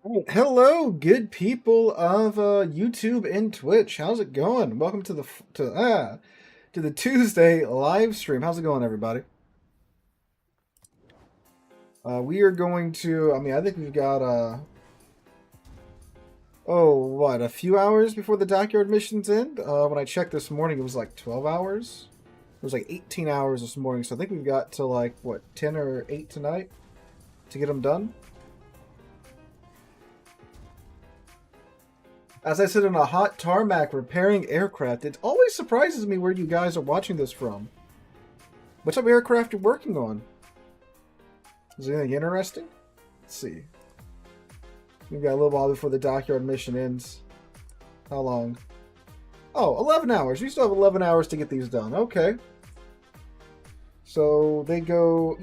Right. Hello, good people of YouTube and Twitch. How's it going? Welcome to the Tuesday live stream. How's it going, everybody? We are going to. I think we've got a few hours before the dockyard missions end. When I checked this morning, it was like 12 hours. It was like 18 hours this morning. So I think we've got to like 10 or 8 tonight to get them done. As I sit on a hot tarmac repairing aircraft, it always surprises me where you guys are watching this from. What type of aircraft you're working on? Is there anything interesting? Let's see. We've got a little while before the dockyard mission ends. How long? Oh, 11 hours. We still have 11 hours to get these done. Okay. So they go,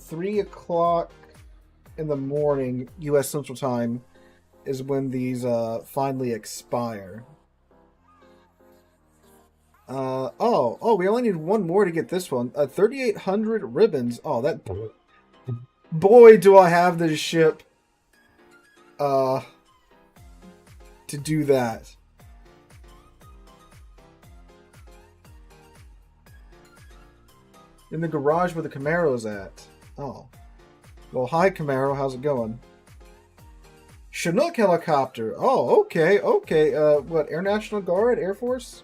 3 o'clock in the morning, U.S. Central Time, is when these finally expire. We only need one more to get this one. 3,800 ribbons. Oh, that... Boy, do I have this ship to do that. In the garage where the Camaro's at. Oh. Well, hi, Camaro. How's it going? Chinook helicopter. Oh, okay. What, Air National Guard? Air Force?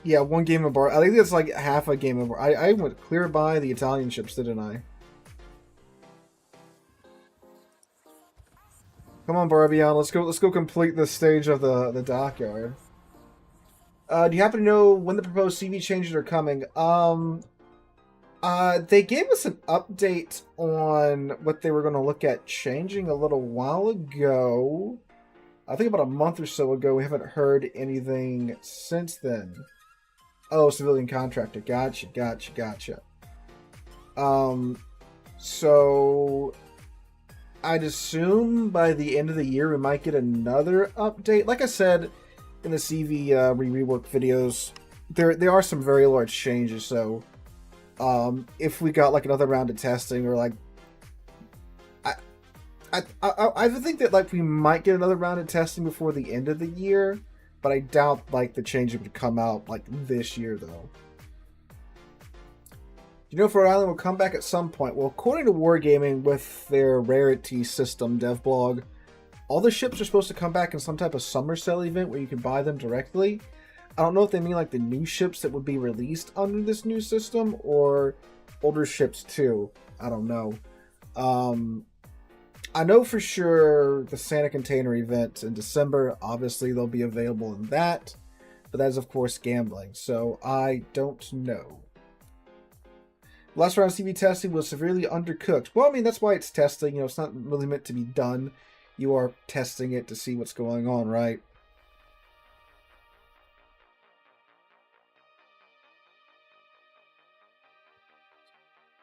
Yeah, one game of bar. I think that's like half a game of bar. I went clear by the Italian ships, didn't I? Come on, Barbion. Let's go complete this stage of the dockyard. Do you happen to know when the proposed CV changes are coming? They gave us an update on what they were going to look at changing a little while ago. I think about a month or so ago. We haven't heard anything since then. Oh, civilian contractor. Gotcha. So I'd assume by the end of the year we might get another update. Like I said in the CV rework videos, there are some very large changes. So if we got like another round of testing, or like I think that like we might get another round of testing before the end of the year, but I doubt like the change would come out like this year though. You know, if Rhode Island will come back at some point. Well, according to Wargaming, with their Rarity System dev blog, all the ships are supposed to come back in some type of summer sale event where you can buy them directly. I don't know if they mean like the new ships that would be released under this new system, or older ships too. I don't know. I know for sure the Santa Container event in December, obviously they'll be available in that, but that is of course gambling, so I don't know. Last round of CV testing was severely undercooked. Well, I mean, that's why it's testing. You know, it's not really meant to be done. You are testing it to see what's going on, right?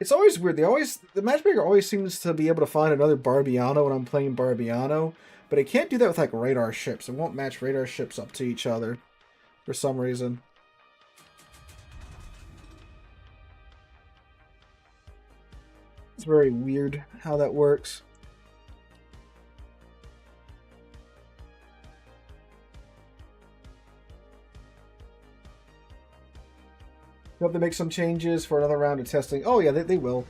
It's always weird. The matchmaker always seems to be able to find another Barbiano when I'm playing Barbiano, but it can't do that with like radar ships. It won't match radar ships up to each other for some reason. It's very weird how that works. They'll have to make some changes for another round of testing. Oh yeah, they will.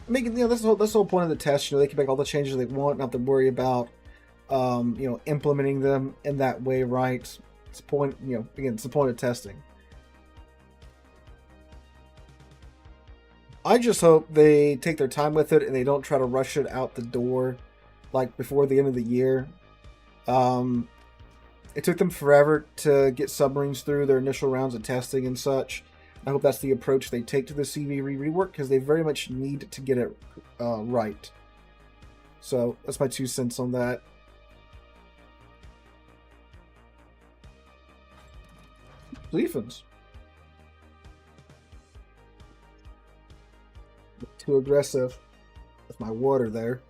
I mean, you know, that's the whole point of the test. You know, they can make all the changes they want, not to worry about, implementing them in that way, right? It's the point. You know, again, it's the point of testing. I just hope they take their time with it and they don't try to rush it out the door, like before the end of the year. It took them forever to get submarines through their initial rounds of testing and such. I hope that's the approach they take to the CV rework, because they very much need to get it right. So that's my 2 cents on that. Leafins. Too aggressive with my water there.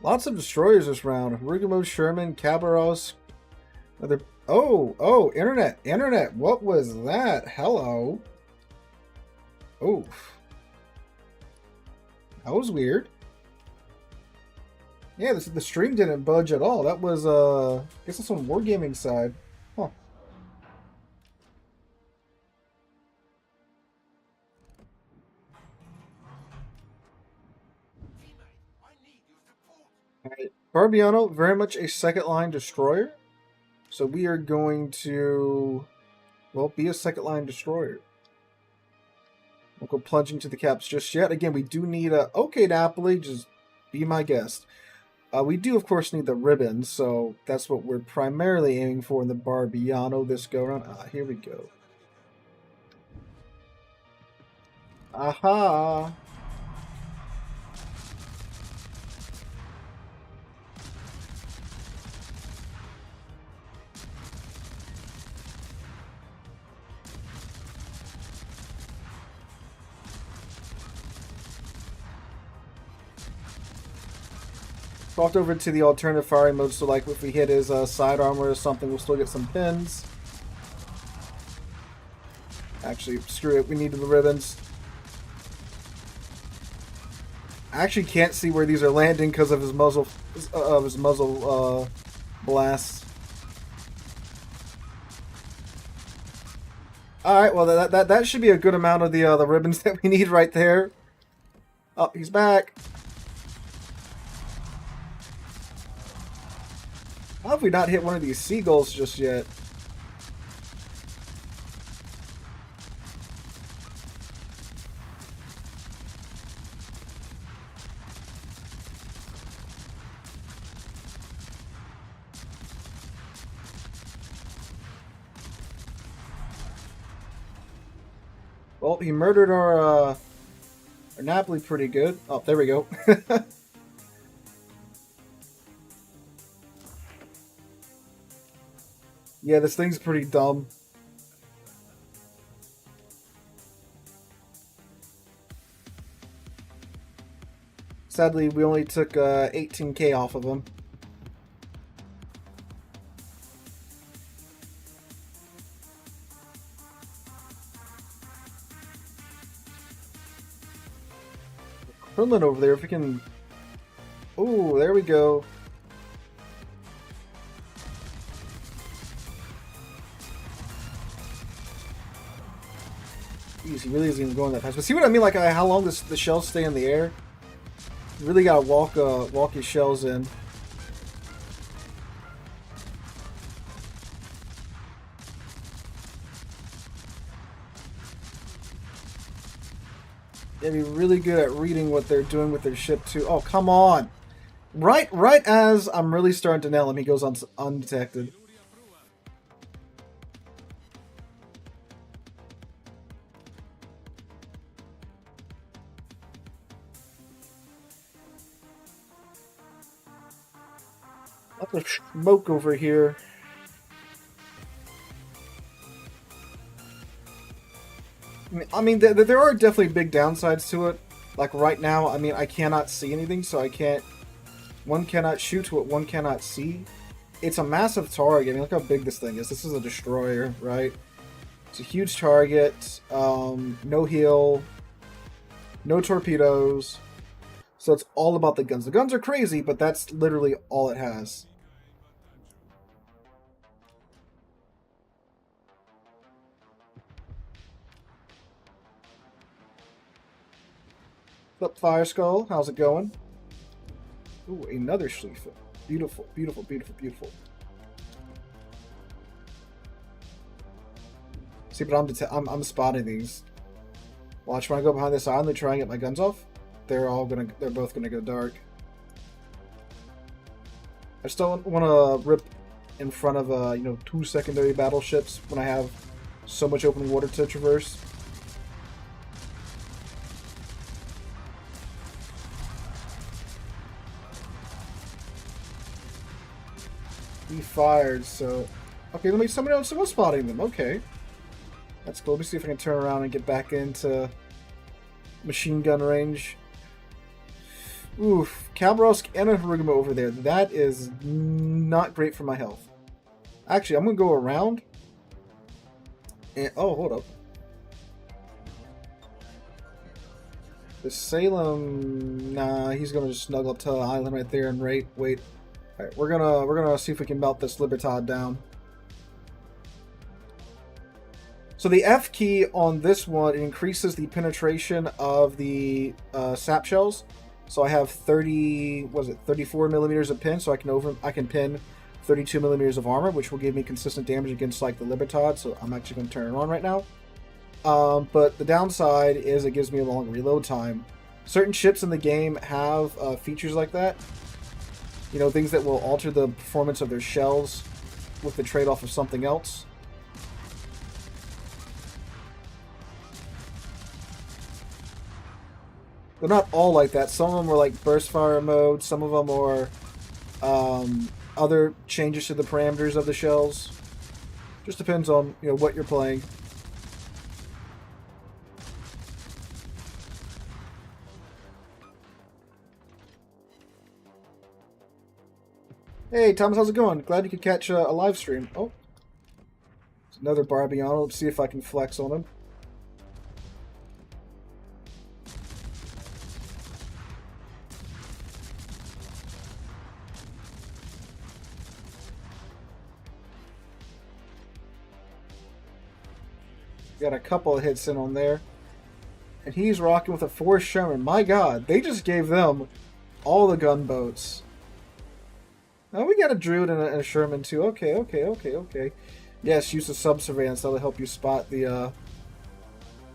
Lots of destroyers this round. Rugamo, Sherman, Cabarros. Oh, internet, what was that? Hello. Oh. That was weird. Yeah, the stream didn't budge at all. That was, I guess that's on Wargaming side. Huh. Alright, Barbiano, very much a second line destroyer. So we are going to, well, be a second line destroyer. Won't go plunging to the caps just yet. Again, we do need a, okay, Napoli, just be my guest. We do, of course, need the ribbons, so that's what we're primarily aiming for in the Barbiano this go-around. Here we go. Aha! Swapped over to the alternative firing mode, so like if we hit his side armor or something, we'll still get some pins. Actually, screw it, we need the ribbons. I actually can't see where these are landing because of his muzzle blasts. All right, well that should be a good amount of the ribbons that we need right there. Oh, he's back. How have we not hit one of these seagulls just yet? Well, he murdered our Napoli pretty good. Oh, there we go. Yeah, this thing's pretty dumb. Sadly, we only took 18k off of him. Kremlin over there, if we can... Oh, there we go. Jeez, he really isn't even going that fast. But see what I mean? Like how long the shells stay in the air? You really gotta walk your shells in. Yeah, be really good at reading what they're doing with their ship too. Oh, come on! Right as I'm really starting to nail him, he goes undetected. Lots of smoke over here. I mean, there are definitely big downsides to it. Like right now, I mean, I cannot see anything, so I can't... One cannot shoot what one cannot see. It's a massive target. I mean, look how big this thing is. This is a destroyer, right? It's a huge target. No heal. No torpedoes. So it's all about the guns. The guns are crazy, but that's literally all it has. Flip Fire Skull, how's it going? Ooh, another Schlieffen. Beautiful, beautiful, beautiful, beautiful. See, but I'm spotting these. Watch when I go behind this island, try and get my guns off. They're both gonna go dark. I still want to rip in front of you know, 2 secondary battleships when I have so much open water to traverse. He fired, so... Okay, let me... Somebody else was spotting them. Okay. That's cool. Let me see if I can turn around and get back into machine gun range. Oof. Khabarovsk and a Harugama over there. That is not great for my health. Actually, I'm gonna go around. And oh, hold up. The Salem, nah, he's gonna just snuggle up to the island right there and wait. Alright, we're gonna see if we can melt this Libertad down. So the F key on this one increases the penetration of the sap shells. So I have 34 millimeters of pin, so I can pin 32 millimeters of armor, which will give me consistent damage against like the Libertad. So I'm actually going to turn it on right now. But the downside is it gives me a long reload time. Certain ships in the game have features like that. You know, things that will alter the performance of their shells with the trade-off of something else. They're not all like that. Some of them are like burst fire mode. Some of them are other changes to the parameters of the shells. Just depends on, you know, what you're playing. Hey, Thomas, how's it going? Glad you could catch a live stream. Oh, it's another Barbiano. Let's see if I can flex on him. Got a couple of hits in on there. And he's rocking with a Forrest Sherman. My god, they just gave them all the gunboats. Oh, we got a Druid and a Sherman too. Okay. Yes, use the sub-surveillance. That'll help you spot the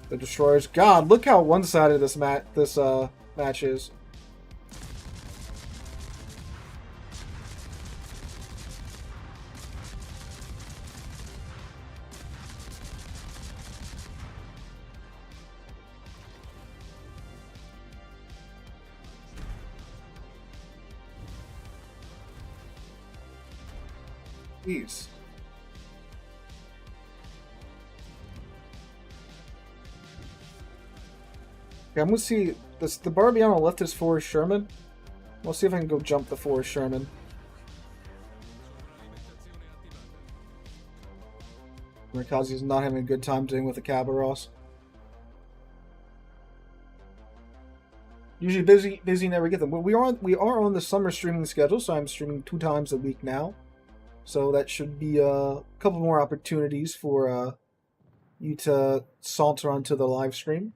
destroyers. God, look how one-sided this match is. Jeez. Okay, I'm gonna see this. The Barbiano left his Forrest Sherman. We'll see if I can go jump the Forrest Sherman. Murkazi's not having a good time dealing with the Cabaros. Usually busy, never get them. But we are on the summer streaming schedule, so I'm streaming 2 times a week now. So that should be a couple more opportunities for you to saunter onto the live stream.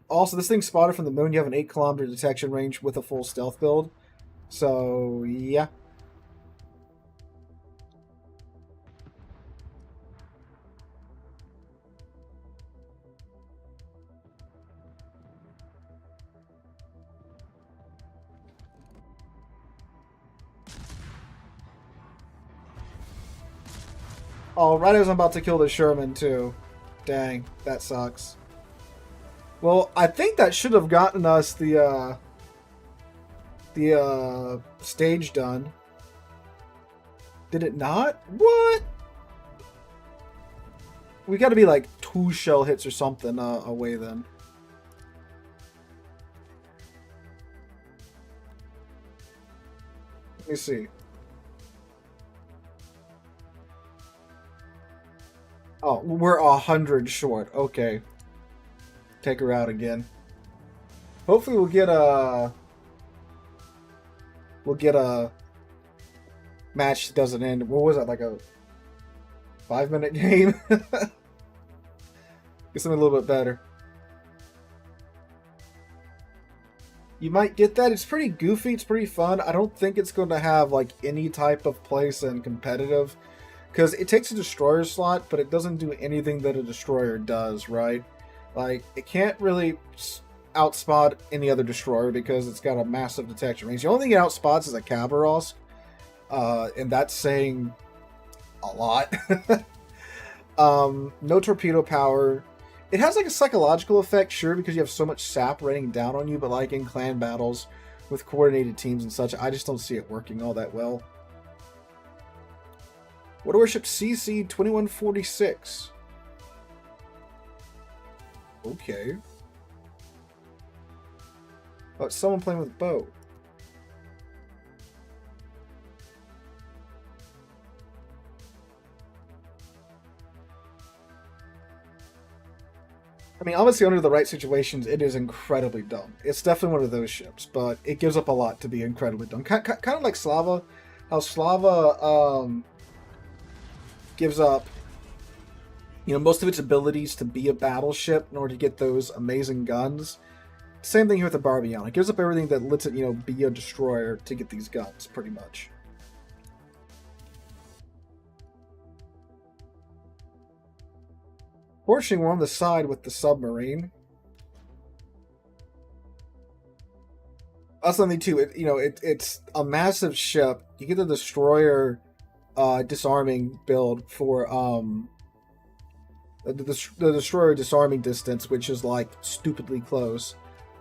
Also, this thing's spotted from the moon. You have an 8-kilometer detection range with a full stealth build. So, yeah. Oh, right as I'm about to kill the Sherman, too. Dang, that sucks. Well, I think that should have gotten us the stage done. Did it not? What? We gotta be like 2 shell hits or something away then. Let me see. Oh, we're 100 short. Okay. Take her out again. Hopefully we'll get a match that doesn't end. What was that, like a 5-minute game? Get something a little bit better. You might get that. It's pretty goofy. It's pretty fun. I don't think it's going to have like any type of place in competitive. Because it takes a destroyer slot, but it doesn't do anything that a destroyer does, right? Like, it can't really outspot any other destroyer because it's got a massive detection range. The only thing it outspots is a Cabaros, and that's saying a lot. No torpedo power. It has like a psychological effect, sure, because you have so much sap raining down on you, but like in clan battles with coordinated teams and such, I just don't see it working all that well. Water Warship CC 2146. Okay. Oh, it's someone playing with a bow. I mean, obviously, under the right situations, it is incredibly dumb. It's definitely one of those ships, but it gives up a lot to be incredibly dumb. Kind of like Slava, how Slava gives up, you know, most of its abilities to be a battleship in order to get those amazing guns. Same thing here with the Barbion. It gives up everything that lets it, you know, be a destroyer to get these guns, pretty much. Fortunately, we're on the side with the submarine. That's something too. It's a massive ship. You get the destroyer disarming build for the destroyer disarming distance, which is like stupidly close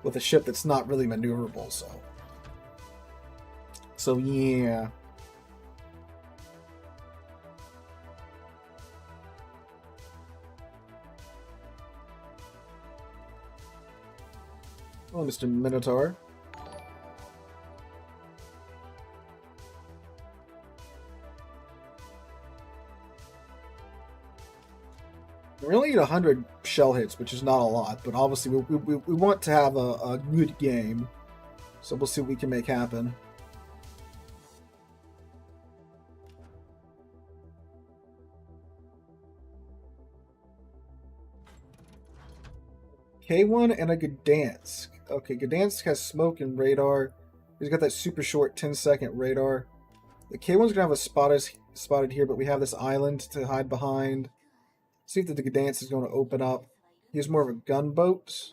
with a ship that's not really maneuverable. So yeah. Oh, Mr. Minotaur. We only need 100 shell hits, which is not a lot, but obviously we want to have a good game. So we'll see what we can make happen. K1 and a Gdansk. Okay, Gdansk has smoke and radar. He's got that super short 10-second radar. The K1's going to have a spotted here, but we have this island to hide behind. See if the Gdansk is going to open up. He's more of a gunboat.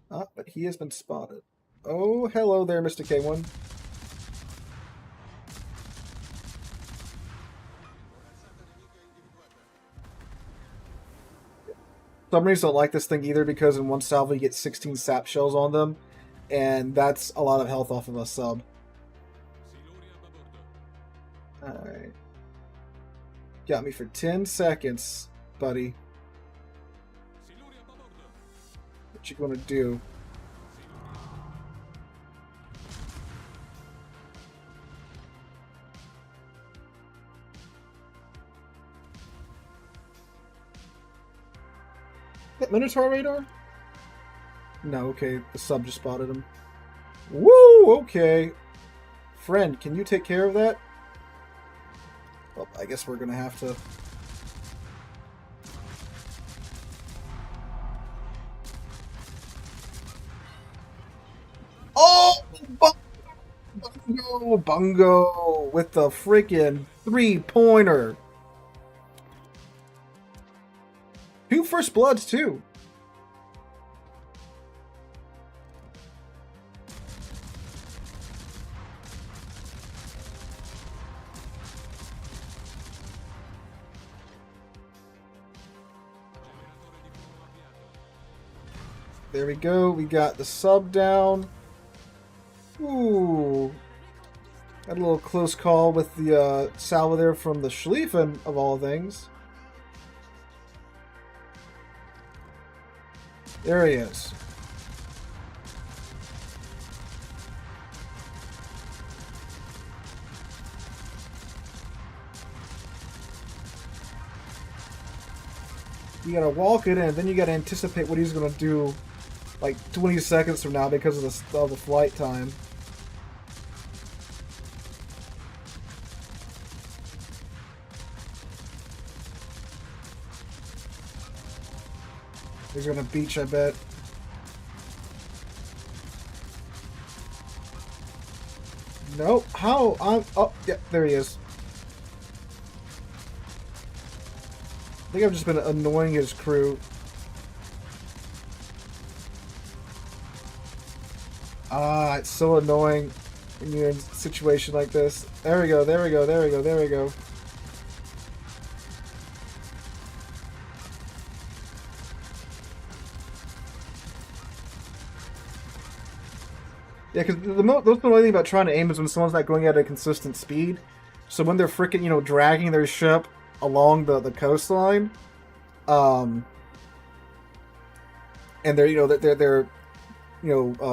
But he has been spotted. Oh, hello there, Mr. K1. Submarines don't like this thing either because in one salvo you get 16 sap shells on them, and that's a lot of health off of a sub. Alright. Got me for 10 seconds, buddy. What you gonna do? That Minotaur radar? No, okay. The sub just spotted him. Woo! Okay. Friend, can you take care of that? Well, I guess we're gonna have to... Oh! Bungo! Bungo! With the freaking 3-pointer! 2 first bloods, too. There we go. We got the sub down. Ooh. Had a little close call with the salvo there from the Schlieffen, of all things. There he is. You gotta walk it in, then you gotta anticipate what he's gonna do like 20 seconds from now because of the flight time. He's gonna beach, I bet. Nope. How? Oh, yeah, there he is. I think I've just been annoying his crew. It's so annoying when you're in a situation like this. There we go, there we go, there we go, there we go. Yeah, because the most annoying thing about trying to aim is when someone's not going at a consistent speed. So when they're freaking, you know, dragging their ship along the coastline, and they're, you know, they're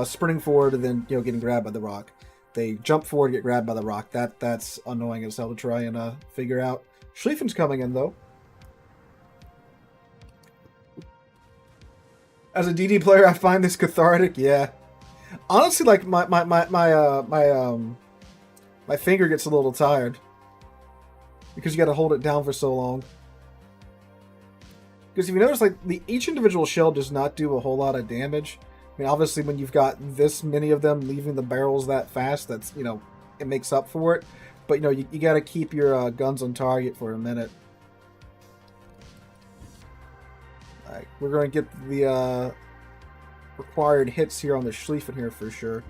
sprinting forward and then, you know, getting grabbed by the rock. They jump forward, get grabbed by the rock. That's annoying as hell to try and figure out. Schlieffen's coming in though. As a DD player, I find this cathartic. Yeah, honestly, like my finger gets a little tired because you got to hold it down for so long. Because if you notice, like each individual shell does not do a whole lot of damage. I mean, obviously, when you've got this many of them leaving the barrels that fast, that's, you know, it makes up for it. But, you know, you got to keep your guns on target for a minute. Alright, we're going to get the required hits here on the Schlieffen here for sure.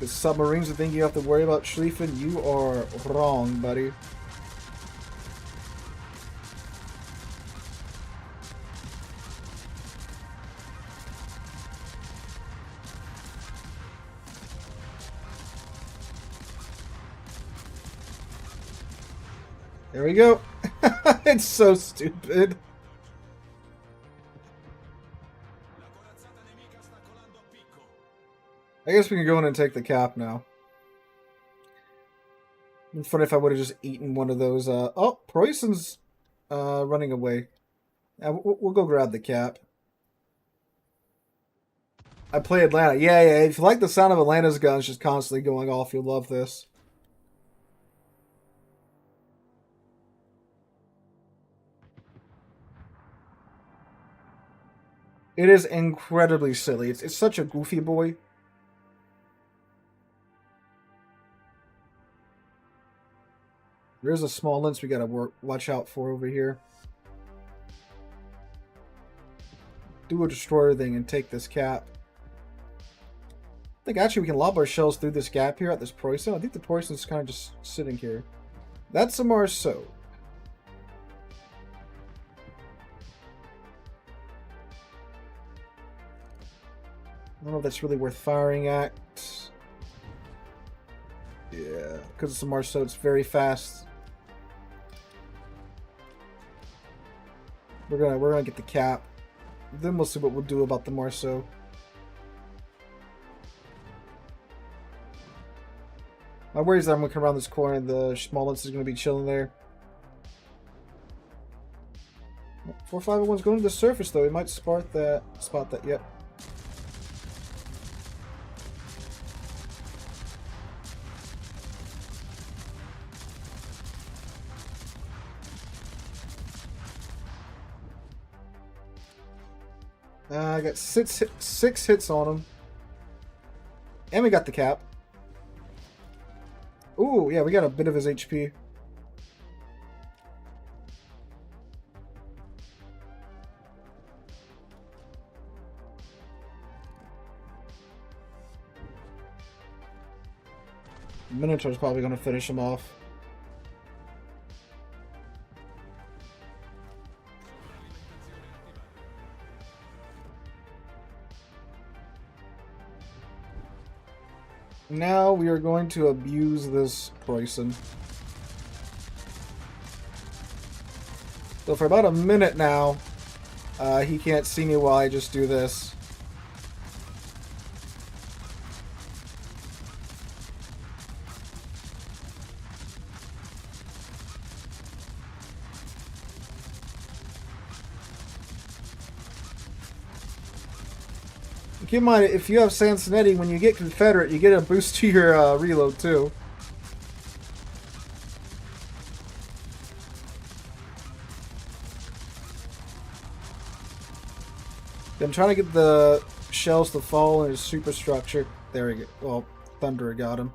The submarines that think you have to worry about Schlieffen, you are wrong, buddy. There we go. It's so stupid. I guess we can go in and take the cap now. It'd be funny if I would have just eaten one of those. Oh, Preußen's running away. We'll go grab the cap. I play Atlanta. Yeah. If you like the sound of Atlanta's guns just constantly going off, you'll love this. It is incredibly silly. It's such a goofy boy. There's a small lens we gotta watch out for over here. Do a destroyer thing and take this cap. I think actually we can lob our shells through this gap here at this Preußen. I think the Preußen's kind of just sitting here. That's a Marceau. I don't know if that's really worth firing at. Yeah, because it's a Marceau, it's very fast. We're gonna get the cap. Then we'll see what we'll do about the Marceau. My worry is that I'm gonna come around this corner and the Schmallenz is gonna be chilling there. 4501's going to the surface though. He might spot that. Yep. I got six hits on him. And we got the cap. Ooh, yeah, we got a bit of his HP. Minotaur's probably going to finish him off. Now we are going to abuse this Preußen. So for about a minute now, he can't see me while I just do this. Keep in mind, if you have Sansonetti, when you get Confederate, you get a boost to your reload too. I'm trying to get the shells to fall in his superstructure. There we go. Well, Thunderer got him.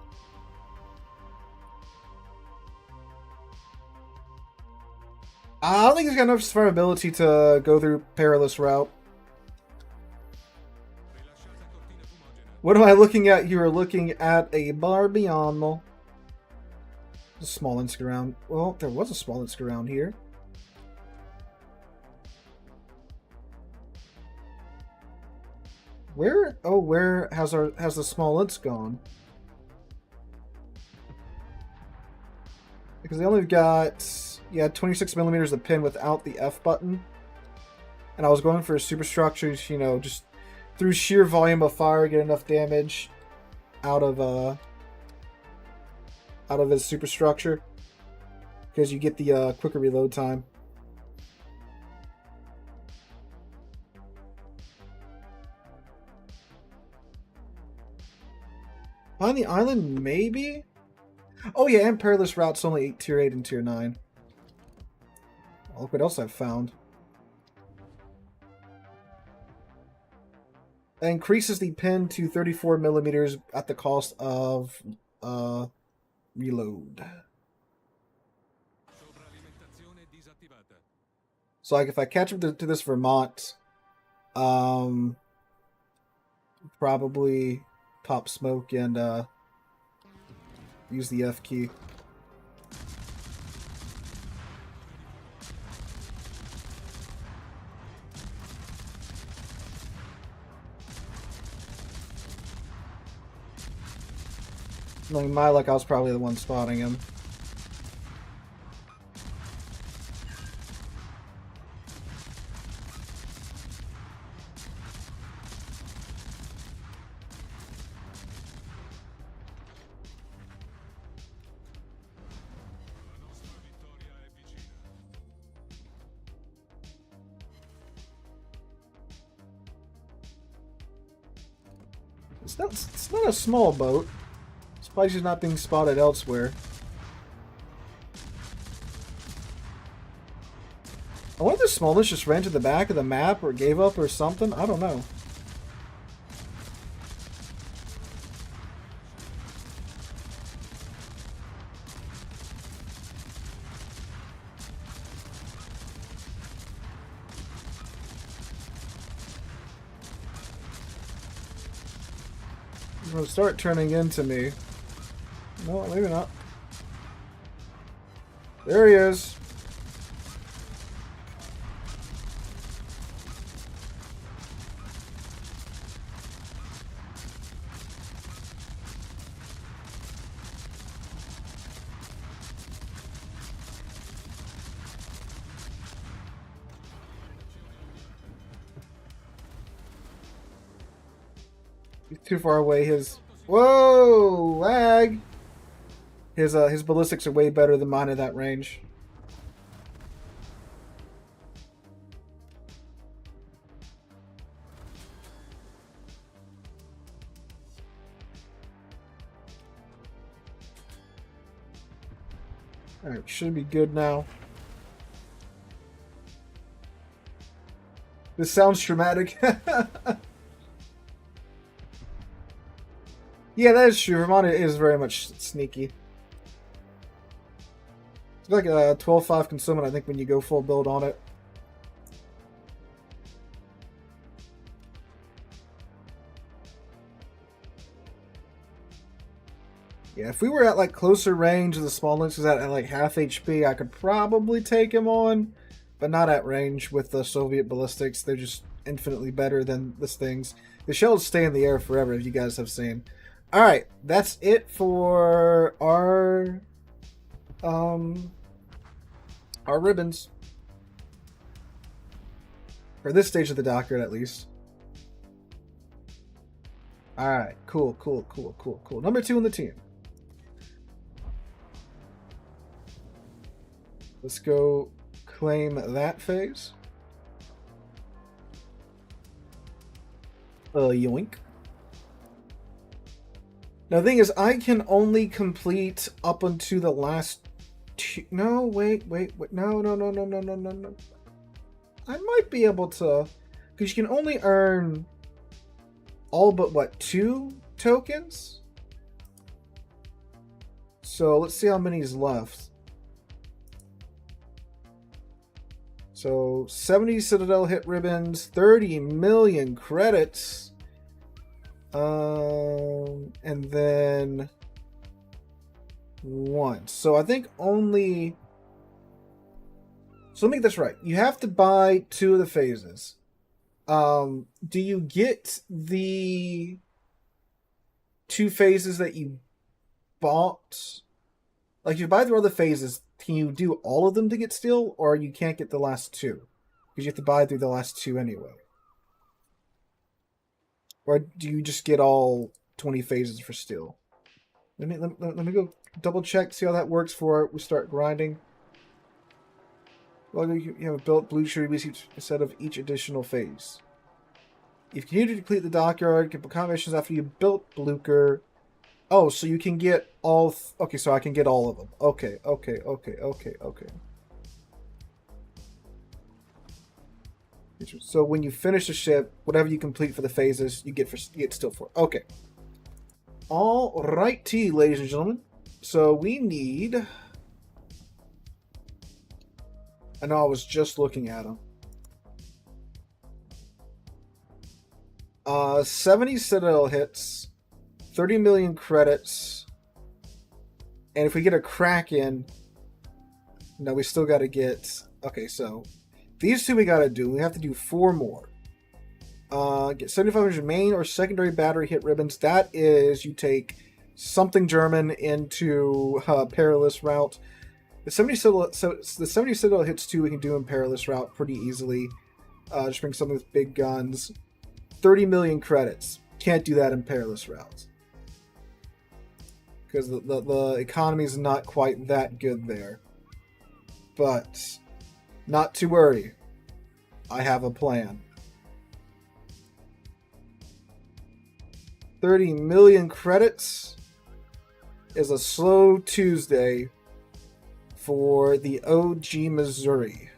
I don't think he's got enough survivability to go through perilous route. What am I looking at? You are looking at a Barbiano. A Smolensk around. Well, there was a Smolensk around here. Where? Oh, where has the Smolensk gone? Because they only got 26 millimeters of pin without the F button, and I was going for superstructures. You know, just through sheer volume of fire, get enough damage out of his superstructure, because you get the quicker reload time. Find the island, maybe? Oh yeah, and Perilous Route's only tier 8 and tier 9. Oh, look what else I've found. That increases the pin to 34 millimeters at the cost of reload. So like if I catch up to this Vermont, probably pop smoke and use the F key. Like my luck, I was probably the one spotting him. It's not a small boat. It's probably just not being spotted elsewhere. I wonder if the smallness just ran to the back of the map or gave up or something. I don't know. It'll start turning into me. No, maybe not. There he is. He's too far away. Whoa, lag. His ballistics are way better than mine at that range. Alright, should be good now. This sounds traumatic. Yeah, that is true. Vermont is very much sneaky. It's like a 12-5 consummate, I think, when you go full build on it. Yeah, if we were at like closer range of the small lynxes at like half HP, I could probably take him on, but not at range with the Soviet ballistics. They're just infinitely better than this thing's. The shells stay in the air forever, if you guys have seen. Alright, that's it for our ribbons. For this stage of the dockyard, at least. Alright, cool. Number 2 in the team. Let's go claim that phase. Yoink. Now, the thing is, I can only complete up until the last two... No, wait. No. I might be able to... Because you can only earn all but, what, 2 tokens? So, let's see how many is left. So, 70 Citadel hit ribbons, 30 million credits... and then 1. So I think only... So let me get this right. You have to buy 2 of the phases. Do you get the 2 phases that you bought? Like, if you buy the other phases, can you do all of them to get steel? Or you can't get the last 2? Because you have to buy through the last 2 anyway. Or do you just get all 20 phases for steel? Let me go double check, see how that works before we start grinding. Well, you have a built blue shirt instead of each additional phase. If you continue to complete the dockyard, get combinations after you built Blucher. Oh, so you can get all... okay, so I can get all of them. Okay, okay, okay, okay, okay. So when you finish the ship, whatever you complete for the phases, you get still for. Okay. All righty, ladies and gentlemen. So we need... I know I was just looking at them. 70 Citadel hits, 30 million credits, and if we get a Kraken, no, we still got to get... okay, so these two we got to do. We have to do 4 more. Get 7,500 main or secondary battery hit ribbons. That is, you take something German into Perilous Route. The 70 Citadel hits 2 we can do in Perilous Route pretty easily. Just bring something with big guns. 30 million credits. Can't do that in Perilous Routes. Because the economy is not quite that good there. But, not to worry. I have a plan. 30 million credits is a slow Tuesday for the OG Missouri.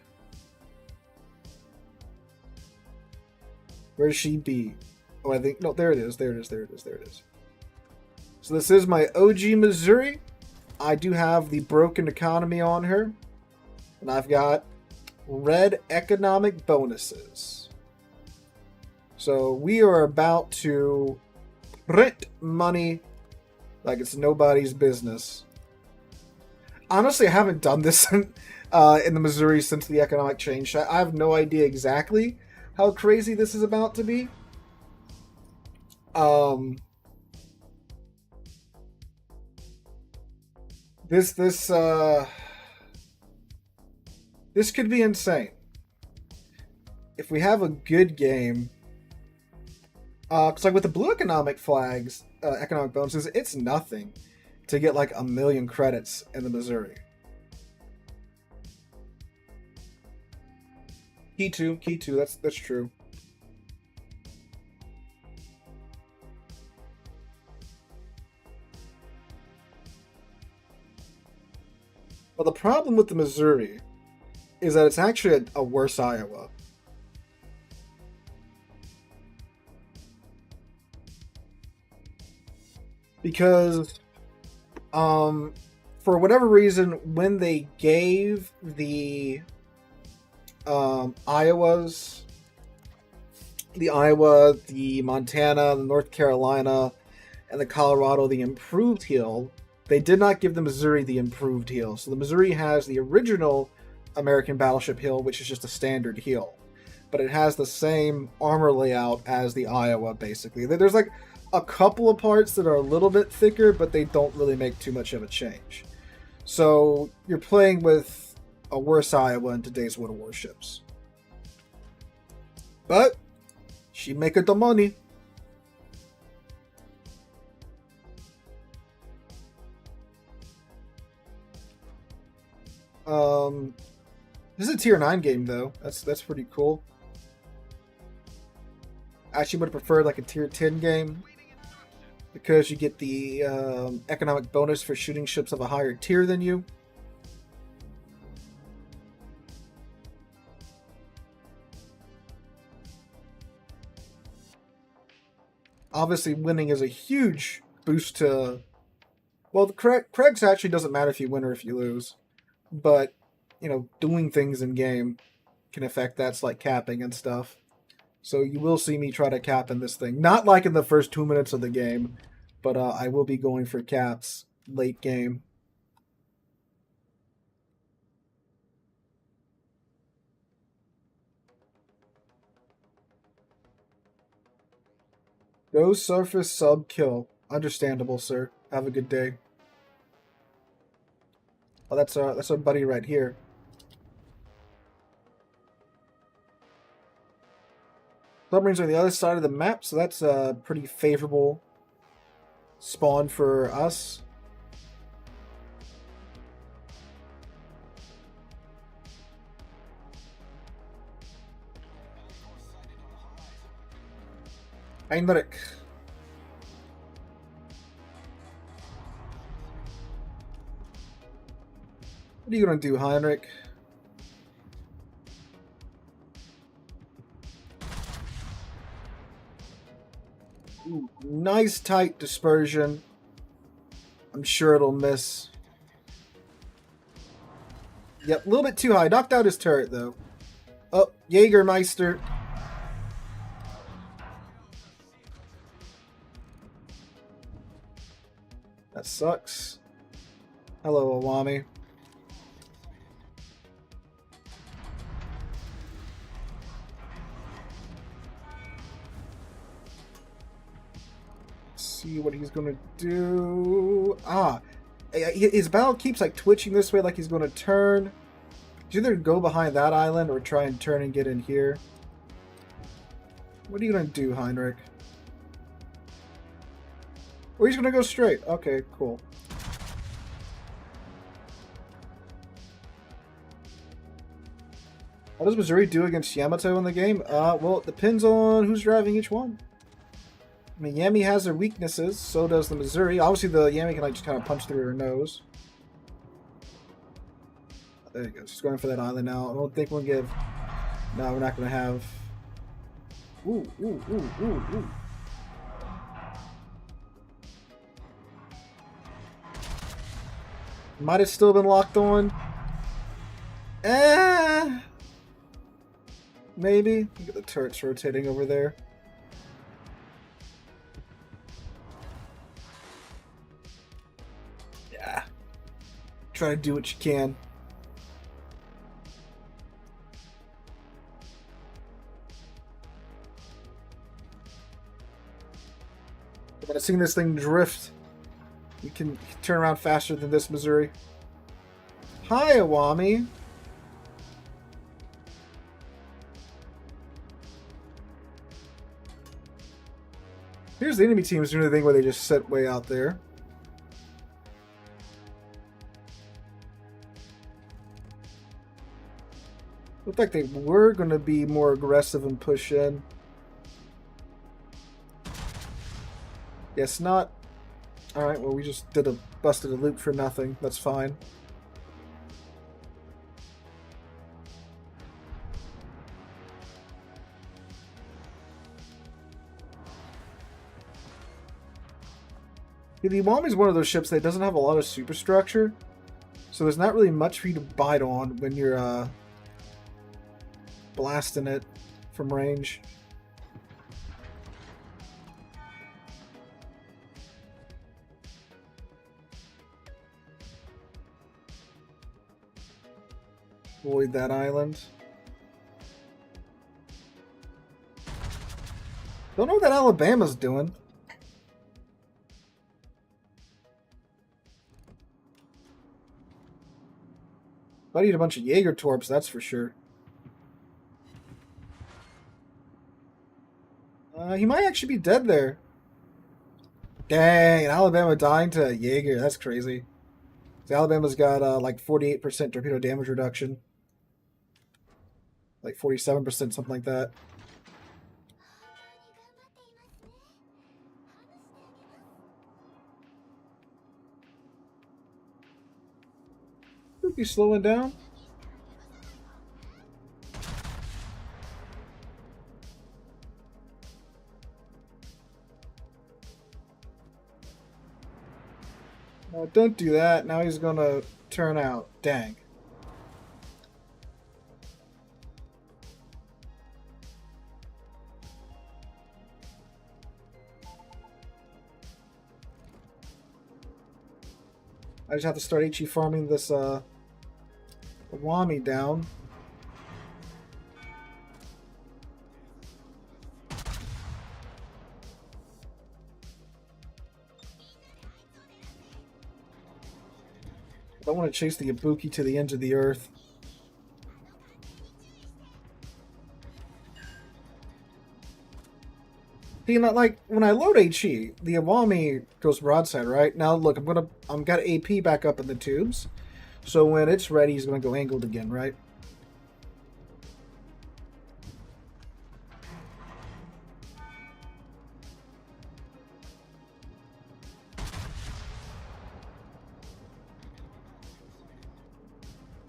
Where does she be? Oh, I think... no, there it is. There it is. There it is. There it is. So this is my OG Missouri. I do have the broken economy on her. And I've got red economic bonuses. So we are about to print money like it's nobody's business. Honestly, I haven't done this in the Missouri since the economic change. I have no idea exactly how crazy this is about to be. This could be insane. If we have a good game, because like with the blue economic flags, economic bonuses, it's nothing to get like 1 million credits in the Missouri. Key 2, that's true. But the problem with the Missouri is that it's actually a worse Iowa. Because, for whatever reason, when they gave the Iowas, the Montana, the North Carolina, and the Colorado the improved heal, they did not give the Missouri the improved heal. So the Missouri has the original American Battleship heal, which is just a standard heal. But it has the same armor layout as the Iowa, basically. There's like a couple of parts that are a little bit thicker, but they don't really make too much of a change. So you're playing with a worse Iowa in today's World of Warships. But she make it the money. This is a tier 9 game though. That's pretty cool. I actually would have preferred like a tier 10 game, because you get the economic bonus for shooting ships of a higher tier than you. Obviously, winning is a huge boost to... well, Craig's actually doesn't matter if you win or if you lose. But, you know, doing things in game can affect that, like capping and stuff. So you will see me try to cap in this thing. Not like in the first 2 minutes of the game, but I will be going for caps late game. Go surface sub kill. Understandable, sir. Have a good day. Oh, that's our buddy right here. Submarines are on the other side of the map, so that's a pretty favorable spawn for us. Heinrich. What are you gonna do, Heinrich? Ooh, nice tight dispersion. I'm sure it'll miss. Yep, a little bit too high. Knocked out his turret, though. Oh, Jägermeister. That sucks. Hello, Awami. Let's see what he's gonna do. Ah, his battle keeps like twitching this way, like he's gonna turn. He's either go behind that island or try and turn and get in here. What are you gonna do, Heinrich? Or he's gonna go straight. Okay, cool. How does Missouri do against Yamato in the game? Well, it depends on who's driving each one. I mean, Yami has their weaknesses, so does the Missouri. Obviously, the Yami can like just kind of punch through her nose. There you go. She's going for that island now. I don't think we'll give... No, we're not going to have... Ooh, ooh, ooh, ooh, ooh. Might have still been locked on. Maybe. Look at the turrets rotating over there. Yeah. Try to do what you can. When I've seen this thing drift, you can turn around faster than this, Missouri. Hi, Awami. Here's the enemy teams doing the thing where they just sit way out there. Looked like they were going to be more aggressive and push in. Guess not. Alright, well, we just busted a loop for nothing. That's fine. Yeah, the Iwami is one of those ships that doesn't have a lot of superstructure, so there's not really much for you to bite on when you're blasting it from range. Avoid that island. Don't know what that Alabama's doing. I'd eat a bunch of Jaeger torps, that's for sure. He might actually be dead there. Dang, Alabama dying to Jaeger. That's crazy. Alabama's got like 48% torpedo damage reduction. Like 47%, something like that. Oop, he's slowing down. No, don't do that. Now he's gonna turn out. Dang. I just have to start HE farming this Wami down. I don't want to chase the Ibuki to the ends of the earth. See, not like when I load HE, the Iwami goes broadside, right? Now look, I'm got AP back up in the tubes, so when it's ready, he's gonna go angled again, right?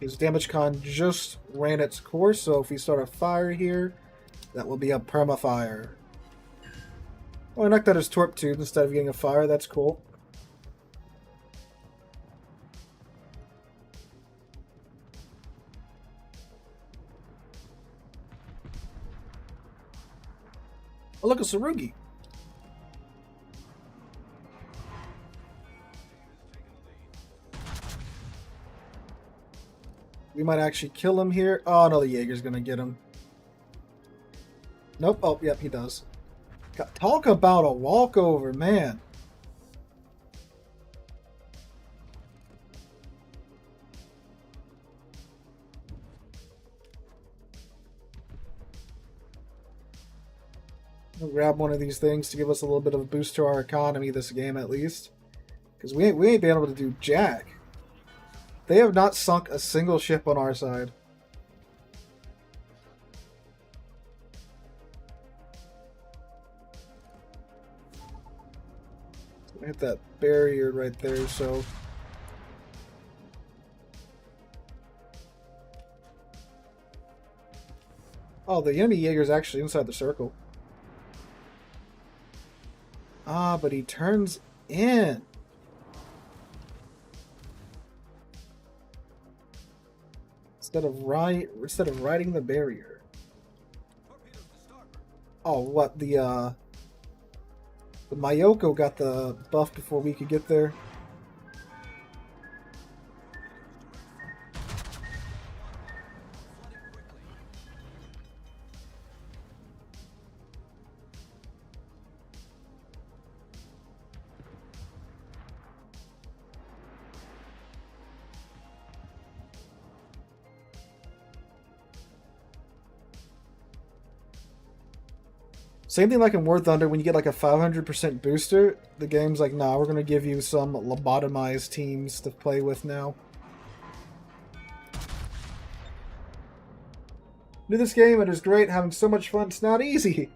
His damage con just ran its course, so if we start a fire here, that will be a permafire. Oh, I knocked out his torp tube instead of getting a fire. That's cool. Oh, look, a Sarugi. We might actually kill him here. Oh, no, the Jaeger's gonna get him. Nope. Oh, yep, he does. God, talk about a walkover, man. We'll grab one of these things to give us a little bit of a boost to our economy this game, at least. Because we ain't been able to do jack. They have not sunk a single ship on our side. Hit that barrier right there, so... Oh, the enemy Jaeger's actually inside the circle. Ah, but he turns in. Instead of riding the barrier. Oh, what, the Mayoko got the buff before we could get there. Same thing like in War Thunder, when you get like a 500% booster, the game's like, nah, we're going to give you some lobotomized teams to play with now. Do this game, it is great, having so much fun, it's not easy.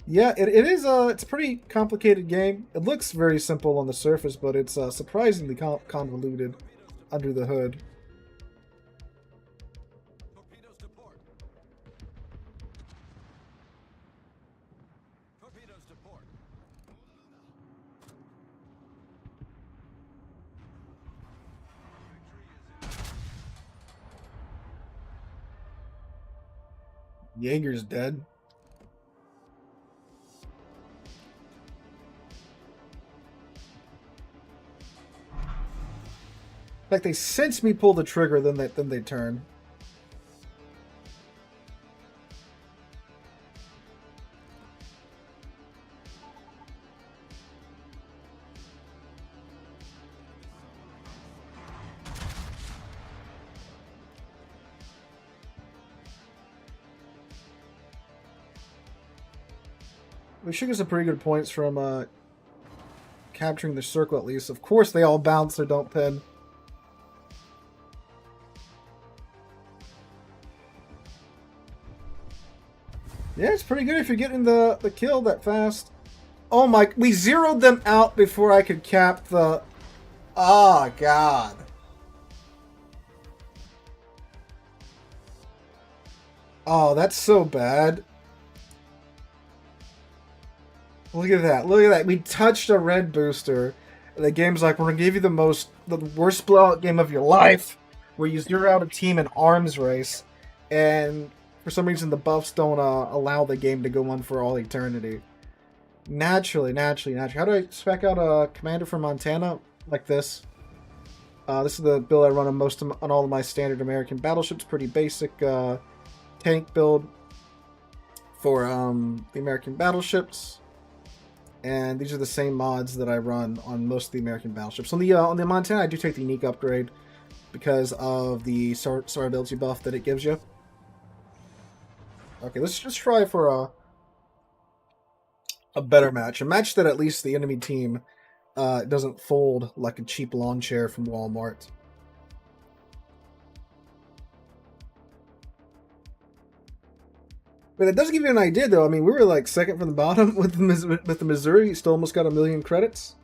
Yeah, it is it's a pretty complicated game. It looks very simple on the surface, but it's surprisingly convoluted under the hood. Jaeger's dead. Like they sense me pull the trigger, then they turn. We should get some pretty good points from capturing the circle at least. Of course they all bounce or don't pin. Yeah, it's pretty good if you're getting the kill that fast. Oh my, we zeroed them out before I could cap the... Oh, God. Oh, that's so bad. Look at that. Look at that. We touched a red booster. And the game's like, we're going to give you the worst blowout game of your life. Where you zero out a team in arms race. And for some reason, the buffs don't allow the game to go on for all eternity. Naturally. How do I spec out a commander from Montana? Like this. This is the build I run on all of my standard American battleships. Pretty basic tank build for the American battleships. And these are the same mods that I run on most of the American battleships. On the Montana, I do take the unique upgrade because of the survivability buff that it gives you. Okay, let's just try for a better match. A match that at least the enemy team doesn't fold like a cheap lawn chair from Walmart. But it does give you an idea, though. I mean, we were like second from the bottom with the Missouri. You still almost got 1 million credits.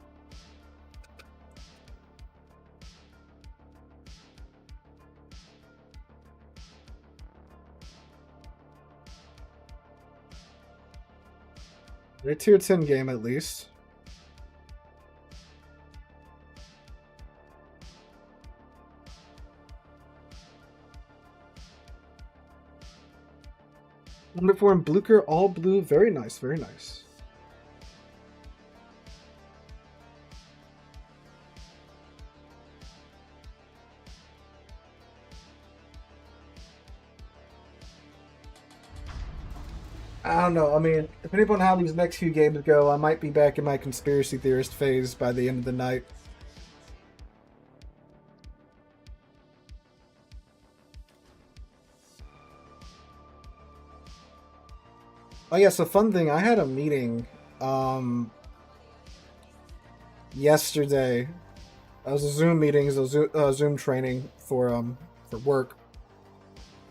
A tier 10 game at least. Number 4 in Blucher, all blue. Very nice, very nice. I don't know. I mean, depending on how these next few games go, I might be back in my conspiracy theorist phase by the end of the night. Oh yes, a fun thing. I had a meeting yesterday. It was a Zoom meeting, it was a Zoom training for work.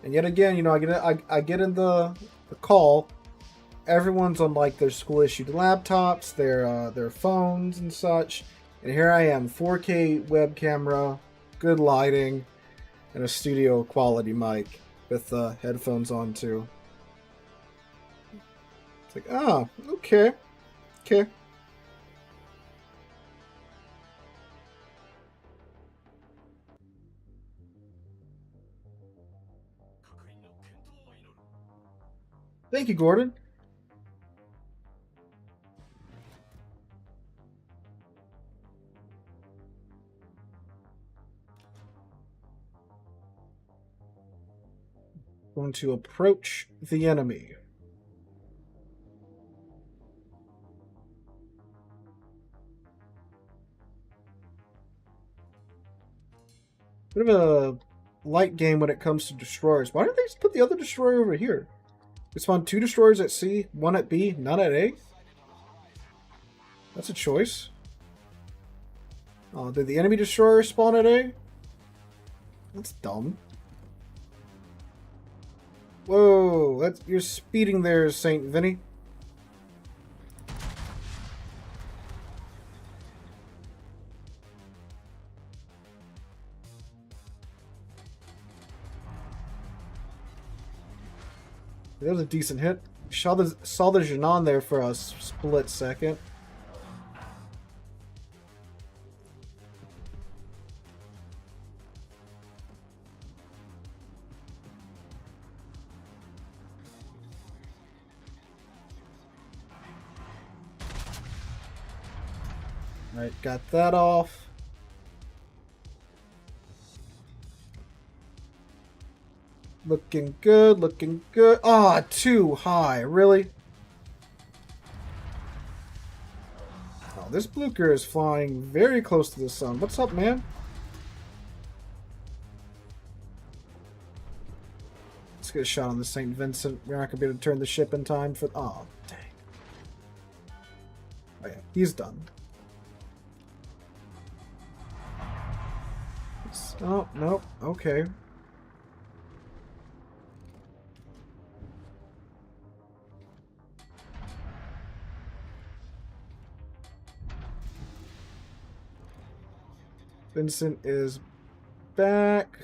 And yet again, you know, I get in the call. Everyone's on like their school issued laptops, their phones and such. And here I am, 4K web camera, good lighting, and a studio quality mic with headphones on too. It's like, oh, okay. Okay. Thank you, Gordon. Going to approach the enemy. Bit of a light game when it comes to destroyers. Why don't they just put the other destroyer over here? We spawn 2 destroyers at C, 1 at B, none at A? That's a choice. Oh, did the enemy destroyer spawn at A? That's dumb. Whoa, you're speeding there, Saint Vinny. That was a decent hit. Saw the Janan there for a split second. Alright, got that off. Looking good, looking good. Ah, too high, really? Oh, this Blucher is flying very close to the sun. What's up, man? Let's get a shot on the St. Vincent. We're not going to be able to turn the ship in time for... Oh, dang. Oh, yeah, he's done. Oh, nope. Okay. Vincent is back.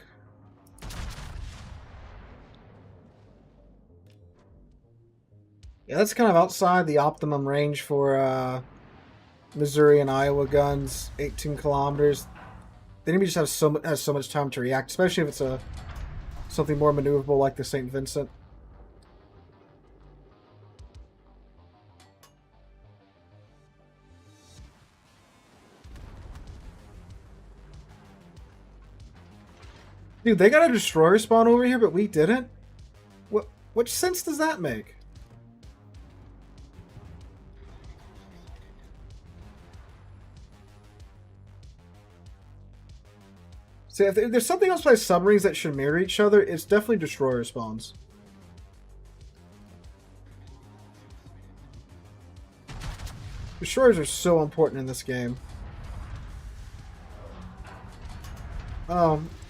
Yeah, that's kind of outside the optimum range for Missouri and Iowa guns. 18 kilometers. The enemy just has so much time to react, especially if it's something more maneuverable like the St. Vincent. Dude, they got a destroyer spawn over here, but we didn't? What sense does that make? See, if there's something else by submarines that should mirror each other, it's definitely destroyer spawns. Destroyers are so important in this game.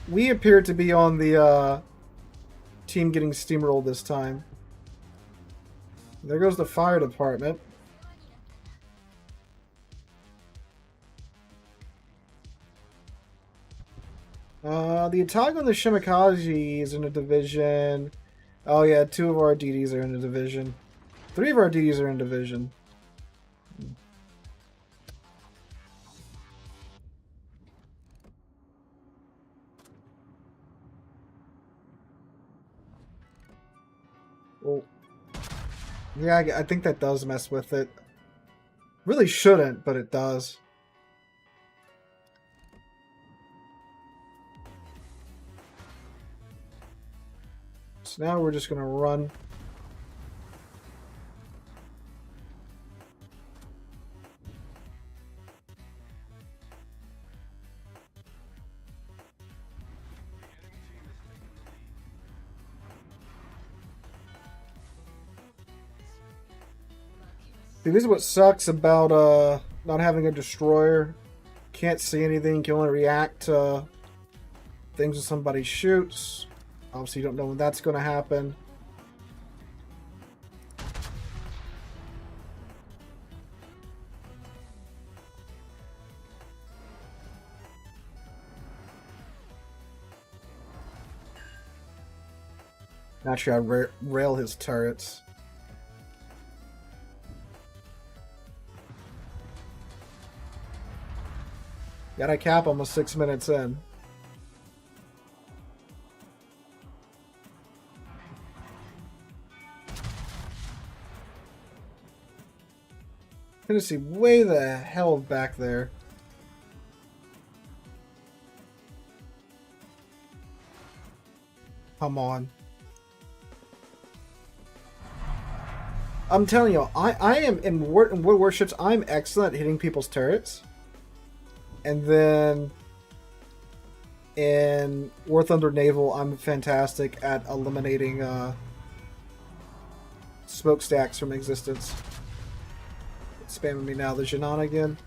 We appear to be on the team getting steamrolled this time. There goes the fire department. The Otago and the Shimakaze is in a division. Oh yeah, 2 of our DDs are in a division. 3 of our DDs are in division. Well, yeah, I think that does mess with it. Really shouldn't, but it does. So now we're just going to run. See, this is what sucks about not having a destroyer. Can't see anything, can only react to things when somebody shoots. Obviously you don't know when that's going to happen. Naturally, I rail his turrets. Gotta cap almost 6 minutes in. Gonna see way the hell back there. Come on. I'm telling you, I am in Warships. I'm excellent at hitting people's turrets. And then in War Thunder Naval, I'm fantastic at eliminating smokestacks from existence. It's spamming me now. The Janan again.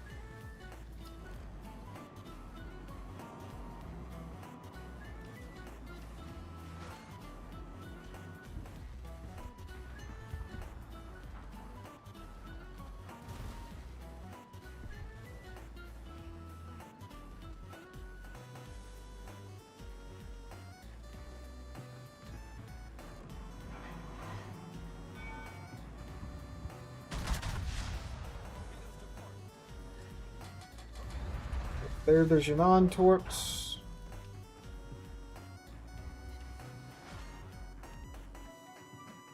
There's the Janan torps.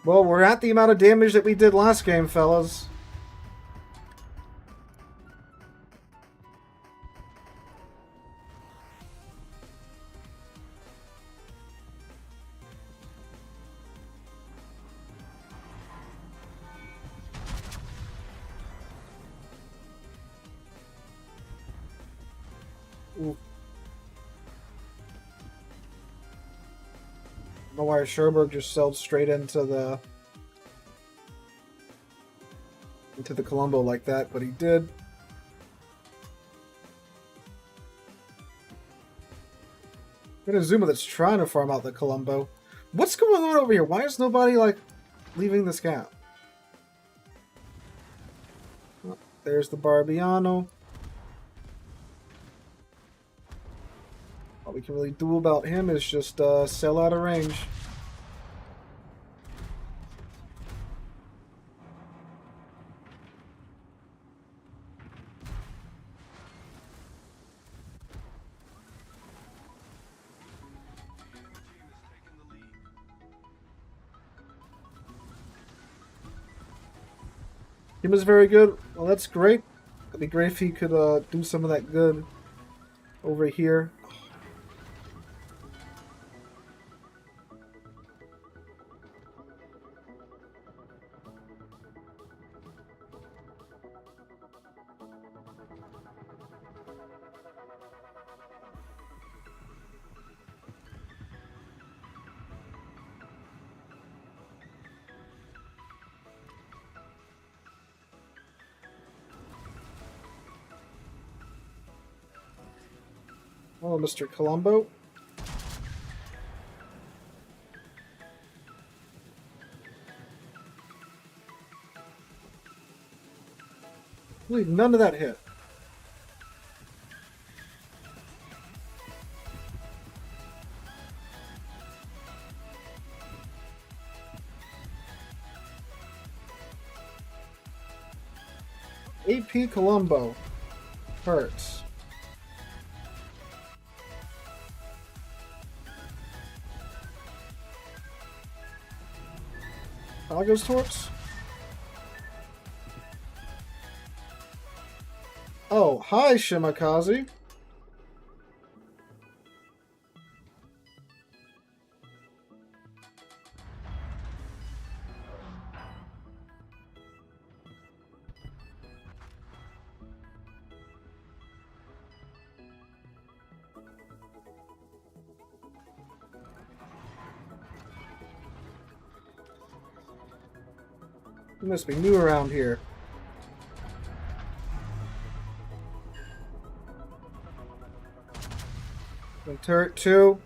Well, we're at the amount of damage that we did last game, fellas. Ooh. I don't know why Sherberg just sailed straight into the Colombo like that, but he did. Got a Zuma that's trying to farm out the Colombo. What's going on over here? Why is nobody like leaving this gap? Oh, there's the Barbiano. All we can really do about him is just sell out of range. He was very good. Well, that's great. It'd be great if he could do some of that good over here. Oh, Mr. Colombo. Really, none of that hit. AP Colombo hurts. Toggo's torps? Oh, hi, Shimakaze. You must be new around here. And turret 2.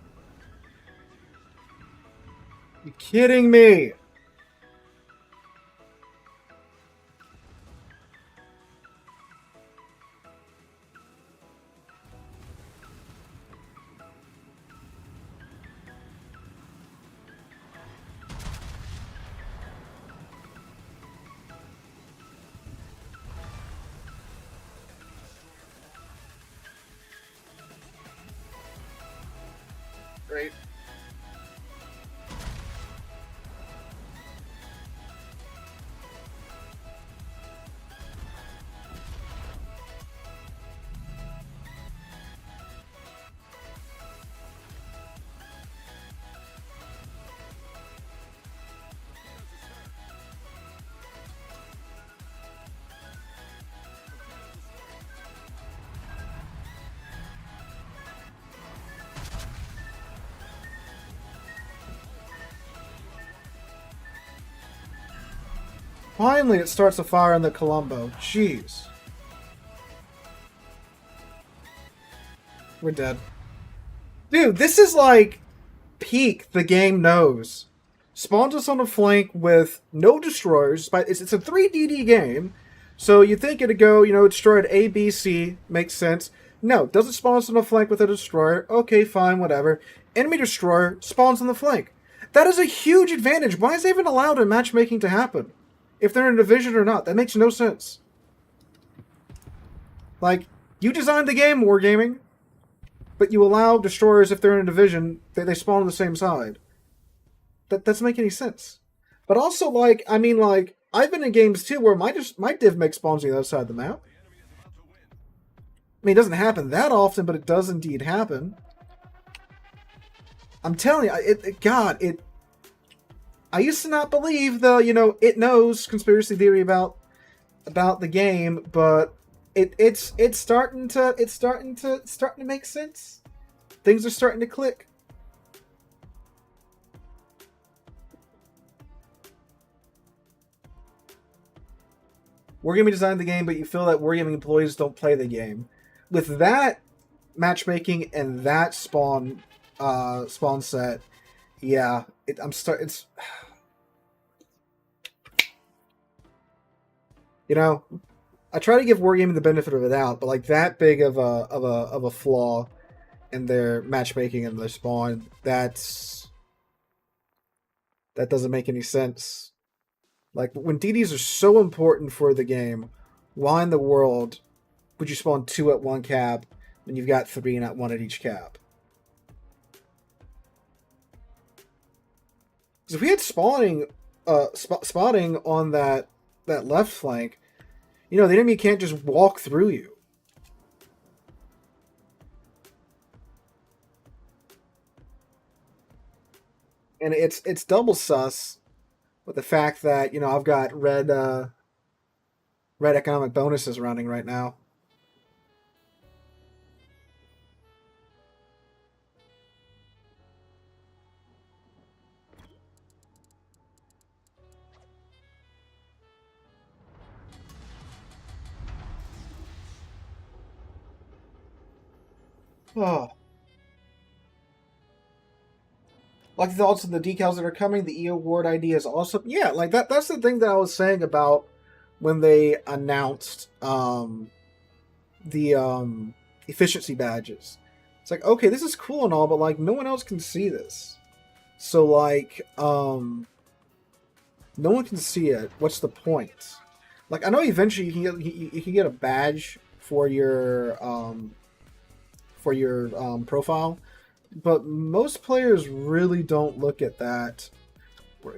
You kidding me? Great. Finally, it starts a fire in the Colombo. Jeez. We're dead. Dude, this is like peak the game knows. Spawns us on a flank with no destroyers. It's a 3DD game, so you think it'd go, you know, destroy at A, B, C. Makes sense. No, doesn't spawn us on a flank with a destroyer. Okay, fine, whatever. Enemy destroyer spawns on the flank. That is a huge advantage. Why is it even allowed in matchmaking to happen? If they're in a division or not, that makes no sense. Like, you designed the game, Wargaming, but you allow destroyers, if they're in a division, they spawn on the same side. That doesn't make any sense. But also, like, I mean, like, I've been in games too where my div make spawns on the other side of the map. I mean, it doesn't happen that often, but it does indeed happen. I'm telling you, I used to not believe the, you know, it knows conspiracy theory about the game, but it's starting to make sense. Things are starting to click. Wargaming designed the game, but you feel that Wargaming employees don't play the game. With that matchmaking and that spawn set, yeah, it's you know, I try to give Wargaming the benefit of the doubt, but like that big of a flaw in their matchmaking and their spawn, that doesn't make any sense. Like, when DDs are so important for the game, why in the world would you spawn 2 at one cap when you've got 3 and not 1 at each cap? Because if we had spotting on that left flank, you know, the enemy can't just walk through you. And it's double sus with the fact that, you know, I've got red economic bonuses running right now. Oh. Like also the decals that are coming, the E award ID is awesome. Yeah, like that's the thing that I was saying about when they announced the efficiency badges. It's like, okay, this is cool and all, but like no one else can see this. So like no one can see it. What's the point? Like, I know eventually you can get a badge for your profile, but most players really don't look at that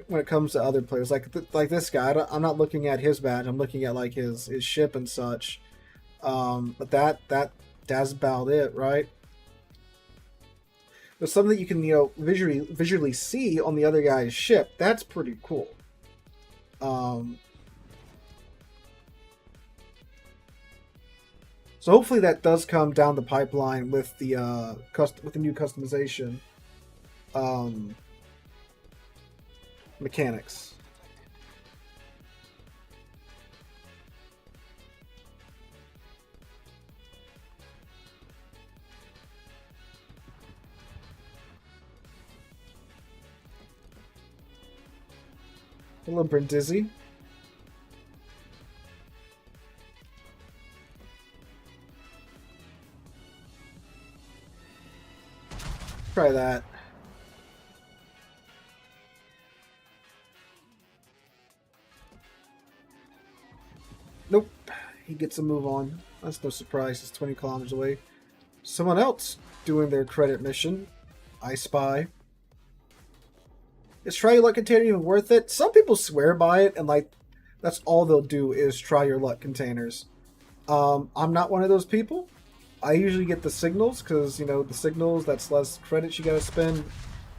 when it comes to other players. Like this guy, I'm not looking at his badge. I'm looking at like his ship and such. But that's about it, right? There's something that you can visually see on the other guy's ship. That's pretty cool. So hopefully that does come down the pipeline with the new customization mechanics. Hello, Brindizzy. Try that. Nope. He gets a move on. That's no surprise. It's 20 kilometers away. Someone else doing their credit mission. I spy. Is try your luck container even worth it? Some people swear by it, and like that's all they'll do is try your luck containers. I'm not one of those people. I usually get the signals because the signals, that's less credits you gotta spend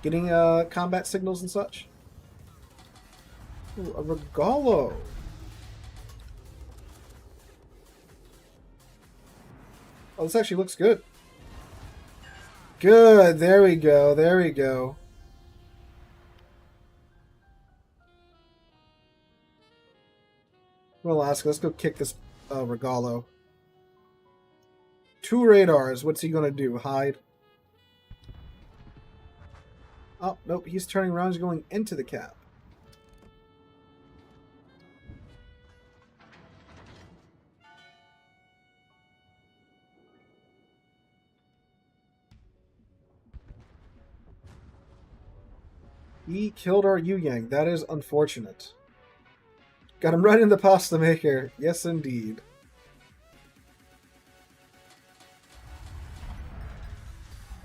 getting combat signals and such. Ooh, a Regalo. Oh, this actually looks good. Good. There we go. There we go. Well, Alaska, let's go kick this Regalo. 2 radars. What's he gonna do? Hide? Oh, nope. He's turning around. He's going into the cap. He killed our Yu Yang. That is unfortunate. Got him right in the pasta maker. Yes, indeed.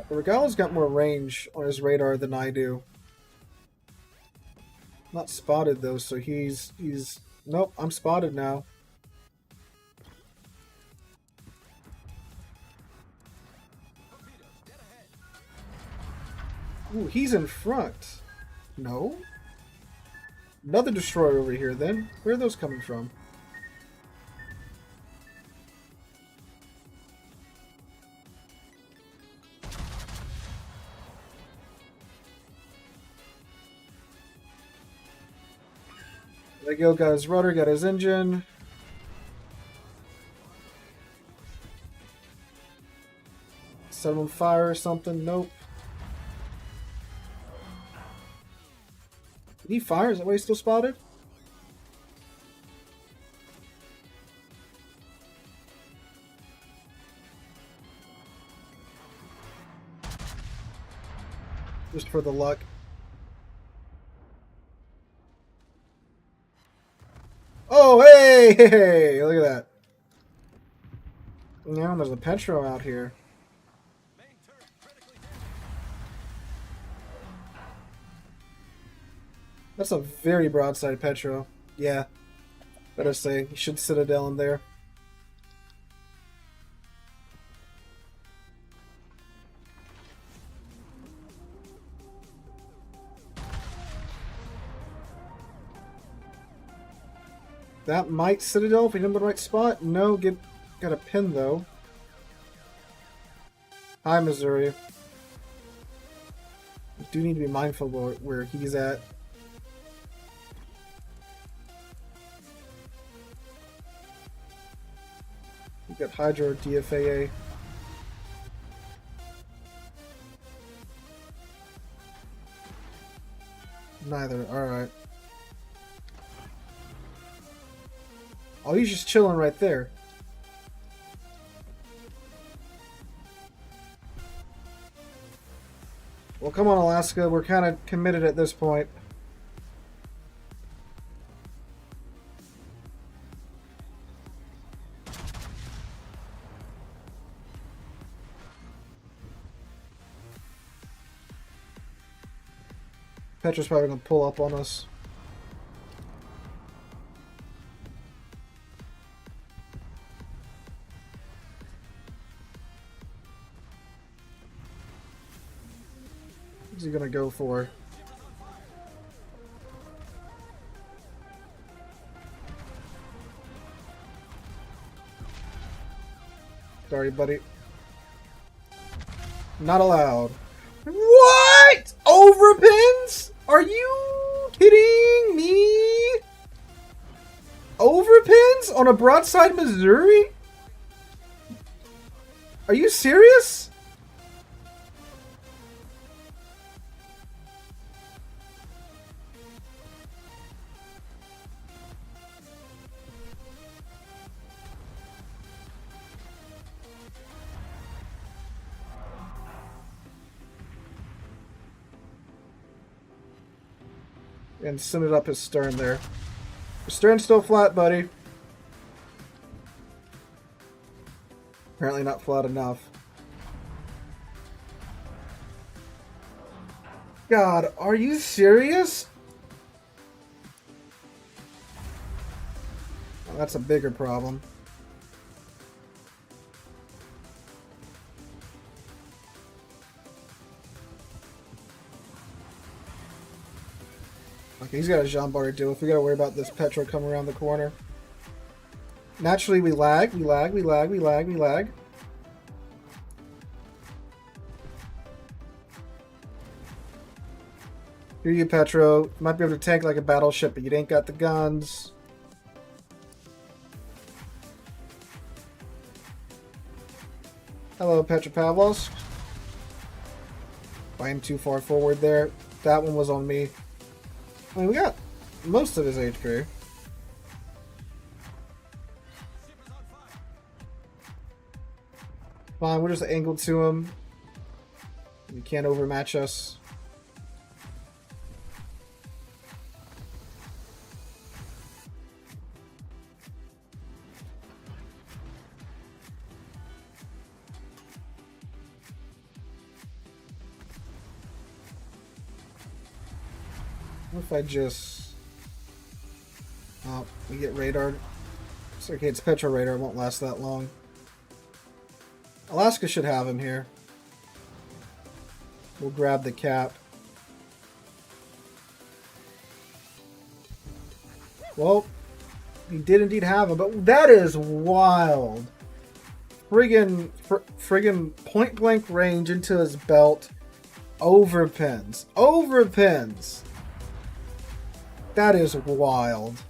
The Regalo's got more range on his radar than I do. Not spotted though, so he's nope, I'm spotted now. Ooh, he's in front. No? Another destroyer over here then. Where are those coming from? There we go, got his rudder, got his engine. Set him on fire or something. Nope. Did he fire? Is that why he's still spotted? Just for the luck. Oh, hey! Hey! Look at that. Now there's a Petro out here. That's a very broadside Petro. Yeah. Better say, you should Citadel in there. That might Citadel if we hit him in the right spot. No, got a pin though. Hi, Missouri. We do need to be mindful where he's at. We got Hydra or DFAA. Neither. Alright. Oh, he's just chilling right there. Well, come on, Alaska. We're kind of committed at this point. Petra's probably gonna pull up on us. What's he gonna go for? Sorry, buddy. Not allowed. What? Overpins? Are you kidding me? Overpins on a broadside Missouri? Are you serious? And send it up his stern there. Your stern's still flat, buddy. Apparently not flat enough. God, are you serious? Oh, that's a bigger problem. Okay, he's got a Jean Bar to deal with. We gotta worry about this Petra coming around the corner. Naturally, we lag. Here you, Petro. You might be able to tank like a battleship, but you ain't got the guns. Hello, Petropavlos. I am too far forward there. That one was on me. I mean, we got most of his HP. Fine, we're just angled to him. You can't overmatch us. What if I just... Oh, we get radared. It's okay, it's Petro radar, it won't last that long. Alaska should have him here. We'll grab the cap. Well, he did indeed have him, but that is wild. Friggin' point blank range into his belt. Overpins. Overpins. That is wild.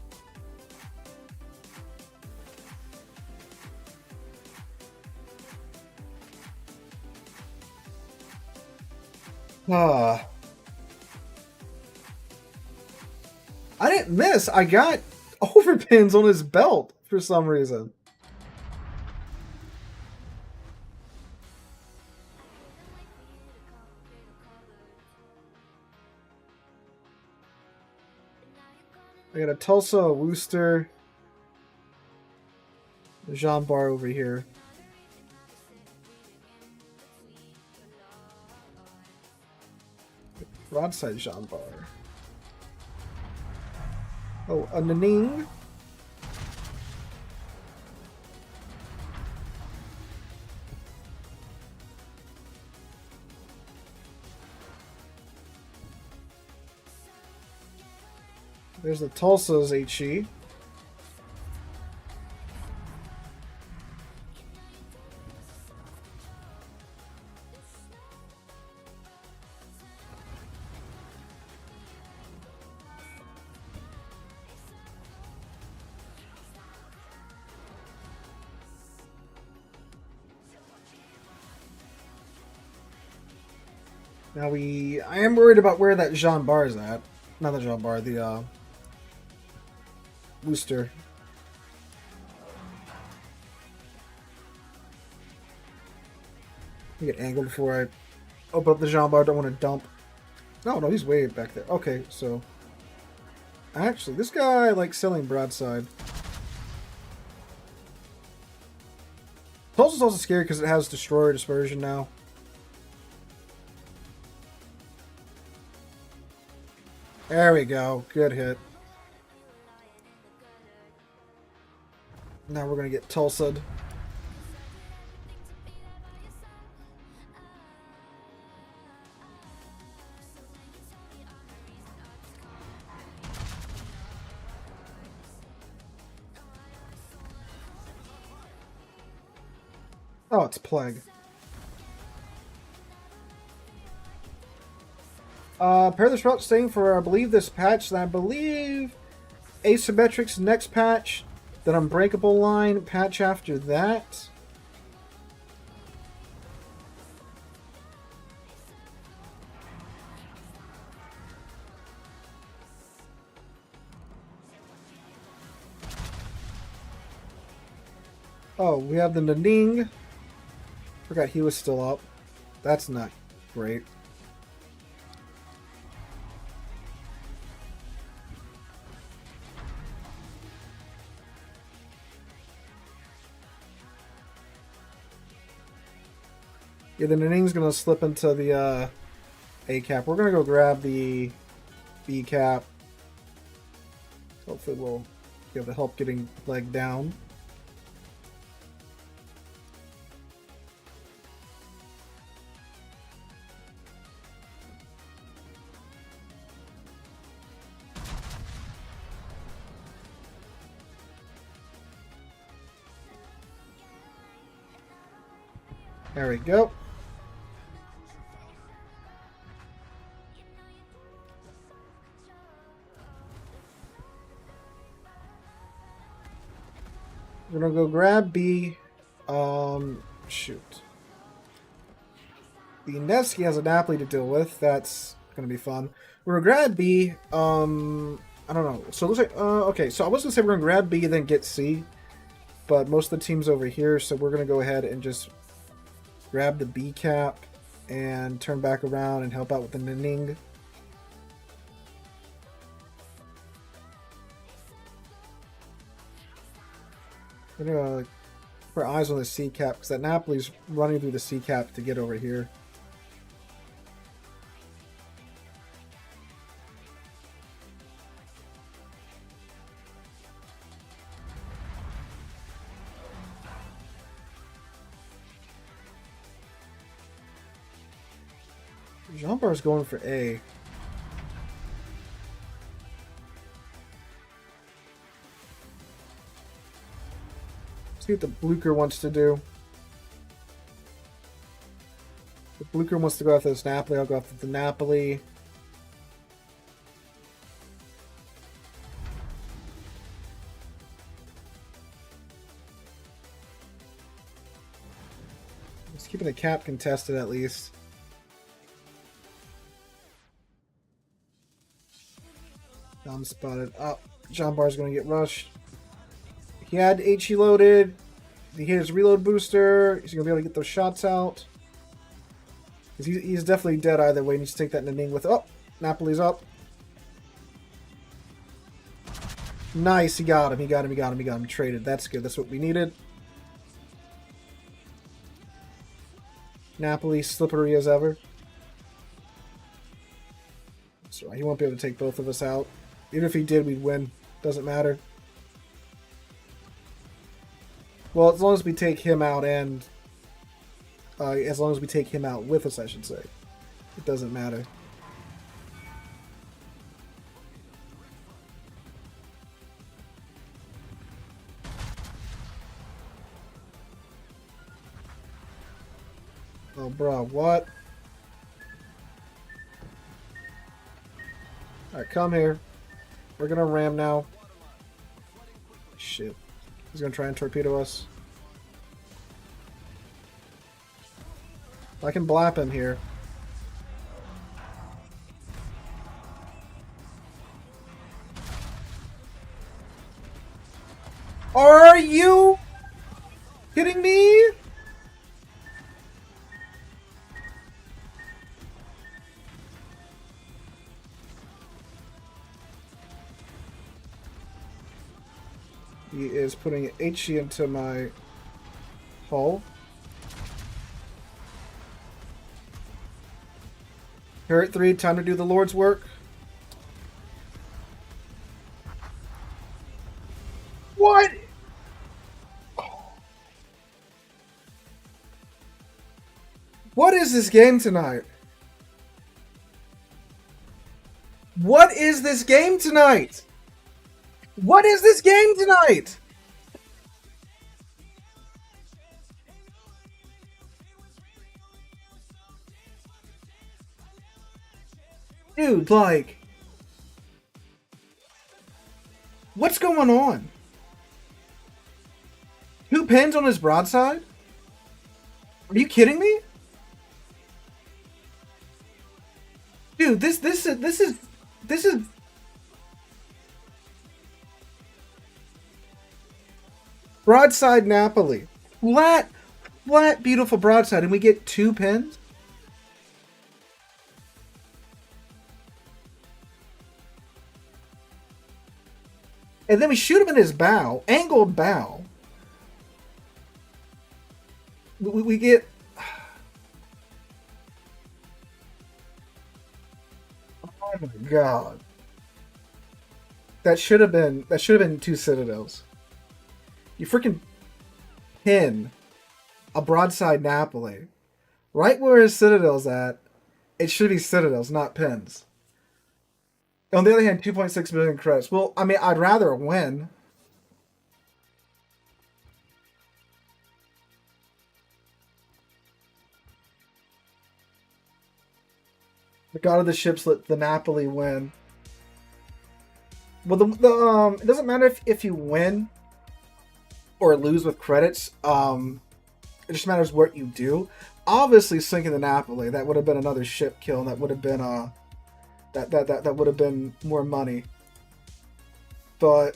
I didn't miss. I got overpins on his belt for some reason. I got a Tulsa, a Worcester, a Jean Bar over here. Broadside Jean Bar. Oh, a Naning. There's the Tulsa's HE. Now I am worried about where that Jean Bar is at. Not the Jean Bar, the Worcester. I get angled before I open up the Jean Bar. Don't want to dump. No, he's way back there. Okay, so actually, this guy likes selling broadside. Tulsa's also scary because it has destroyer dispersion now. There we go. Good hit. Now we're going to get Tulsa'd. Oh, it's Plague. Pair this route staying for, I believe, this patch. And I believe Asymmetric's next patch. Then Unbreakable line patch after that. Oh, we have the Naning. Forgot he was still up. That's not great. Yeah, the Naning's going to slip into the A cap. We're going to go grab the B cap. Hopefully we'll be able to help getting leg down. There we go. We're gonna go grab B. Shoot. The Nevsky has a Napoli to deal with. That's gonna be fun. We're gonna grab B. I don't know. So it looks like okay. So I was gonna say we're gonna grab B and then get C, but most of the team's over here, so we're gonna go ahead and just grab the B cap and turn back around and help out with the Naning. We're gonna put our eyes on the C cap because that Napoli's running through the C cap to get over here. Jean-Bar's going for A. See what the Blucher wants to do. If Blucher wants to go after this Napoli, I'll go after the Napoli. Just keeping the cap contested at least. I'm spotted up. Jean-Bar's going to get rushed. He had HE loaded. He hit his reload booster. He's going to be able to get those shots out. He's definitely dead either way. He needs to take that Naning with... Oh! Napoli's up. Nice. He got him. He got him. He got him. He got him. Traded. That's good. That's what we needed. Napoli slippery as ever. So he won't be able to take both of us out. Even if he did, we'd win. Doesn't matter. Well, as long as we take him out and... as long as we take him out with us, I should say. It doesn't matter. Oh, bro, what? Alright, come here. We're gonna ram now. Shit. He's gonna try and torpedo us. I can blap him here. Are you kidding me? He is putting HE into my hull. Here at 3, time to do the Lord's work. What? What is this game tonight? What is this game tonight? What is this game tonight? Dude, like... What's going on? 2 pins on his broadside? Are you kidding me? Dude, this is broadside Napoli. Flat, beautiful broadside, and we get 2 pins? And then we shoot him in his bow, angled bow. We get... Oh my god. That should have been 2 Citadels. You freaking pin a broadside Napoli. Right where his Citadel's at, it should be Citadels, not pins. On the other hand, 2.6 million credits. Well, I mean, I'd rather win. The god of the ships let the Napoli win. Well, it doesn't matter if you win or lose with credits. It just matters what you do. Obviously, sinking the Napoli, that would have been another ship kill, and that would have been that would have been more money. But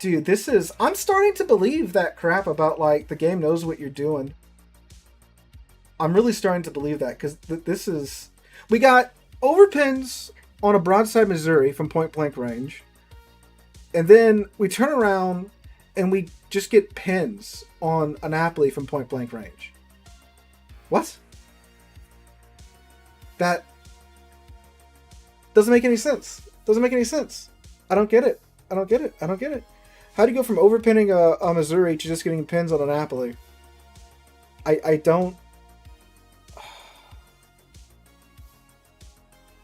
dude, this is... I'm starting to believe that crap about, like, the game knows what you're doing. I'm really starting to believe that, because this is... We got overpins on a broadside Missouri from point blank range. And then we turn around and we just get pins on a Napoli from point blank range. What? That doesn't make any sense. Doesn't make any sense. I don't get it. I don't get it. I don't get it. How do you go from overpinning a Missouri to just getting pins on a Napoli? I don't...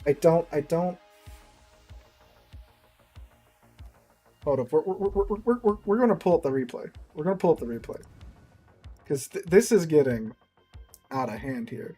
I don't... Hold up. We're going to pull up the replay. We're going to pull up the replay. Because this is getting out of hand here.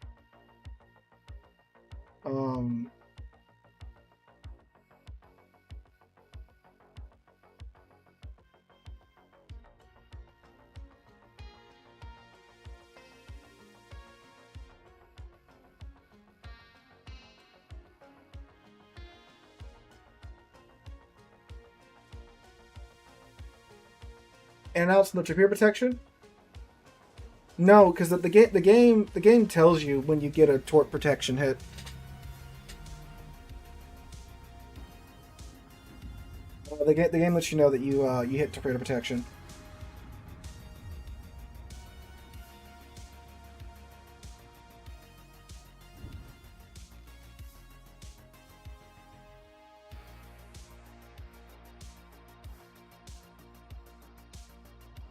And out the torpedo protection? No, because the game tells you when you get a torp protection hit. The game lets you know that you hit torpedo protection.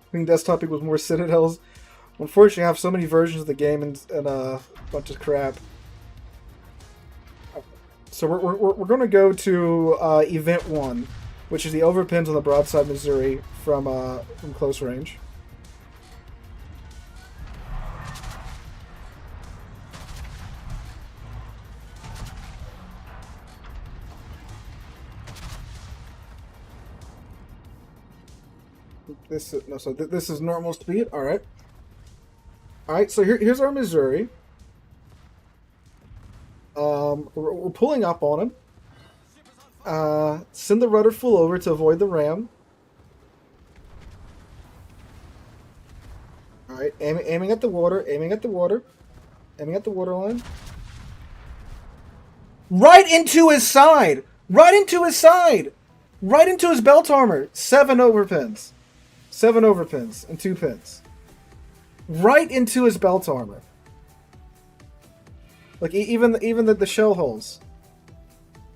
I think desktop equals more Citadels. Unfortunately, I have so many versions of the game and a bunch of crap. So we're going to go to Event 1, which is the overpins on the broadside Missouri from close range. This is normal speed. All right. So here's our Missouri. We're pulling up on him. Send the rudder full over to avoid the ram. All right, aiming at the water, aiming at the water line. Right into his side, right into his side, right into his belt armor. 7 overpins and 2 pins. Right into his belt armor. Like even the shell holes.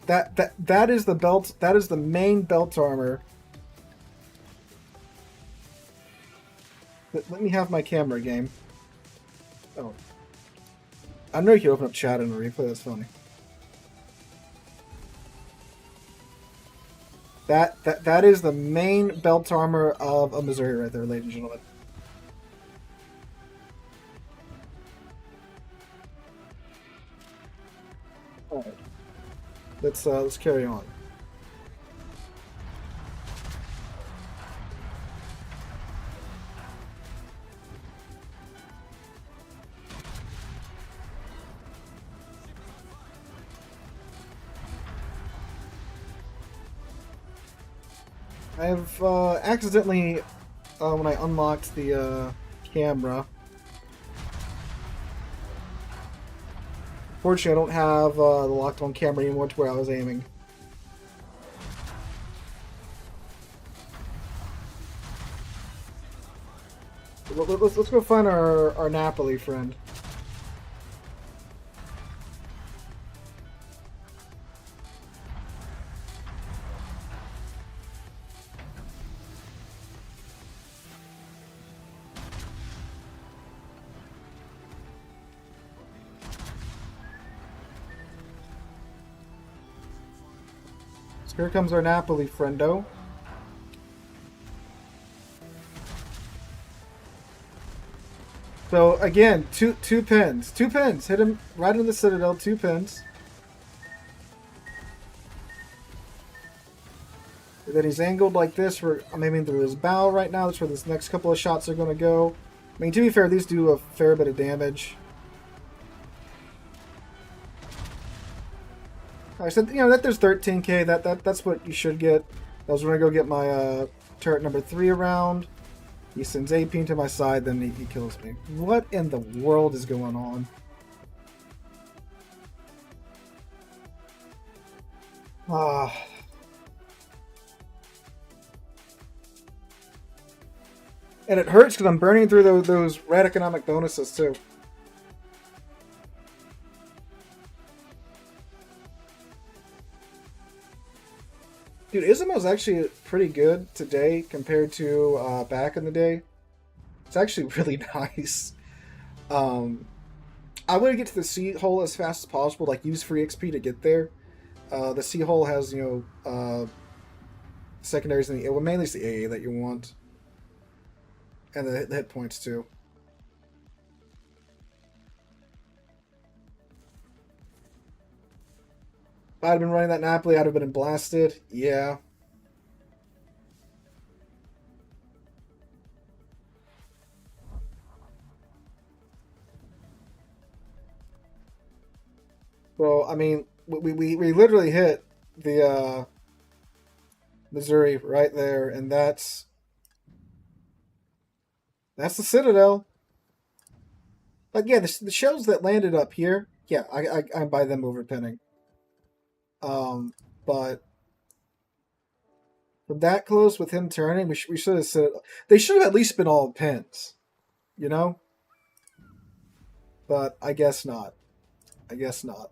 That is the belt. That is the main belt armor Let me have my camera game. Oh. I know you can open up chat and replay, that's funny. That is the main belt armor of a Missouri right there, ladies and gentlemen. Alright. Let's carry on. I've accidentally, when I unlocked the camera, fortunately I don't have the locked on camera anymore to where I was aiming. Let's go find our Napoli friend. So here comes our Napoli friendo. So again, two pins. Hit him right in the citadel. 2 pins. And then he's angled like this. I'm aiming through his bow right now. That's where this next couple of shots are going to go. I mean, to be fair, these do a fair bit of damage. I said, you know, that there's 13k. That's what you should get. I was going to go get my turret number 3 around. He sends AP to my side, then he kills me. What in the world is going on? Ah. And it hurts because I'm burning through those red economic bonuses too. Dude, Izumo's actually pretty good today compared to back in the day. It's actually really nice. I want to get to the sea hole as fast as possible, like use free XP to get there. The sea hole has, you know, secondaries in the well, mainly it's the AA that you want. And the hit points too. If I'd have been running that Napoli, I'd have been blasted. Yeah. Well, I mean, we literally hit the Missouri right there, and that's the Citadel. Again, the shells that landed up here, yeah, I buy them over pinning. But from that close with him turning, we should have said they should have at least been all pins, you know. But I guess not. I guess not.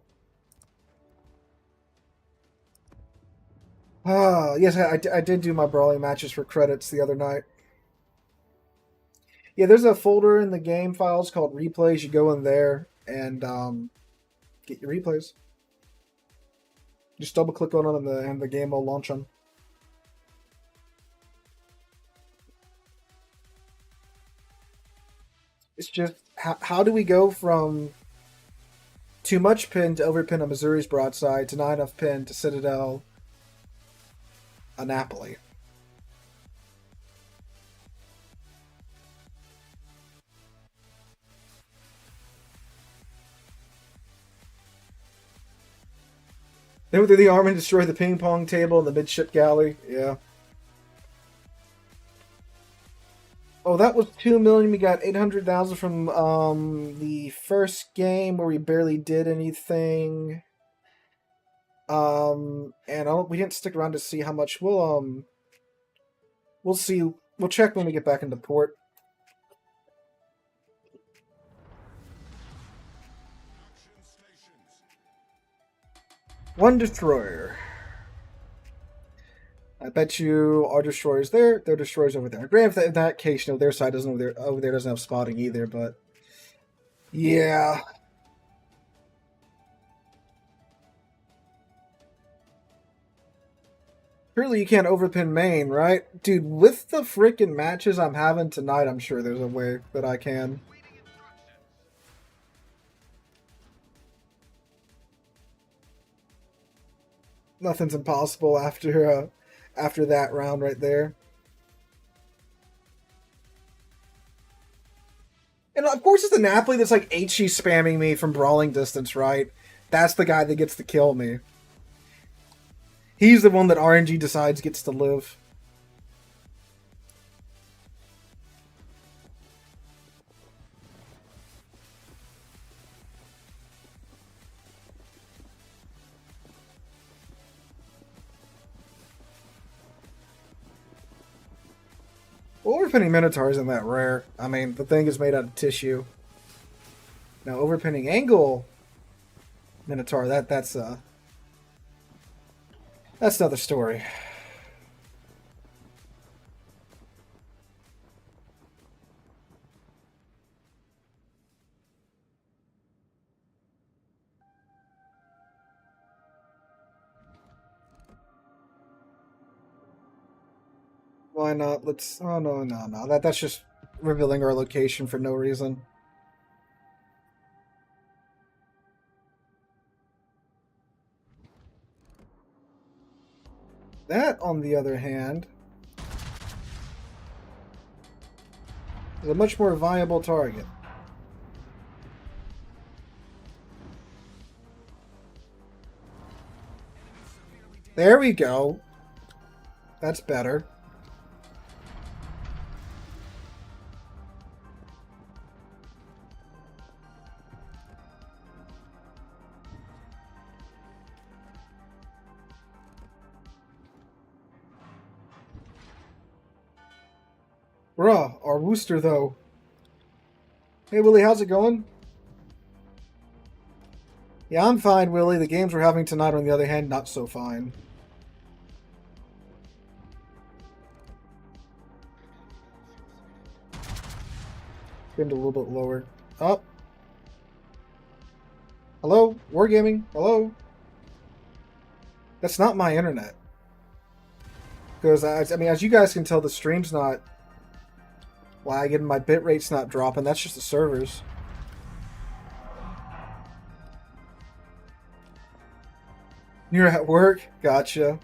Yes, I did do my brawling matches for credits the other night. Yeah, there's a folder in the game files called replays. You go in there and get your replays. Just double click on them and the game will launch them. It's just how do we go from too much pin to overpin a Missouri's broadside to not enough pin to Citadel a Napoli? They went through the arm and destroyed the ping pong table and the midship galley. Yeah. Oh, that was 2 million. We got 800,000 from the first game where we barely did anything. And we didn't stick around to see how much. We'll see. We'll check when we get back into port. One destroyer. I bet you our destroyer's there, their destroyer's over there. Granted, in that case, you know, their side doesn't over there doesn't have spotting either, but yeah. Surely you can't overpin main, right? Dude, with the freaking matches I'm having tonight, I'm sure there's a way that I can. Nothing's impossible after that round right there. And of course it's the Napoli that's like HE spamming me from brawling distance, right? That's the guy that gets to kill me. He's the one that RNG decides gets to live. Overpinning Minotaur isn't that rare. I mean, the thing is made out of tissue. Now, overpinning Angle Minotaur, that's another story. Why not? Let's. Oh no. That's just revealing our location for no reason. That, on the other hand, is a much more viable target. There we go. That's better. Bruh, our Wooster though. Hey Willie, how's it going? Yeah, I'm fine, Willie. The games we're having tonight, on the other hand, not so fine. Get a little bit lower. Up. Hello? Wargaming? Hello? That's not my internet. Because, I mean, as you guys can tell, the stream's not lagging. My bitrate's not dropping. That's just the servers. You're at work? Gotcha.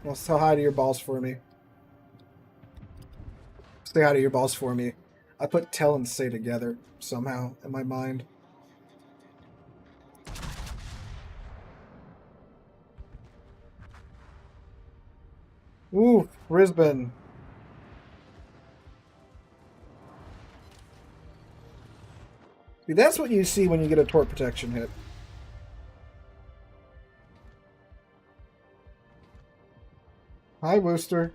Well, say hi to your boss for me. Say hi to your boss for me. I put tell and say together somehow in my mind. Ooh, Brisbane. See, that's what you see when you get a tort protection hit. Hi, Wooster.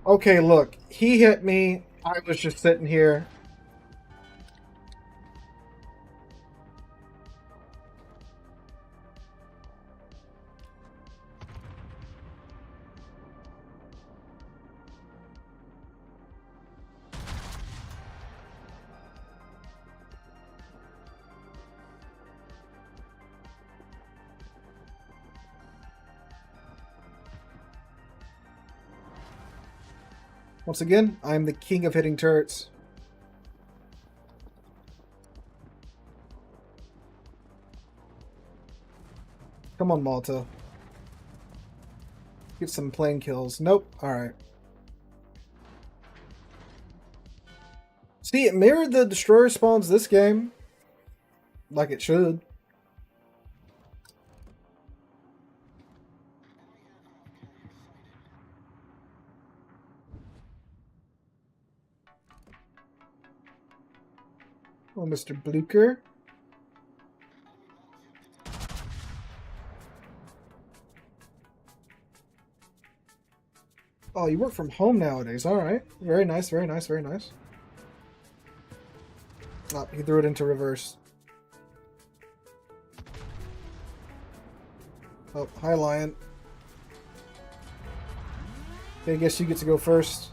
Okay, look. He hit me. I was just sitting here. Once again, I'm the king of hitting turrets. Come on, Malta. Get some plane kills. Nope. Alright. See, it mirrored the destroyer spawns this game. Like it should. Oh, Mr. Blucher. Oh, you work from home nowadays. Alright. Very nice, very nice, very nice. Oh, he threw it into reverse. Oh, hi, Lion. Okay, I guess you get to go first.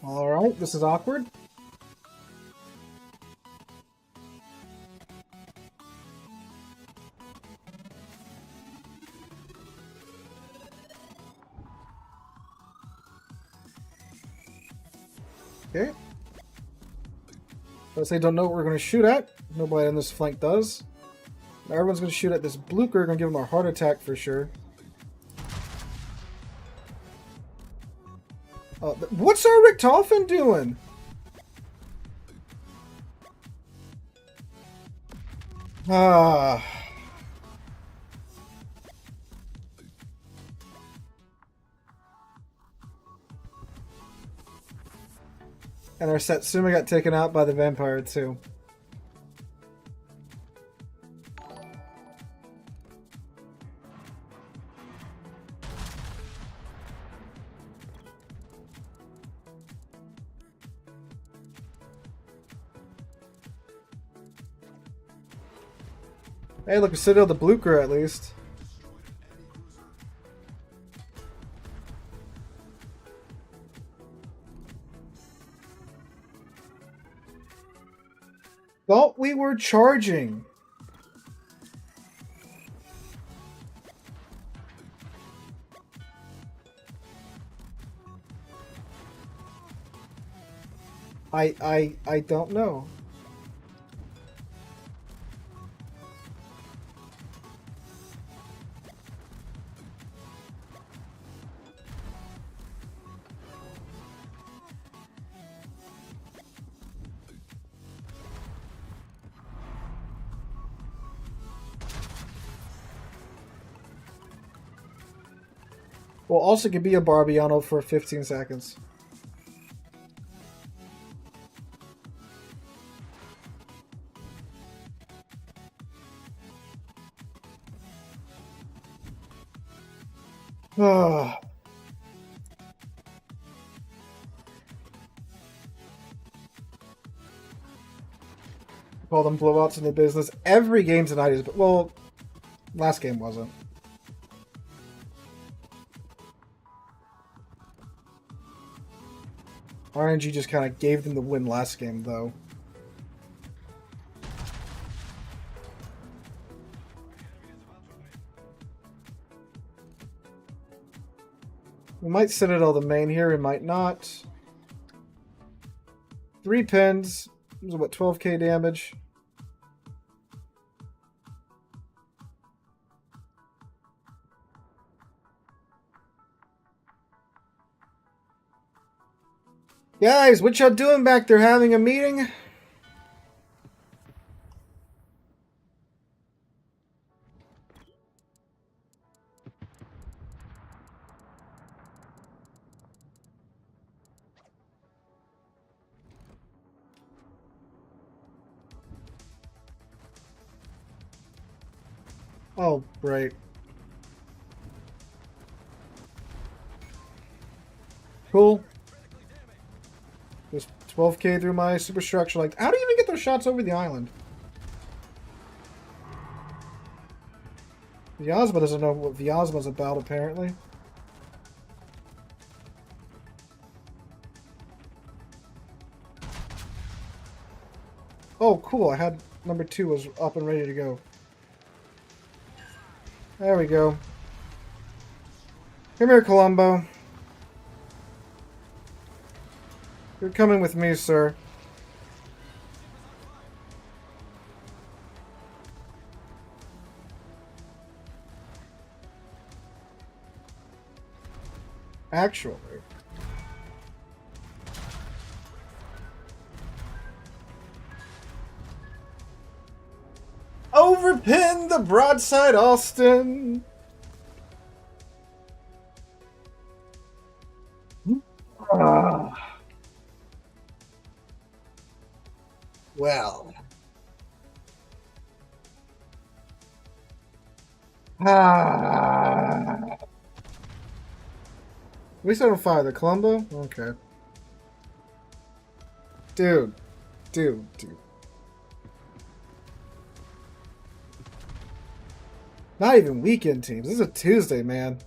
Alright, this is awkward. Okay. Let's say don't know what we're going to shoot at. Nobody on this flank does. Now everyone's going to shoot at this Blucher. Going to give him a heart attack for sure. What's our Richtofen doing? Ah. And our Satsuma got taken out by the vampire too. Hey, look, we citadel the Blucher at least. Thought we were charging. I don't know. Well, also could be a Barbiano for 15 seconds. Ah. Call them blowouts in the business. Every game tonight is, well, last game wasn't. RNG just kind of gave them the win last game, though. We might citadel the main here, we might not. 3 pins. What, 12k damage? Guys, what y'all doing back there? Having a meeting? Oh, great. Cool. Just 12k through my superstructure. Like, how do you even get those shots over the island? Vyazma doesn't know what Vyazma's about, apparently. Oh, cool. I had number 2 was up and ready to go. There we go. Come here, Columbo. You're coming with me, sir. Actually. Overpin the broadside Austin. Well. Ah. At least I don't fire the Columbo? Okay. Dude. Dude. Not even weekend teams. This is a Tuesday, man.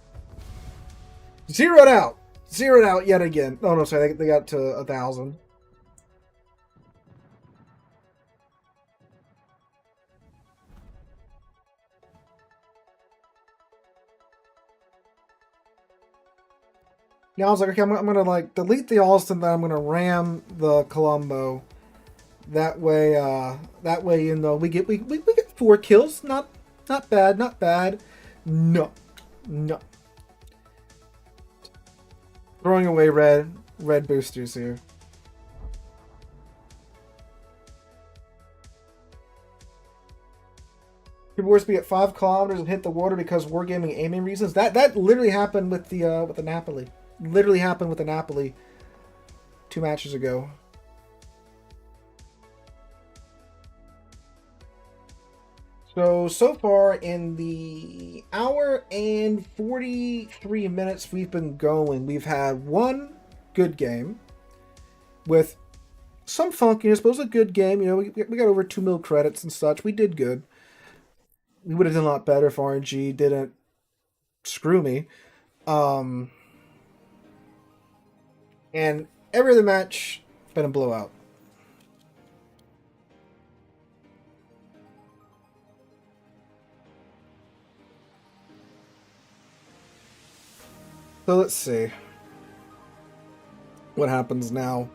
Zeroed out. Zeroed out yet again. Oh, no, sorry. They got to 1,000. Yeah, I was like, okay, I'm gonna like delete the Alston, then I'm gonna ram the Columbo. That way, you know, we get 4 kills. Not bad, not bad. No. Throwing away red boosters here. People were to be at 5 kilometers and hit the water because wargaming aiming reasons. That literally happened with the Napoli. Literally happened with the Napoli 2 matches ago. So far in the hour and 43 minutes we've been going, we've had 1 good game with some funkiness, but it was a good game. You know, we got over 2 mil credits and such. We did good. We would have done a lot better if RNG didn't screw me. And every other match been a blowout. So let's see what happens now.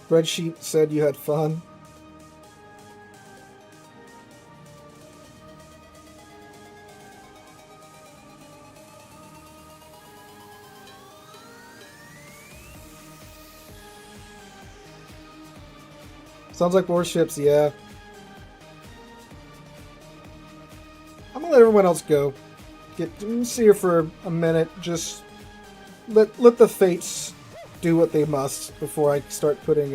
Spreadsheet said you had fun. Sounds like Warships, yeah. I'm gonna let everyone else go. See her for a minute. Just let the fates do what they must before I start putting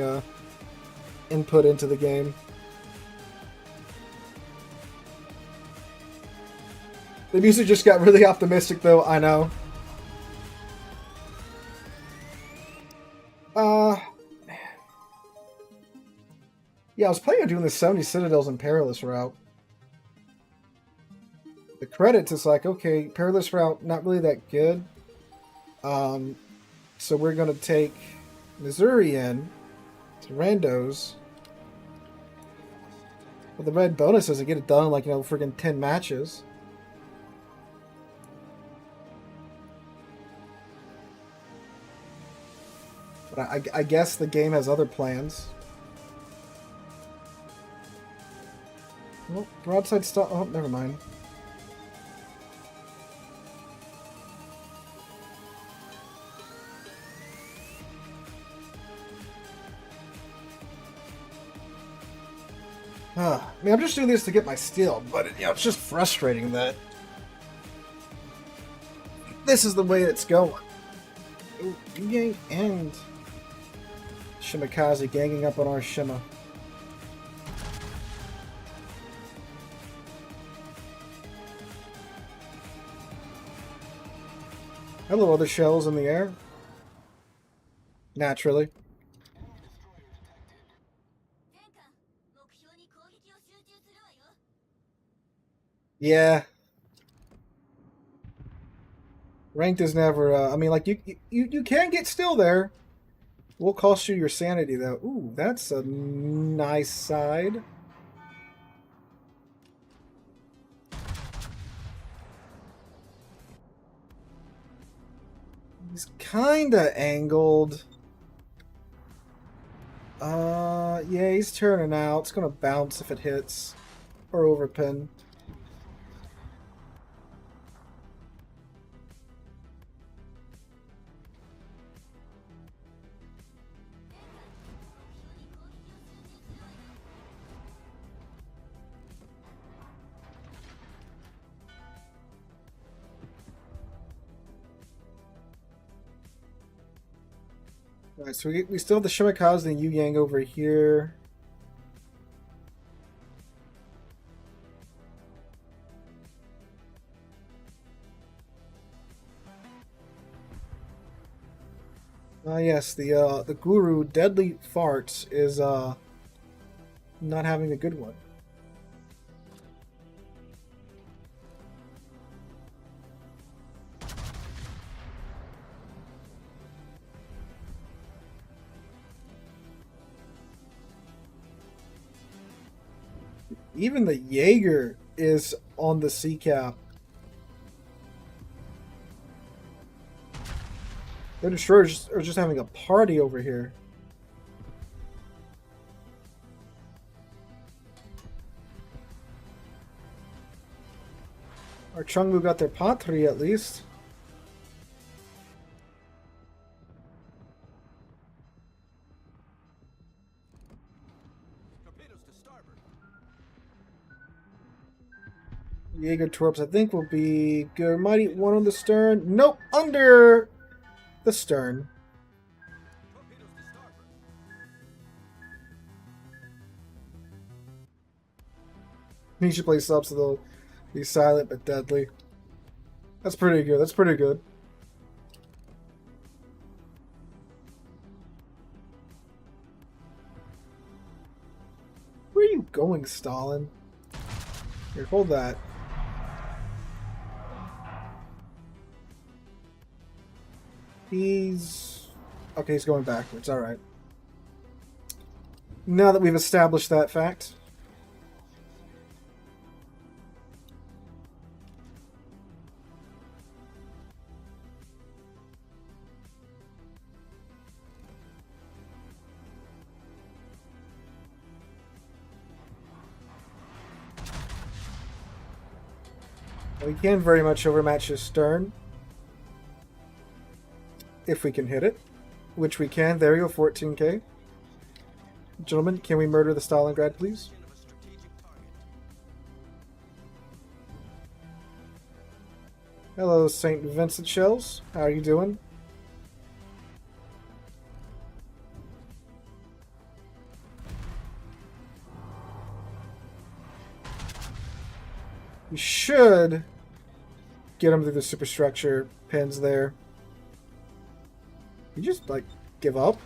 input into the game. The music just got really optimistic, though. I know. Yeah, I was planning on doing the 70 Citadels and Perilous route. The credits, it's like, okay, Perilous route, not really that good. So we're going to take Missouri in to randos. But the red bonus is to get it done in like, you know, freaking 10 matches. But I guess the game has other plans. Well, broadside stuff. Oh, never mind. I mean, I'm just doing this to get my steel, but you know, it's just frustrating that this is the way it's going. Ooh, Yang and Shimakaze ganging up on our Shima. Hello, other shells in the air. Naturally. Yeah. Ranked is never. I mean, like you can get still there. Will cost you your sanity though. Ooh, that's a nice side. He's kinda angled. Yeah, he's turning out. It's gonna bounce if it hits. Or overpin. Alright, so we still have the Shimakaze and Yu Yang over here. Yes, the Guru Deadly Farts is not having a good one. Even the Jaeger is on the sea cap. The destroyers are just having a party over here. Our Chungmu got their Patri at least. Torpedoes to starboard. Jaeger torps, I think, will be good. Mighty one on the stern. Nope, under the stern. Torpedoes to starboard. He should play subs, so they'll be silent but deadly. That's pretty good. That's pretty good. Where are you going, Stalin? Here, hold that. He's... Okay, he's going backwards. Alright. Now that we've established that fact. We can very much overmatch his stern. If we can hit it. Which we can. There we go, 14k. Gentlemen, can we murder the Stalingrad, please? Of a strategic target. Hello, St. Vincent Shells. How are you doing? We should get him through the superstructure pins there. You just, like, give up?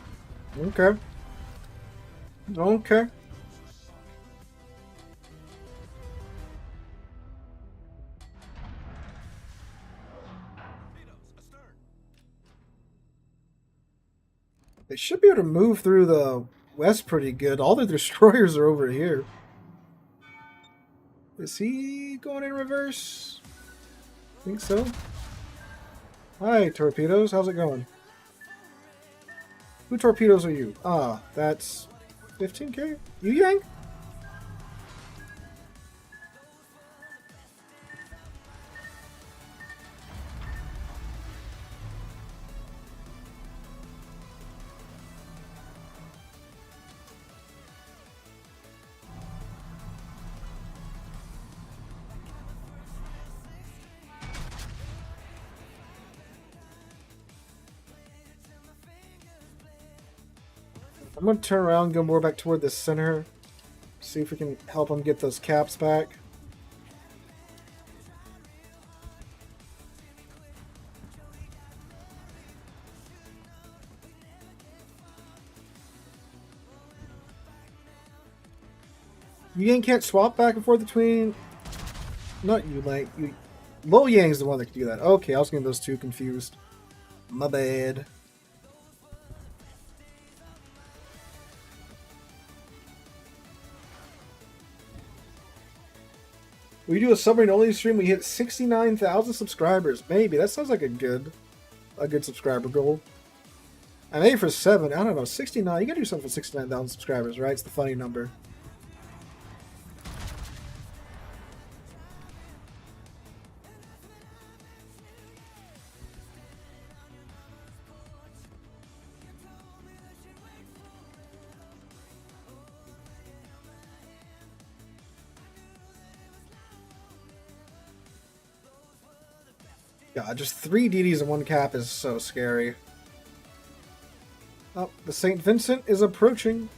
Okay. Okay. Torpedoes astern. They should be able to move through the west pretty good. All their destroyers are over here. Is he going in reverse? Think so. Hi, torpedoes. How's it going? Who torpedoes are you? Ah, that's 15k? Yu Yang? I'm going to turn around and go more back toward the center. See if we can help them get those caps back. You Yang can't swap back and forth between... Not you, like... Lo Yang's the one that can do that. Okay, I was getting those two confused. My bad. We do a submarine only stream. We hit 69,000 subscribers. Maybe that sounds like a good subscriber goal. I'm aiming for 7. I don't know, 69. You gotta do something for 69,000 subscribers, right? It's the funny number. God, just 3 DDs and 1 cap is so scary. Oh, the St. Vincent is approaching.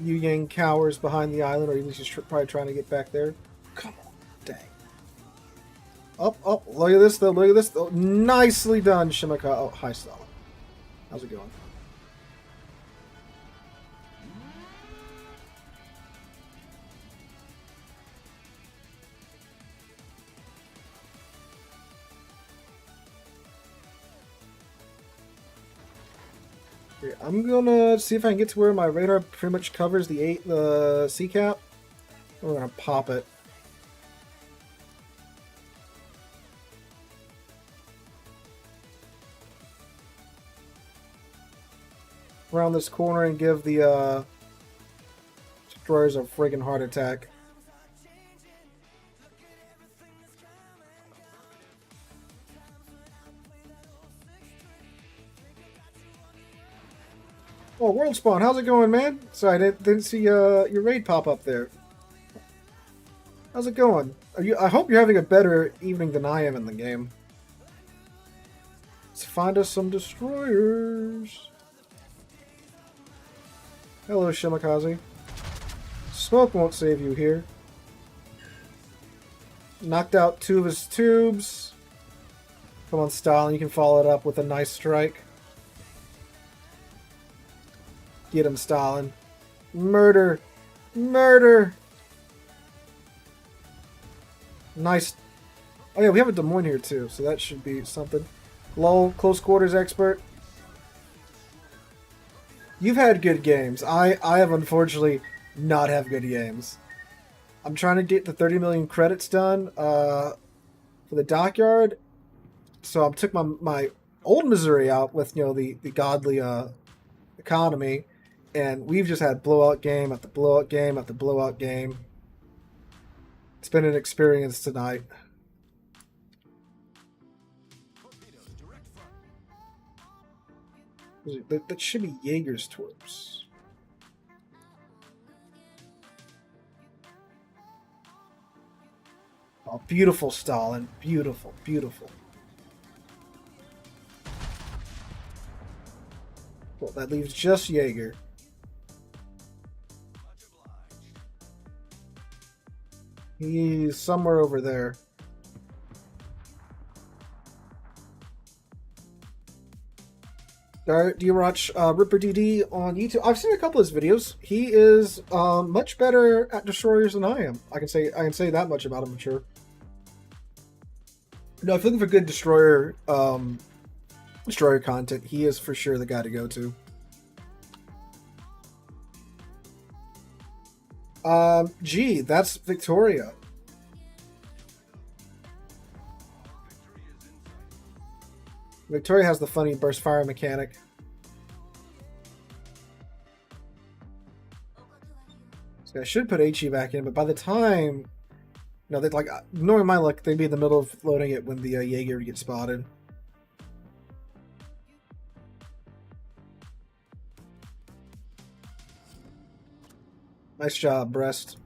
Yu Yang cowers behind the island, or at least he's probably trying to get back there. Come on, dang. Up, up. Look at this, though. Look at this, though. Nicely done, Shimaka. Oh, hi, Stalin. How's it going? Here, I'm gonna see if I can get to where my radar pretty much covers the sea cap. We're gonna pop it. Around this corner and give the destroyers a friggin' heart attack. Oh, World Spawn, how's it going, man? Sorry, I didn't see your raid pop up there. How's it going? I hope you're having a better evening than I am in the game. Let's find us some destroyers. Hello, Shimakaze. Smoke won't save you here. Knocked out 2 of his tubes. Come on, Stalin, you can follow it up with a nice strike. Get him, Stalin. Murder! Murder! Nice. Oh yeah, we have a Des Moines here too, so that should be something. Lol, close quarters expert. You've had good games. I have unfortunately not have good games. I'm trying to get the 30 million credits done for the dockyard. So I took my old Missouri out with, you know, the godly economy. And we've just had blowout game after blowout game after blowout game. It's been an experience tonight. Torpedoes, direct front. That should be Jaeger's torps. Oh, beautiful, Stalin. Beautiful, beautiful. Well, that leaves just Jaeger. Much obliged. He's somewhere over there. Do you watch Ripper DD on YouTube? I've seen a couple of his videos. He is much better at destroyers than I am. I can say that much about him, I'm sure. No, if you're looking for good destroyer content, he is for sure the guy to go to. Gee, that's Victoria. Victory is in sight. Victoria has the funny burst fire mechanic. So I should put HE back in, but by the time, they'd like, knowing my luck, they'd be in the middle of loading it when the Jaeger gets spotted. Nice job, Brest.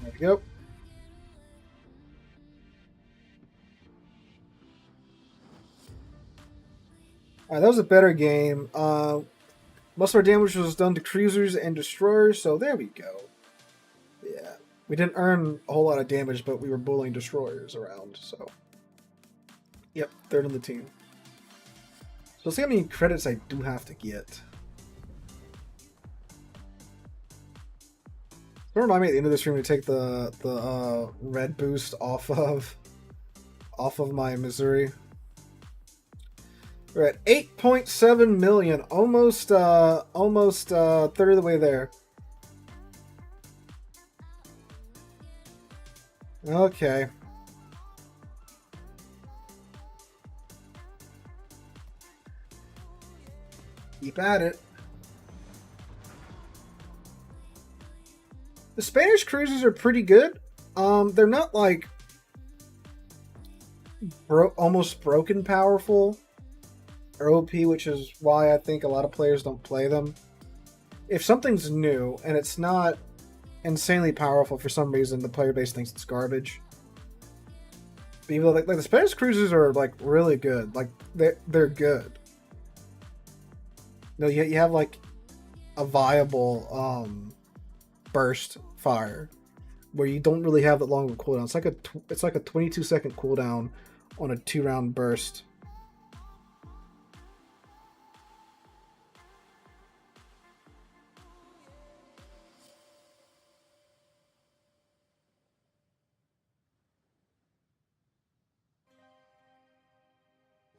There we go. Alright, that was a better game. Most of our damage was done to cruisers and destroyers, so there we go. Yeah. We didn't earn a whole lot of damage, but we were bullying destroyers around, so. Yep, third on the team. So let's see how many credits I do have to get. Don't remind me at the end of the stream to take the red boost off of my Missouri. We're at 8.7 million, almost third of the way there. Okay. Keep at it. The Spanish cruisers are pretty good. They're not like almost broken powerful. are OP, which is why I think a lot of players don't play them. If something's new and it's not insanely powerful for some reason, the player base thinks it's garbage. But even though, like the Spanish cruisers are like really good, like they're good. No, you have like a viable burst fire where you don't really have that long of a cooldown. It's like a 22-second cooldown on a 2-round burst.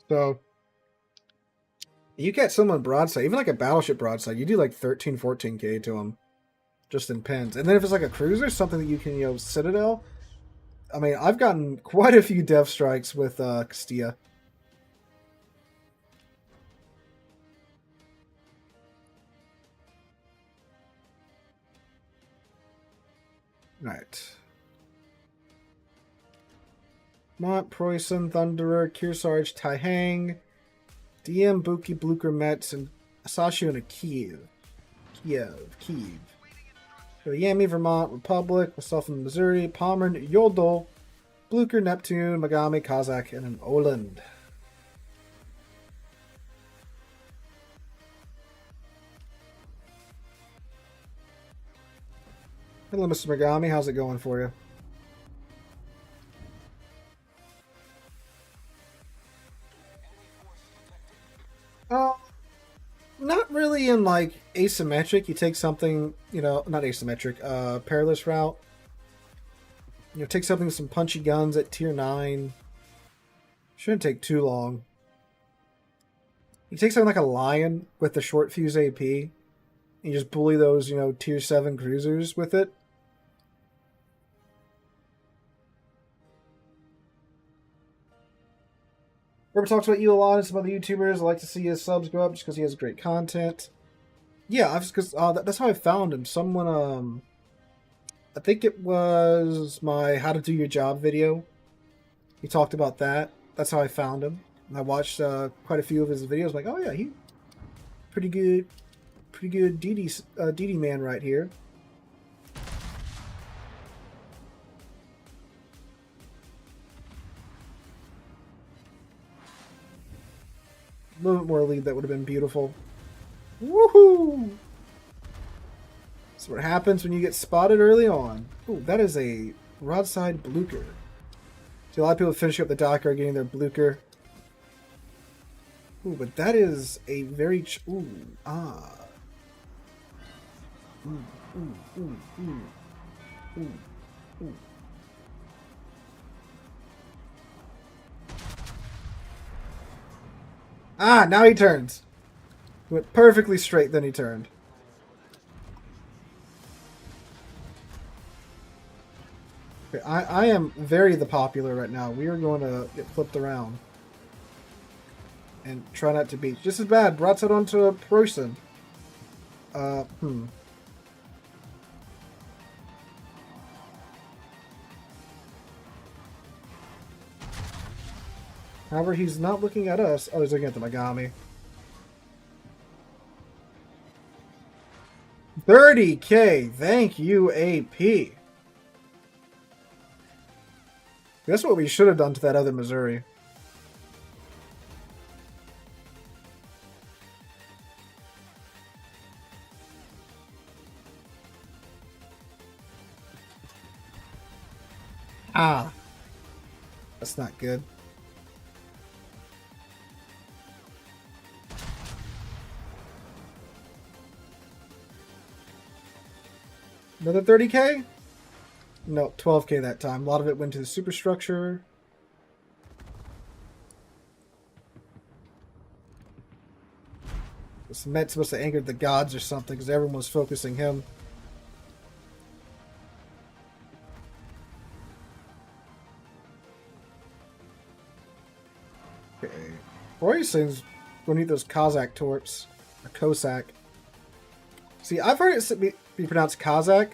So you get someone broadside, even like a battleship broadside, you do like 13, 14k to them just in pins. And then if it's like a cruiser, something that you can, Citadel. I mean, I've gotten quite a few death strikes with Castilla. Right. Mont, Preußen, Thunderer, Kearsarge, Taihang, DM, Buki, Blucher, Metz, and Asashio and a Kiev. Yami, Vermont, Republic, myself in Missouri, Pommern, Yodel, Blucher, Neptune, Magami, Kazakh, and an Oland. Hello, Mr. Magami. How's it going for you? Not really in like asymmetric. You take something, not asymmetric, perilous route. Take something with some punchy guns at tier 9. Shouldn't take too long. You take something like a Lion with the short fuse AP. And you just bully those, tier 7 cruisers with it. Robert talks about you a lot and some other YouTubers. I like to see his subs go up just because he has great content. Yeah, that's how I found him. Someone, I think it was my How to Do Your Job video. He talked about that. That's how I found him. And I watched quite a few of his videos. I'm like, oh yeah, he pretty good DD man right here. A little bit more lead, that would have been beautiful. Woohoo! That's what happens when you get spotted early on. Ooh, that is a broadside Blucher. See, a lot of people finishing up the dock are getting their Blucher. Ooh, but that is a very... Ooh, ah. Ooh, ooh, ooh, ooh. Ooh, ooh. Ah, now he turns. He went perfectly straight, then he turned. Okay, I am very the popular right now. We are going to get flipped around. And try not to be just as bad. Broadside onto a person. However, he's not looking at us. Oh, he's looking at the Megami. 30k! Thank you, AP. That's what we should have done to that other Missouri. Ah. That's not good. Another 30k? No, 12k that time. A lot of it went to the superstructure. This Met's supposed to anger the gods or something because everyone was focusing him. Okay. Royson's going to need those Kazakh torps. Or Cossack. See, I've heard it be pronounced Kazakh.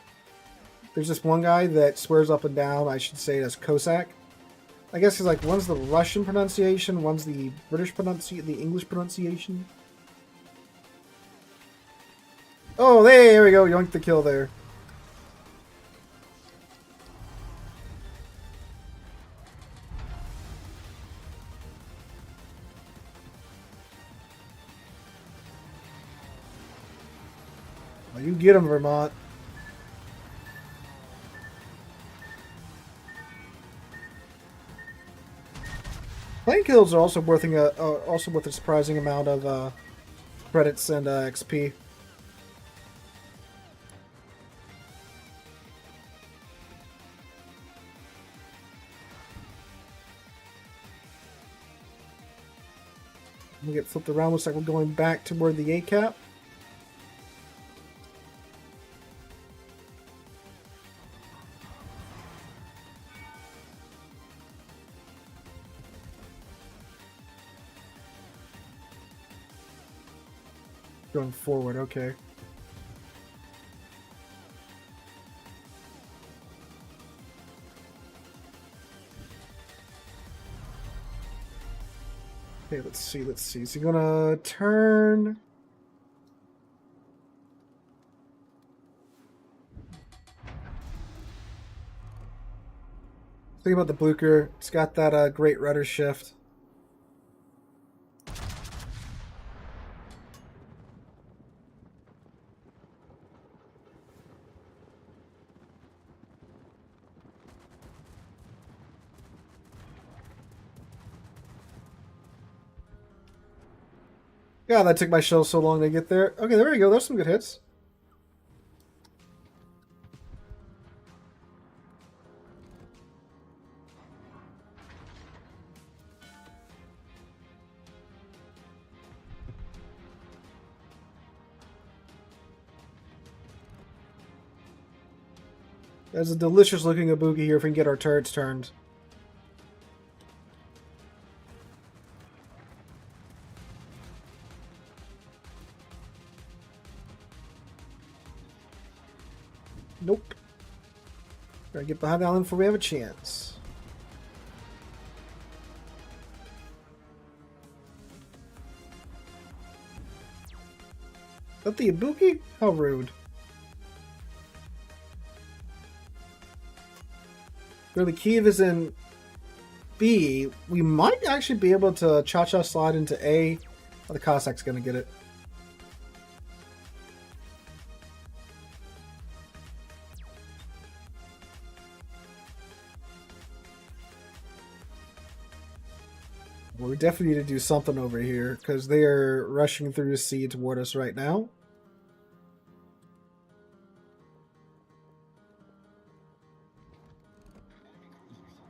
There's this one guy that swears up and down, I should say it as Cossack. I guess it's like one's the Russian pronunciation, one's the British pronunciation, the English pronunciation. Oh, there we go. Yoink the kill there. Oh, you get him, Vermont. Plane kills are also worth a surprising amount of credits and XP. We get flipped around. Looks like we're going back toward the A cap. Going forward, okay. Okay, let's see. Is he gonna turn? Think about the Blucher. It's got that great rudder shift. God, that took my shell so long to get there. Okay, there we go. There's some good hits. There's a delicious looking Ibuki here if we can get our turrets turned. Nope. Gotta get behind the island before we have a chance. Is that the Ibuki? How rude. Really, Kiev is in B. We might actually be able to cha-cha slide into A. Oh, the Cossack's gonna get it. Well, we definitely need to do something over here, because they are rushing through the sea toward us right now.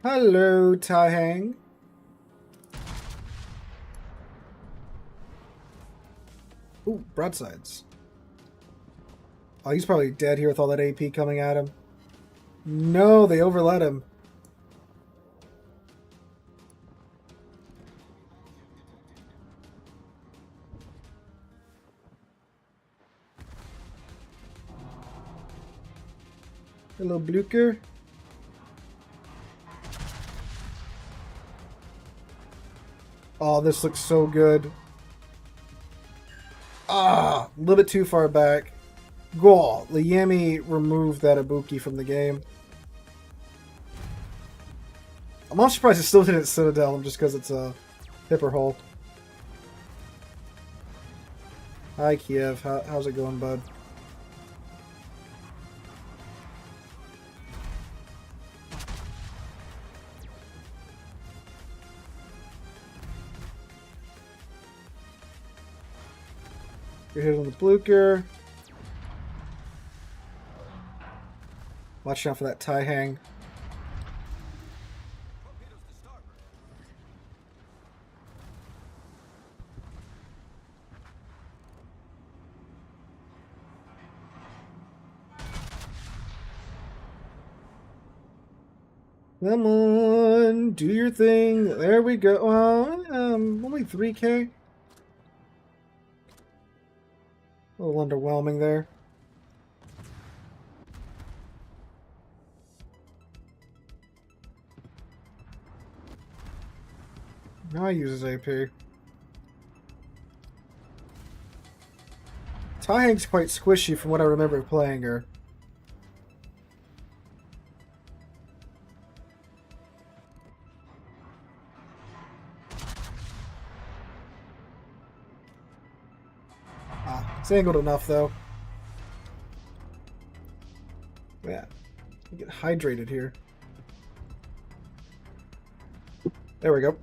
Hello, Taihang. Ooh, broadsides. Oh, he's probably dead here with all that AP coming at him. No, they overlet him. Hello, Blucher. Oh, this looks so good. Ah, a little bit too far back. Goal. The Yami removed that Ibuki from the game. I'm not surprised it still didn't Citadel him just because it's a hipper hole. Hi, Kiev. How's it going, bud? You're hitting the Blucher. Watch out for that Taihang. Come on, do your thing. There we go. Only 3K. A little underwhelming there. Now he uses AP. Taihang's quite squishy from what I remember playing her. It's angled enough, though. Yeah. I get hydrated here. There we go.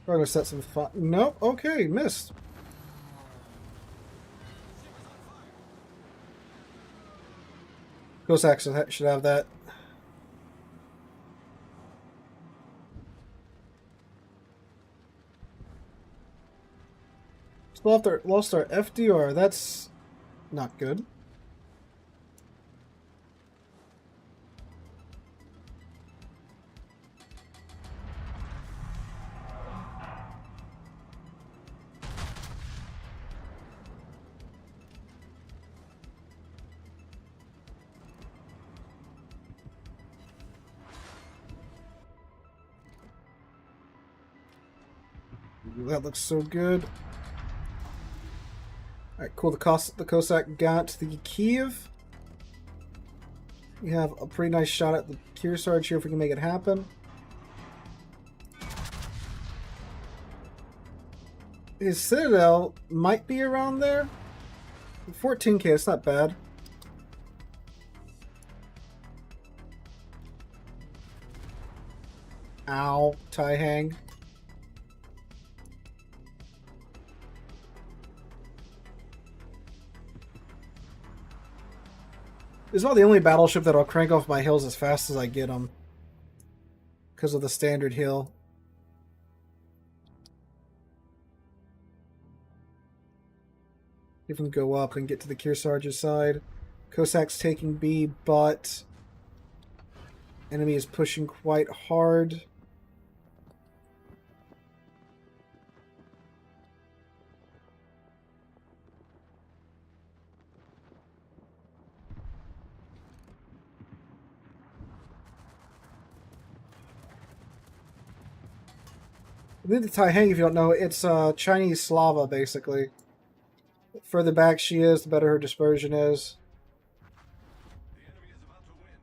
We're gonna set some fun. Nope. Okay, missed. Cossack should have that. Still lost our FDR. That's not good. That looks so good. Alright, cool. The Cossack got the Kiev. We have a pretty nice shot at the Kearsarge here if we can make it happen. His Citadel might be around there. 14k, it's not bad. Ow, Taihang. It's not the only battleship that'll crank off my hills as fast as I get them. Because of the standard hill. Even go up and get to the Kearsarge's side. Cossacks taking B, but enemy is pushing quite hard. The Taihang, if you don't know, it's Chinese Slava, basically. The further back she is, the better her dispersion is. The enemy is about to win.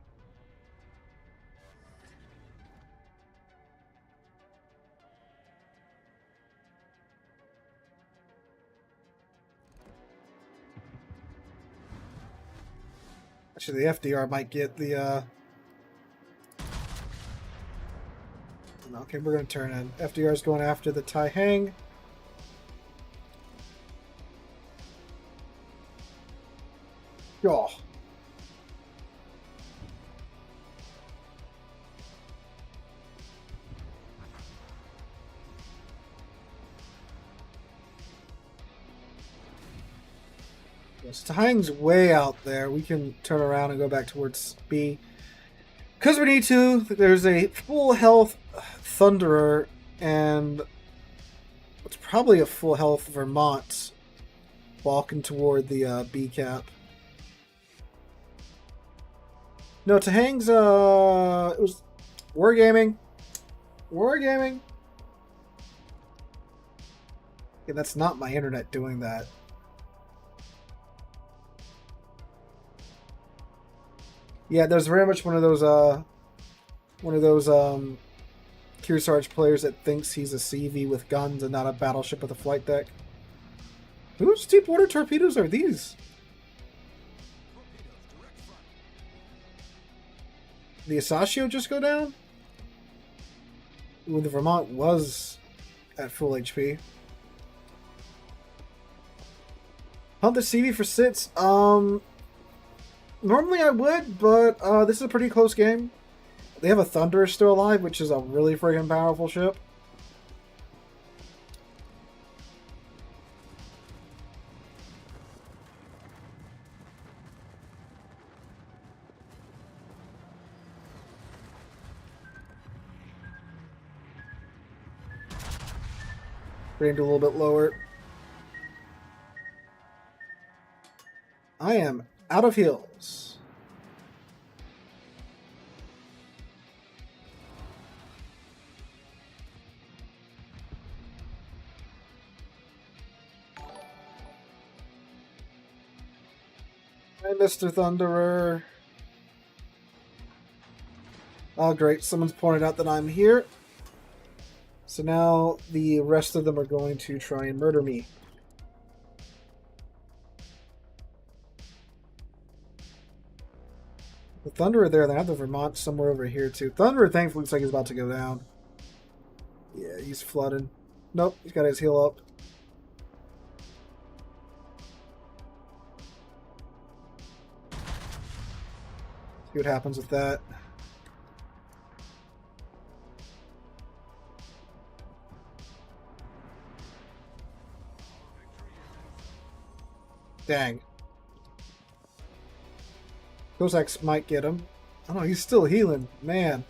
Actually, the FDR might get the... Okay, we're going to turn in. FDR is going after the Taihang. Oh. Yes, Taihang's way out there. We can turn around and go back towards B. Because we need to, there's a full health Thunderer and it's probably a full health Vermont walking toward the B cap. No, Tahang's it was Wargaming. Wargaming. Yeah, that's not my internet doing that. Yeah, there's very much one of those Kearsarge players that thinks he's a CV with guns and not a battleship with a flight deck. Whose deep water torpedoes are these? Torpedoes, direct front. The Asashio just go down? Ooh, the Vermont was at full HP. Hunt the CV for sits. Normally I would, but this is a pretty close game. They have a Thunderer still alive, which is a really friggin' powerful ship. Aimed a little bit lower. I am out of heals. Hi, Mr. Thunderer. Oh, great. Someone's pointed out that I'm here. So now the rest of them are going to try and murder me. The Thunderer there, they have the Vermont somewhere over here too. Thunderer thankfully looks like he's about to go down. Yeah, he's flooded. Nope, he's got his heal up. See what happens with that. Dang. Kozak's might get him. Oh no, he's still healing. Man.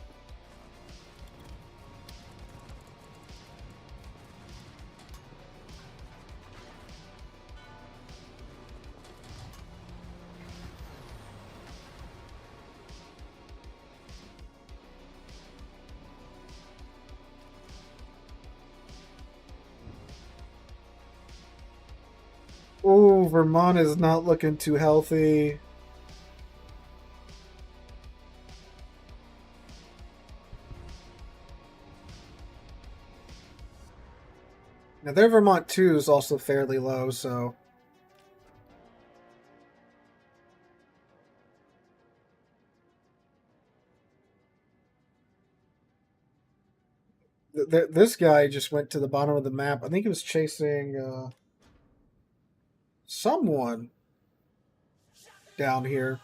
Oh, Vermont is not looking too healthy. Now their Vermont 2 is also fairly low, so... This guy just went to the bottom of the map. I think he was chasing someone down here.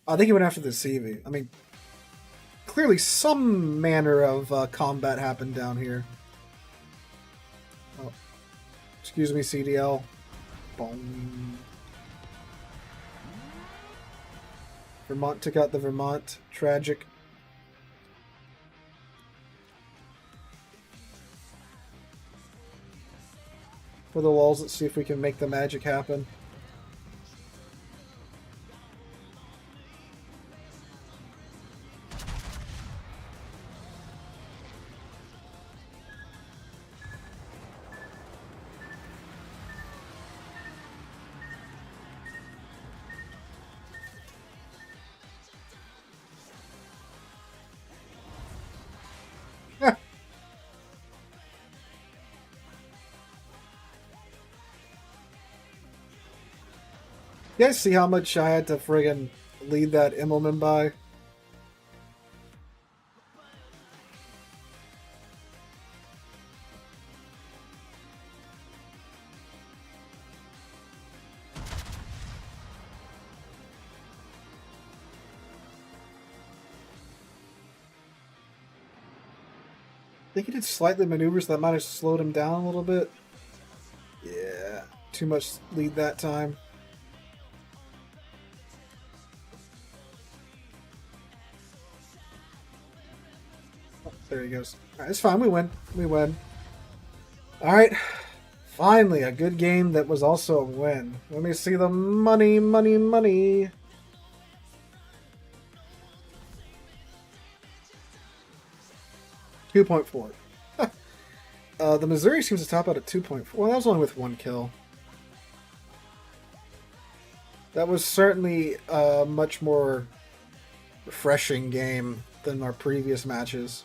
I think he went after the CV. I mean, clearly some manner of combat happened down here. Oh, excuse me, CDL. Boom. Vermont took out the Vermont. Tragic. For the walls, let's see if we can make the magic happen. You guys see how much I had to friggin' lead that Immelman by? I think he did slightly maneuvers that might have slowed him down a little bit. Yeah, too much lead that time. There he goes. Alright, it's fine. We win. We win. Alright. Finally, a good game that was also a win. Let me see the money, money, money. $2.4. The Missouri seems to top out at 2.4. Well, that was only with one kill. That was certainly a much more refreshing game than our previous matches.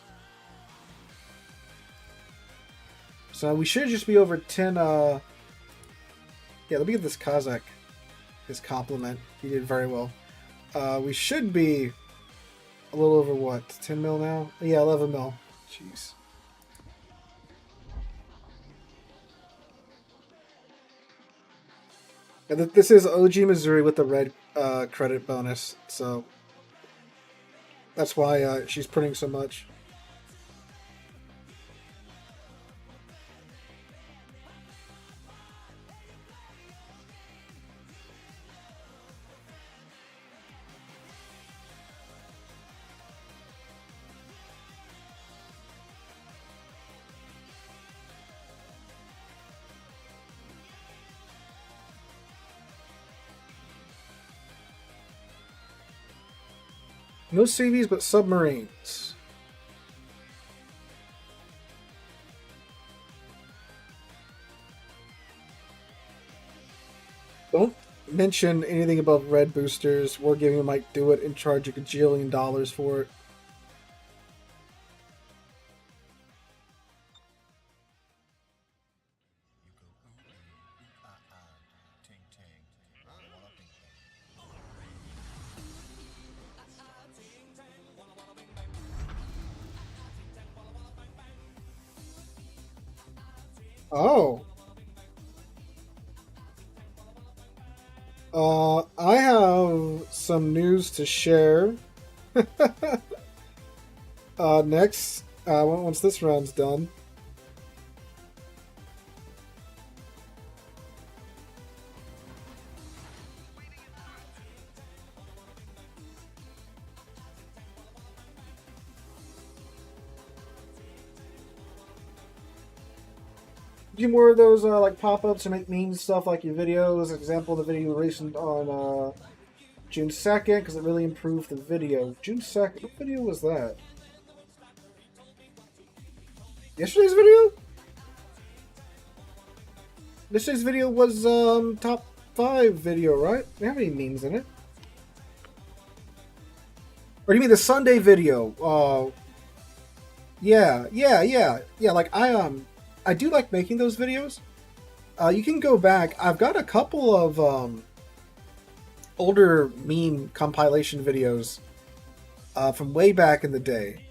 So we should just be over 10, yeah, let me give this Kazakh his compliment. He did very well. We should be a little over, what, 10 mil now? Yeah, 11 mil. Jeez. And this is OG Missouri with the red credit bonus, so that's why she's printing so much. No CVs, but submarines. Don't mention anything about red boosters. Wargaming might do it and charge a gajillion dollars for it. Oh. I have some news to share. Next, once this round's done. Do more of those like pop-ups to make memes stuff like your videos. Example, the video released on June 2nd because it really improved the video. June 2nd? What video was that? Yesterday's video? Yesterday's video was top 5 video, right? They have any memes in it. Or do you mean the Sunday video? Yeah. Like I do like making those videos. You can go back. I've got a couple of older meme compilation videos from way back in the day.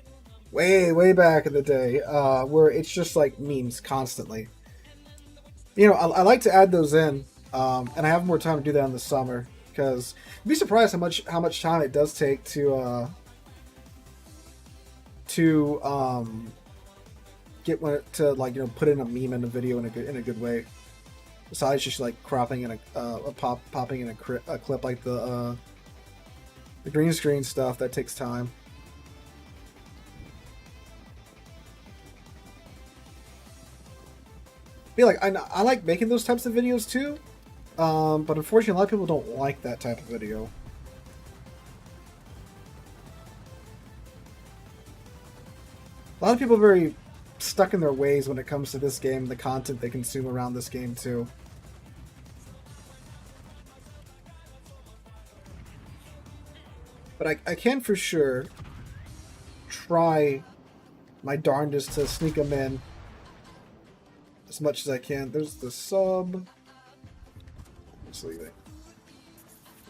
Way back in the day, where it's just like memes constantly. You know, I like to add those in, and I have more time to do that in the summer because you'd be surprised how much time it does take to get like, you know, put in a meme in a video in a good way. Besides just like cropping in popping in a clip like the green screen stuff that takes time. Feel like I like making those types of videos too, but unfortunately a lot of people don't like that type of video. A lot of people are very stuck in their ways when it comes to this game, the content they consume around this game too. But I can for sure try my darndest to sneak them in as much as I can. There's the sub. Let's leave it.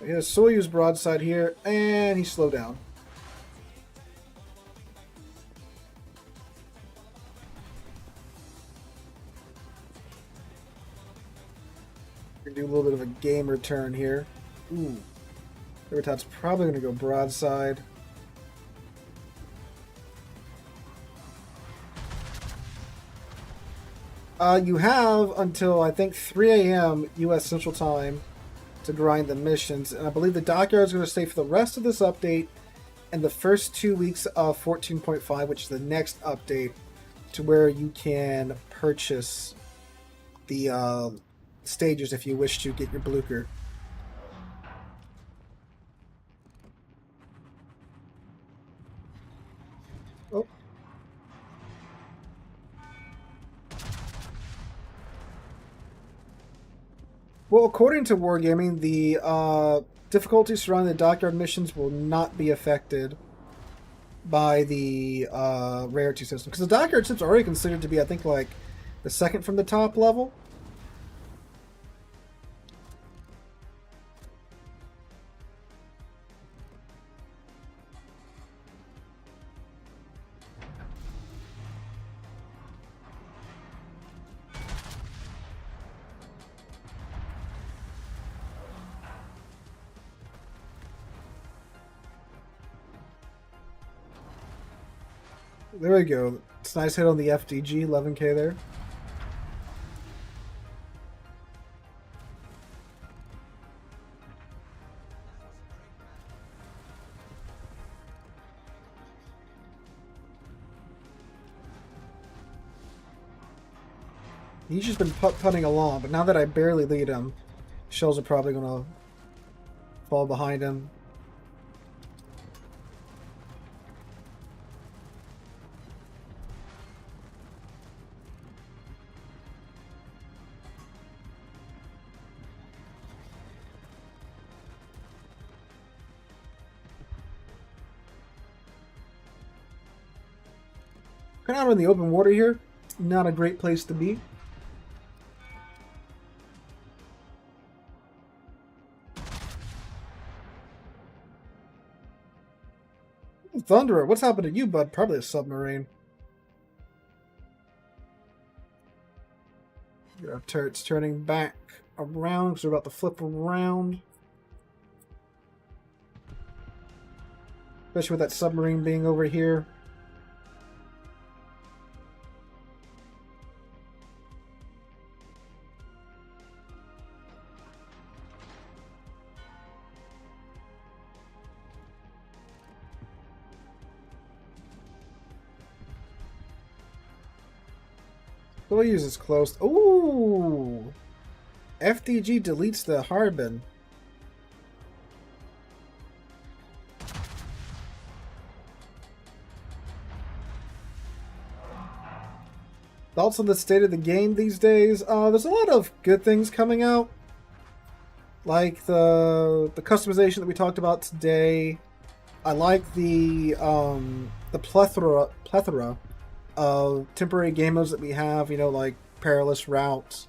He has Soyuz broadside here, and he slowed down. We're gonna do a little bit of a gamer turn here. Ooh. Evertop's probably gonna go broadside. You have until, I think, 3 a.m. U.S. Central Time to grind the missions. And I believe the dockyard is going to stay for the rest of this update and the first 2 weeks of 14.5, which is the next update, to where you can purchase the stages if you wish to get your Blucher. Oh. Well, according to Wargaming, the difficulty surrounding the dockyard missions will not be affected by the rarity system. Because the dockyard ships are already considered to be, I think, like the second from the top level. There we go. It's a nice hit on the FDG, 11k there. He's just been putting along, but now that I barely lead him, shells are probably going to fall behind him. Kind of out in the open water here. Not a great place to be. Thunderer, what's happened to you, bud? Probably a submarine. Our turret's turning back around because we're about to flip around. Especially with that submarine being over here. We'll use this close. Ooh! FDG deletes the Harbin. Thoughts on the state of the game these days? There's a lot of good things coming out. Like the customization that we talked about today. I like the plethora of temporary game modes that we have, you know, like Perilous Route,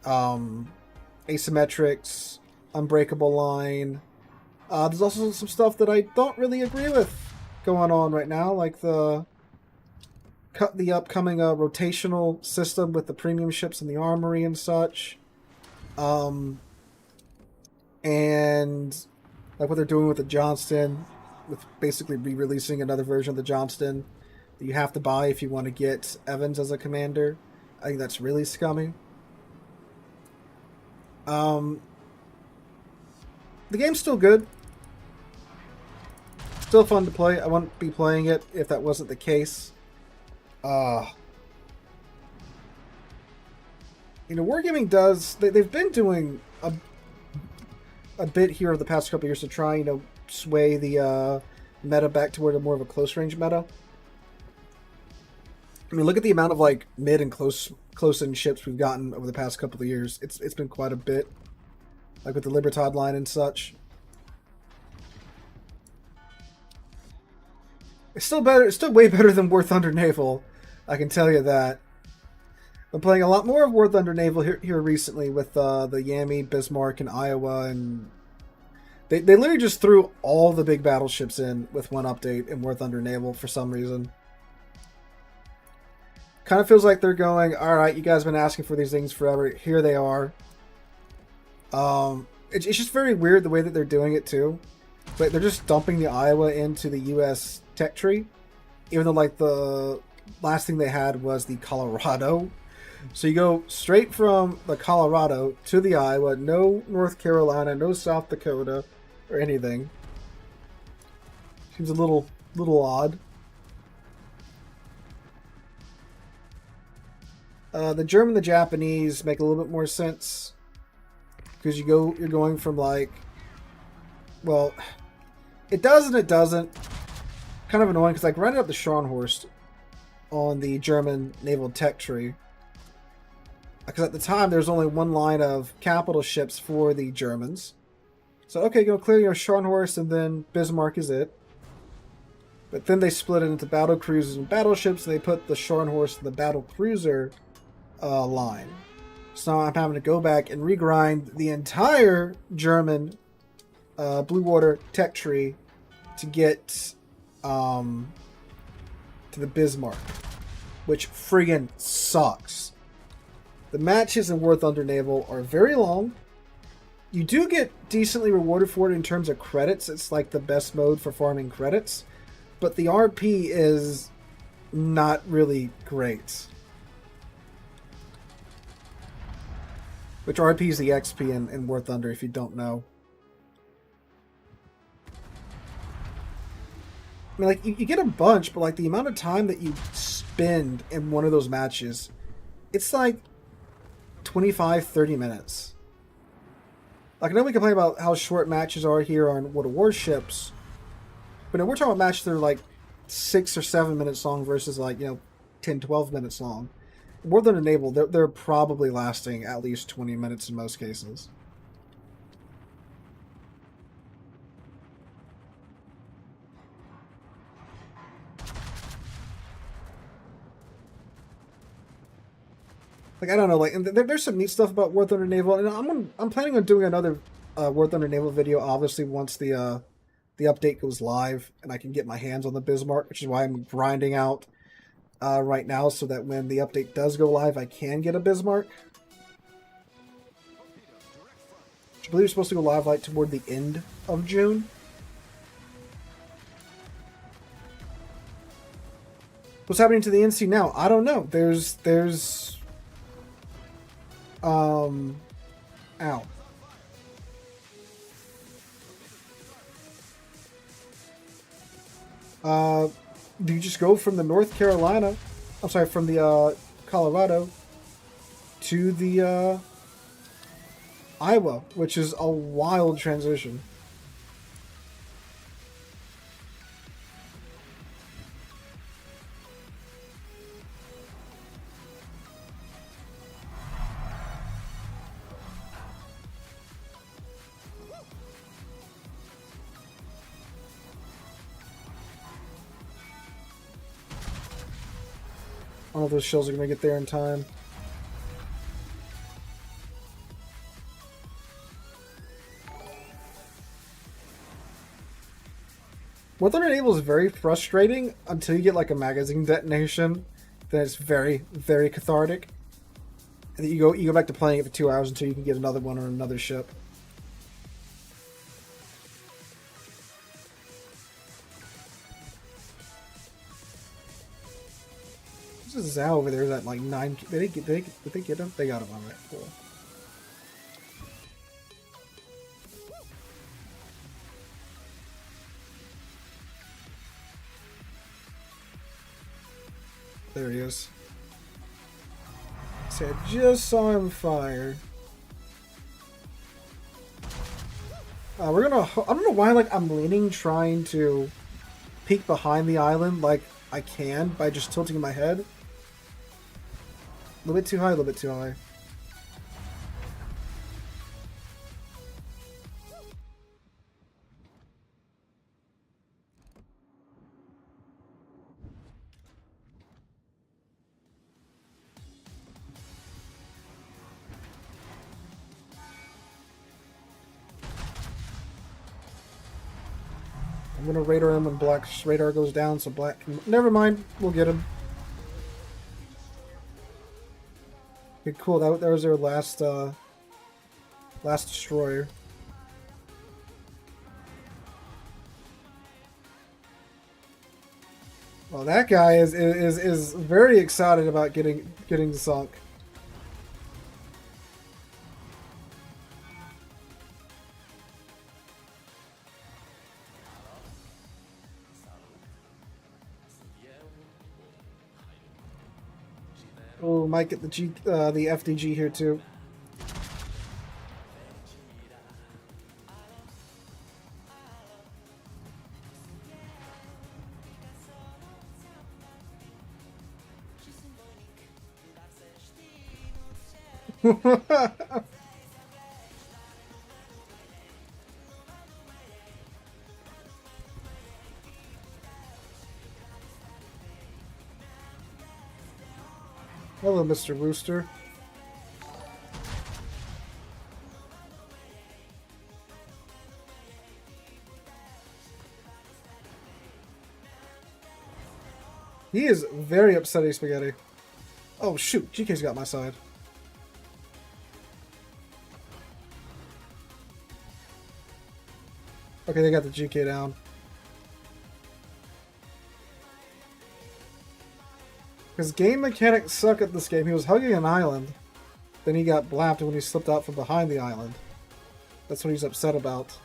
Asymmetrics, Unbreakable Line. There's also some stuff that I don't really agree with going on right now, like the upcoming rotational system with the premium ships and the armory and such. And like what they're doing with the Johnston, with basically re-releasing another version of the Johnston that you have to buy if you want to get Evans as a commander. I think that's really scummy. The game's still good. Still fun to play. I wouldn't be playing it if that wasn't the case. You know, Wargaming does... They've been doing a bit here over the past couple of years to try, you know, sway the meta back toward a more of a close-range meta. I mean, look at the amount of, like, mid and close-in ships we've gotten over the past couple of years. It's been quite a bit. Like with the Libertad line and such. It's still better. It's still way better than War Thunder Naval. I can tell you that. I'm playing a lot more of War Thunder Naval here recently with the Yami, Bismarck, and Iowa, and they literally just threw all the big battleships in with one update in War Thunder Naval for some reason. Kind of feels like they're going, all right, you guys have been asking for these things forever. Here they are. It's just very weird the way that they're doing it too. But they're just dumping the Iowa into the U.S. tech tree, even though like the last thing they had was the Colorado. So you go straight from the Colorado to the Iowa, no North Carolina, no South Dakota, or anything. Seems a little odd. The German, the Japanese make a little bit more sense because you're going from like, well, it does and it doesn't. Kind of annoying because like running up the Scharnhorst on the German naval tech tree. Because at the time, there's only one line of capital ships for the Germans. So, okay, go clear your Scharnhorst, and then Bismarck is it. But then they split it into battle cruisers and battleships, and they put the Scharnhorst in the battle cruiser line. So now I'm having to go back and regrind the entire German Blue Water tech tree to get to the Bismarck, which friggin' sucks. The matches in War Thunder Naval are very long. You do get decently rewarded for it in terms of credits. It's like the best mode for farming credits. But the RP is not really great. Which RP is the XP in War Thunder, if you don't know. I mean, like, you get a bunch, but like the amount of time that you spend in one of those matches, it's like 25-30 minutes. Like, I know we complain about how short matches are here on World of Warships, but we're talking about matches that are like 6 or 7 minutes long versus like, you know, 10-12 minutes long. More than Naval, they're probably lasting at least 20 minutes in most cases. Like, I don't know, like, and there's some neat stuff about War Thunder Naval, and I'm planning on doing another War Thunder Naval video, obviously, once the update goes live, and I can get my hands on the Bismarck, which is why I'm grinding out right now, so that when the update does go live, I can get a Bismarck. I believe it's supposed to go live, like, toward the end of June. What's happening to the NC now? I don't know. Ow. Do you just go from the North Carolina, I'm sorry, from the Colorado to the Iowa, which is a wild transition. I don't know if those shells are going to get there in time. War Thunder Naval is very frustrating until you get like a magazine detonation. Then it's very, very cathartic. And then you go back to playing it for 2 hours until you can get another one on another ship. This is Zhao over there is at like 9. Did they get him? They got him. Alright, cool. There he is. See, I just saw him fire. We're gonna. I don't know why. Like I'm leaning, trying to peek behind the island, like I can by just tilting my head. A little bit too high. A little bit too high. I'm gonna radar him when Black's radar goes down, so Black can... Never mind, we'll get him. Okay, cool. That was their last destroyer. Well, that guy is very excited about getting sunk. Oh, might get the FDG here too. Hello, Mr. Rooster. He is very upsetting Spaghetti. Oh shoot, GK's got my side. Okay, they got the GK down. His game mechanics suck at this game. He was hugging an island, then he got blapped when he slipped out from behind the island. That's what he's upset about.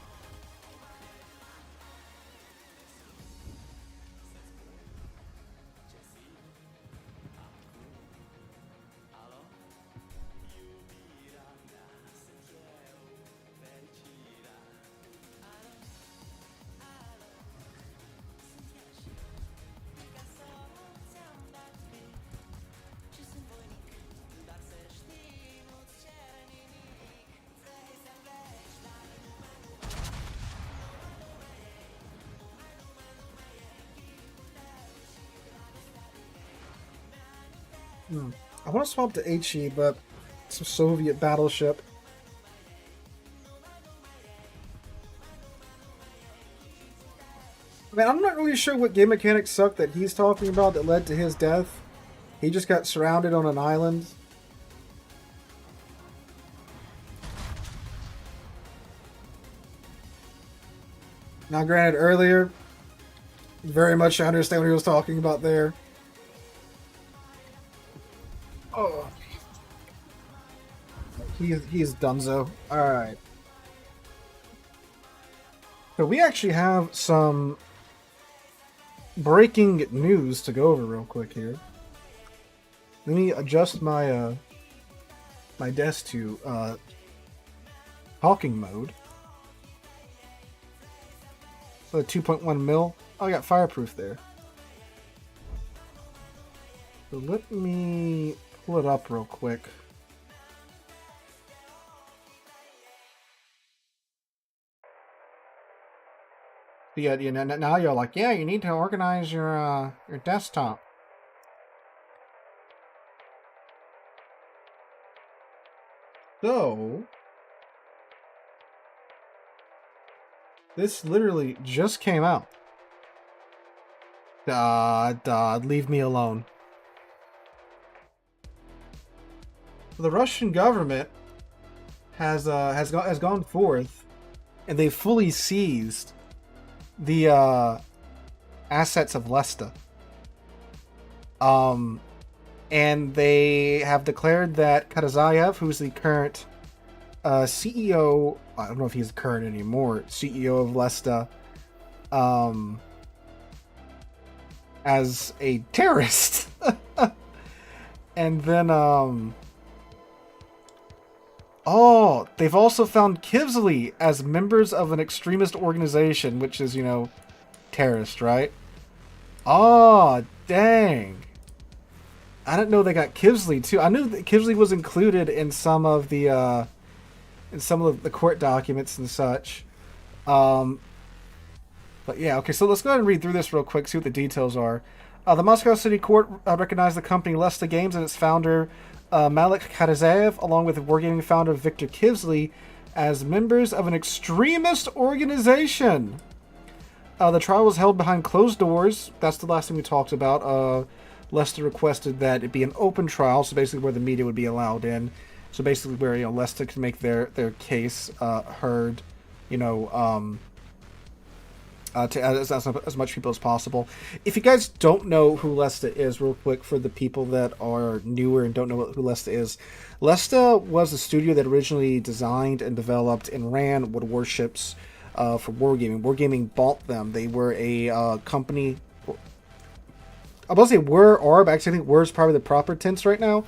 I want to swap to HE, but it's a Soviet battleship. I mean, I'm not really sure what game mechanics suck that he's talking about that led to his death. He just got surrounded on an island. Now, granted, earlier, very much I understand what he was talking about there. Oh. He's donezo. Alright. So we actually have some breaking news to go over real quick here. Let me adjust my my desk to talking mode. So 2.1 mil. Oh, I got fireproof there. So let me pull it up real quick. Yeah, now you're like, yeah, you need to organize your desktop. So this literally just came out. Leave me alone. The Russian government has gone forth, and they fully seized the assets of Lesta. And they have declared that Katazayev, who's the current CEO, I don't know if he's current anymore, CEO of Lesta, as a terrorist. And then, oh, they've also found Kivsley as members of an extremist organization, which is, you know, terrorist, right? Oh, dang. I didn't know they got Kivsley too. I knew that Kivsley was included in some of the court documents and such. But yeah, okay. So let's go ahead and read through this real quick. See what the details are. The Moscow City Court recognized the company Lesta Games and its founder Malik Katazayev, along with Wargaming founder Victor Kivsley, as members of an extremist organization. The trial was held behind closed doors. That's the last thing we talked about. Lesta requested that it be an open trial, so basically where the media would be allowed in. So basically where, you know, Lesta can make their case heard, you know, to as much people as possible. If you guys don't know who Lesta is, real quick, for the people that are newer and don't know who Lesta is, Lesta was a studio that originally designed and developed and ran Warships for Wargaming. Wargaming bought them. They were a company. I was going to say were, but actually I think were is probably the proper tense right now.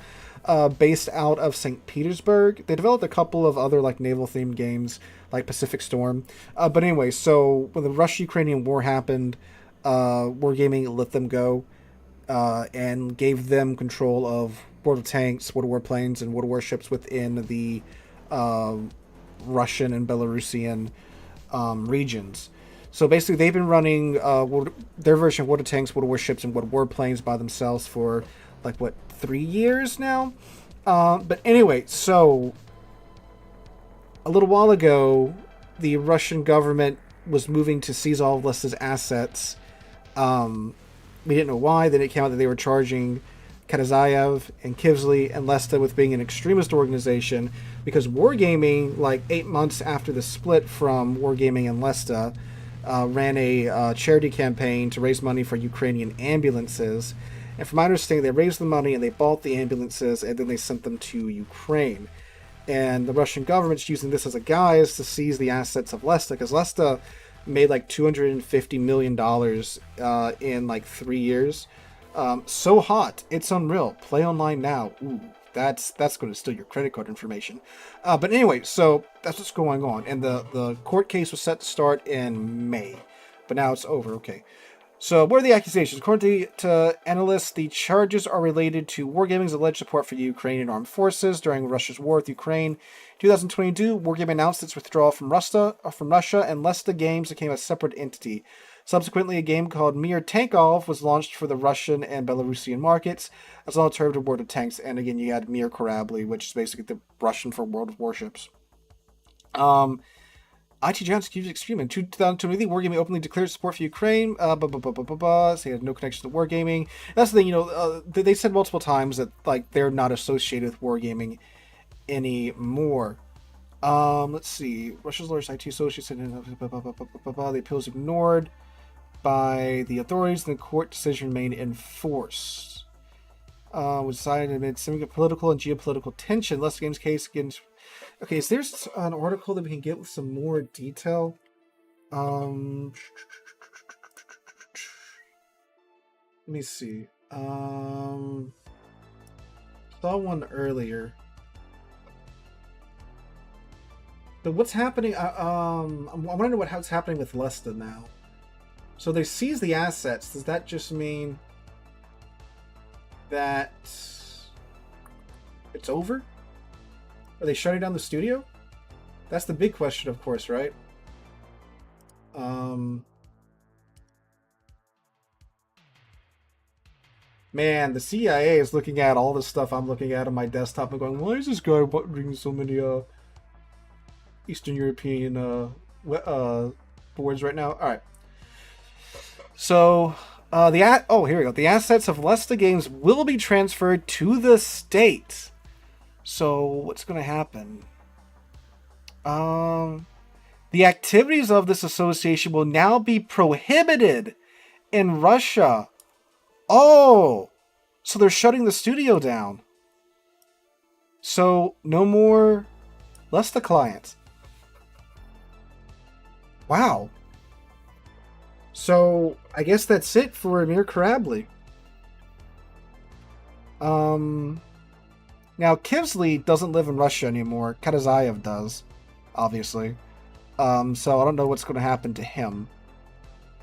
Based out of St. Petersburg. They developed a couple of other like naval-themed games, like Pacific Storm. But anyway, so when the Russo-Ukrainian War happened, Wargaming let them go and gave them control of World of Tanks, World of Warplanes, and World of Warships within the Russian and Belarusian regions. So basically, they've been running their version of World of Tanks, World of Warships, and World of Warplanes by themselves for, like, what, 3 years now? But anyway, so a little while ago, the Russian government was moving to seize all of Lesta's assets. We didn't know why. Then it came out that they were charging Katazayev and Kivsley and Lesta with being an extremist organization because Wargaming, like 8 months after the split from Wargaming and Lesta, ran a charity campaign to raise money for Ukrainian ambulances. And from my understanding, they raised the money and they bought the ambulances and then they sent them to Ukraine. And the Russian government's using this as a guise to seize the assets of Lesta, because Lesta made like $250 million in like 3 years. So hot, it's unreal. Play online now. Ooh, that's going to steal your credit card information. But anyway, so that's what's going on. And the court case was set to start in May, but now it's over. Okay. So, what are the accusations? According to analysts, the charges are related to Wargaming's alleged support for the Ukrainian armed forces during Russia's war with Ukraine. In 2022, Wargaming announced its withdrawal from Russia, and Lesta Games became a separate entity. Subsequently, a game called Mir Tankov was launched for the Russian and Belarusian markets as an alternative World of Tanks. And again, you had Mir Korably, which is basically the Russian for World of Warships. IT Giants accused Extreme in 2020, Wargaming openly declared support for Ukraine. So they had no connection to Wargaming. That's the thing, they said multiple times that like they're not associated with Wargaming anymore. Let's see. Russia's largest IT associate said the appeals ignored by the authorities, and the court decision remained in force. Was decided amid significant political and geopolitical tension. Less Games case against. Okay, is there an article that we can get with some more detail? Let me see. Saw one earlier. But what's happening? I want to know what's happening with Lesta now. So they seized the assets. Does that just mean that it's over? Are they shutting down the studio? That's the big question, of course, right? Man, the CIA is looking at all the stuff I'm looking at on my desktop and going, why is this guy bringing so many Eastern European boards right now? All right. So here we go. The assets of Lesta Games will be transferred to the state. So what's going to happen? The activities of this association will now be prohibited in Russia. Oh, so they're shutting the studio down. So no more Lesta clients. Wow. So I guess that's it for Mir Korably. Now Kivsley doesn't live in Russia anymore. Katazayev does, obviously. So I don't know what's going to happen to him.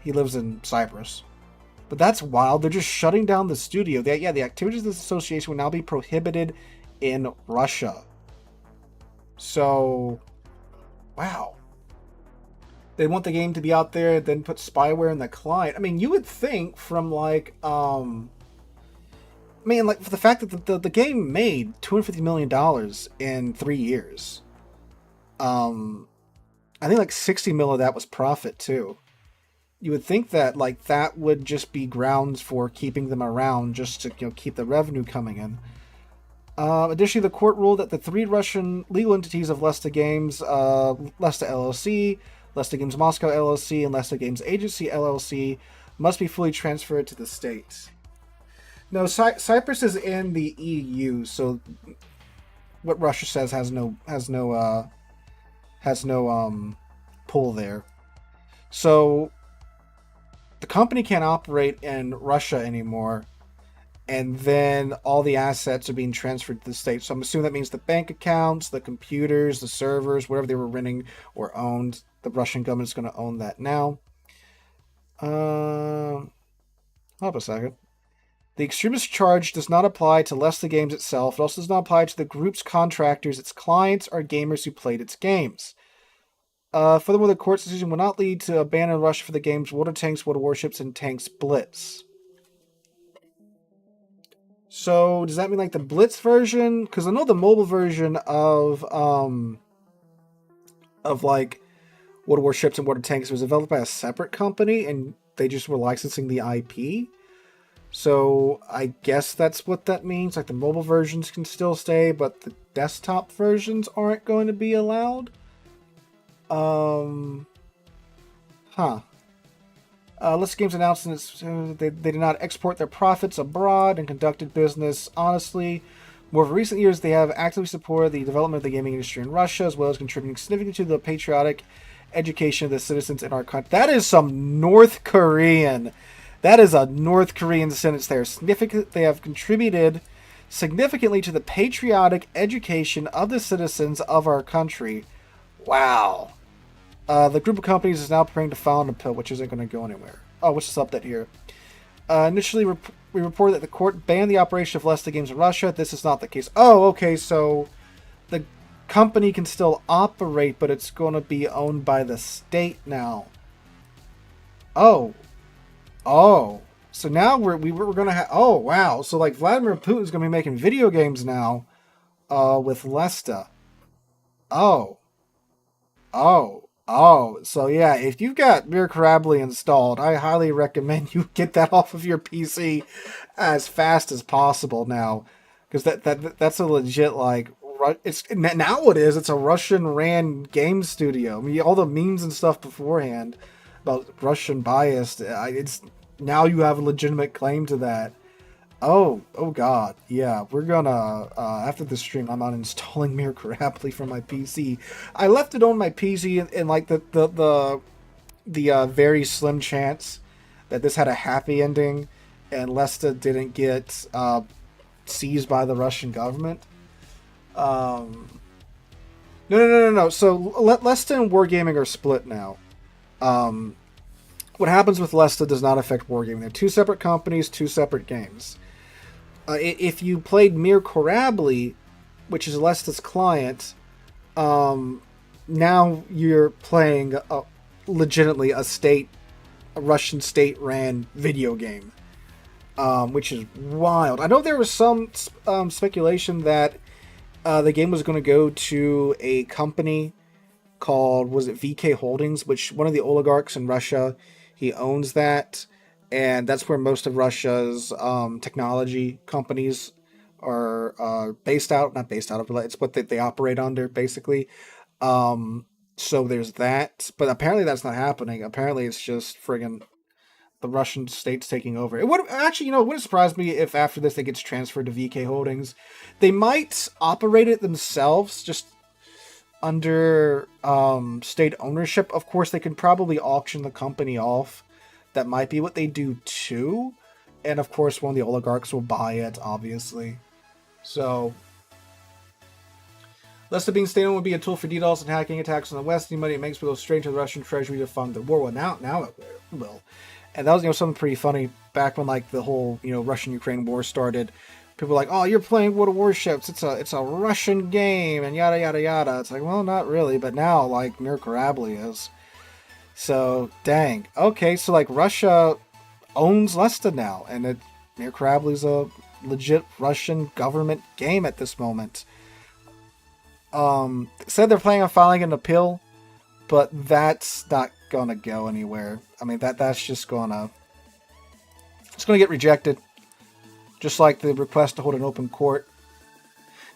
He lives in Cyprus. But that's wild. They're just shutting down the studio. The activities of this association will now be prohibited in Russia. So, wow. They want the game to be out there, then put spyware in the client. I mean, you would think from like, for the fact that the game made $250 million in 3 years. I think like 60 mil of that was profit too. You would think that like that would just be grounds for keeping them around, just to keep the revenue coming in. Additionally, the court ruled that the 3 Russian legal entities of Lesta Games, Lesta LLC, Lesta Games Moscow LLC, and Lesta Games Agency LLC must be fully transferred to the state. No, Cyprus is in the EU, so what Russia says has no pull there. So the company can't operate in Russia anymore, and then all the assets are being transferred to the state. So I'm assuming that means the bank accounts, the computers, the servers, whatever they were renting or owned, the Russian government is going to own that now. Hold up a second. The extremist charge does not apply to Lesta Games itself. It also does not apply to the group's contractors, its clients, or gamers who played its games. Furthermore, the court's decision will not lead to a ban in Russia for the games World of Tanks, World of Warships, and Tanks Blitz. So, does that mean like the Blitz version? Because I know the mobile version of like World of Warships and World of Tanks was developed by a separate company, and they just were licensing the IP. So, I guess that's what that means. Like the mobile versions can still stay, but the desktop versions aren't going to be allowed. Lesta Games announced they did not export their profits abroad and conducted business honestly. More of recent years, they have actively supported the development of the gaming industry in Russia, as well as contributing significantly to the patriotic education of the citizens in our country. That is some North Korean. That is a North Korean sentence there. They have contributed significantly to the patriotic education of the citizens of our country. Wow. The group of companies is now preparing to file an appeal, which isn't going to go anywhere. Oh, what's this update here? Initially, we reported that the court banned the operation of Lesta Games in Russia. This is not the case. Oh, okay, so the company can still operate, but it's going to be owned by the state now. Oh, oh. So now we're gonna have. Oh wow. So like Vladimir Putin's gonna be making video games now, with Lesta. Oh, oh. So yeah, if you've got Mir Karabli installed, I highly recommend you get that off of your PC as fast as possible now, because that's a legit like. It's now it is. It's a Russian ran game studio. I mean, all the memes and stuff beforehand about Russian bias. It's now you have a legitimate claim to that. Oh God, yeah. We're gonna after the stream, I'm not installing Mir Karabli from my PC. I left it on my PC in like the very slim chance that this had a happy ending, and Lesta didn't get seized by the Russian government. No. So Lesta and Wargaming are split now. What happens with Lesta does not affect Wargaming. They're two separate companies, two separate games. If you played Mir Karabli, which is Lesta's client, now you're playing legitimately a Russian state-ran video game, which is wild. I know there was some speculation that the game was going to go to a company called, was it VK Holdings, which one of the oligarchs in Russia, he owns that, and that's where most of Russia's technology companies are based out. Not based out of, it's what they operate under, basically. So there's that, but apparently that's not happening. Apparently it's just friggin' the Russian state's taking over. It would actually, it wouldn't surprise me if after this it gets transferred to VK Holdings. They might operate it themselves, just under state ownership. Of course, they could probably auction the company off. That might be what they do too. And of course, one of the oligarchs will buy it, obviously. So, Lesta being state-owned would be a tool for DDoS and hacking attacks on the West. Any money it makes will go straight to the Russian treasury to fund the war. Well, now it will. And that was, something pretty funny back when like the whole, Russian-Ukraine war started. People were like, "Oh, you're playing World of Warships. It's a Russian game," and yada yada yada. It's like, well, not really, but now like Mir Karabli is. So dang. Okay, so like Russia owns Lesta now, and Mir Karabli's a legit Russian government game at this moment. Said they're planning on filing an appeal, but that's not gonna go anywhere. I mean, that's just gonna get rejected, just like the request to hold an open court.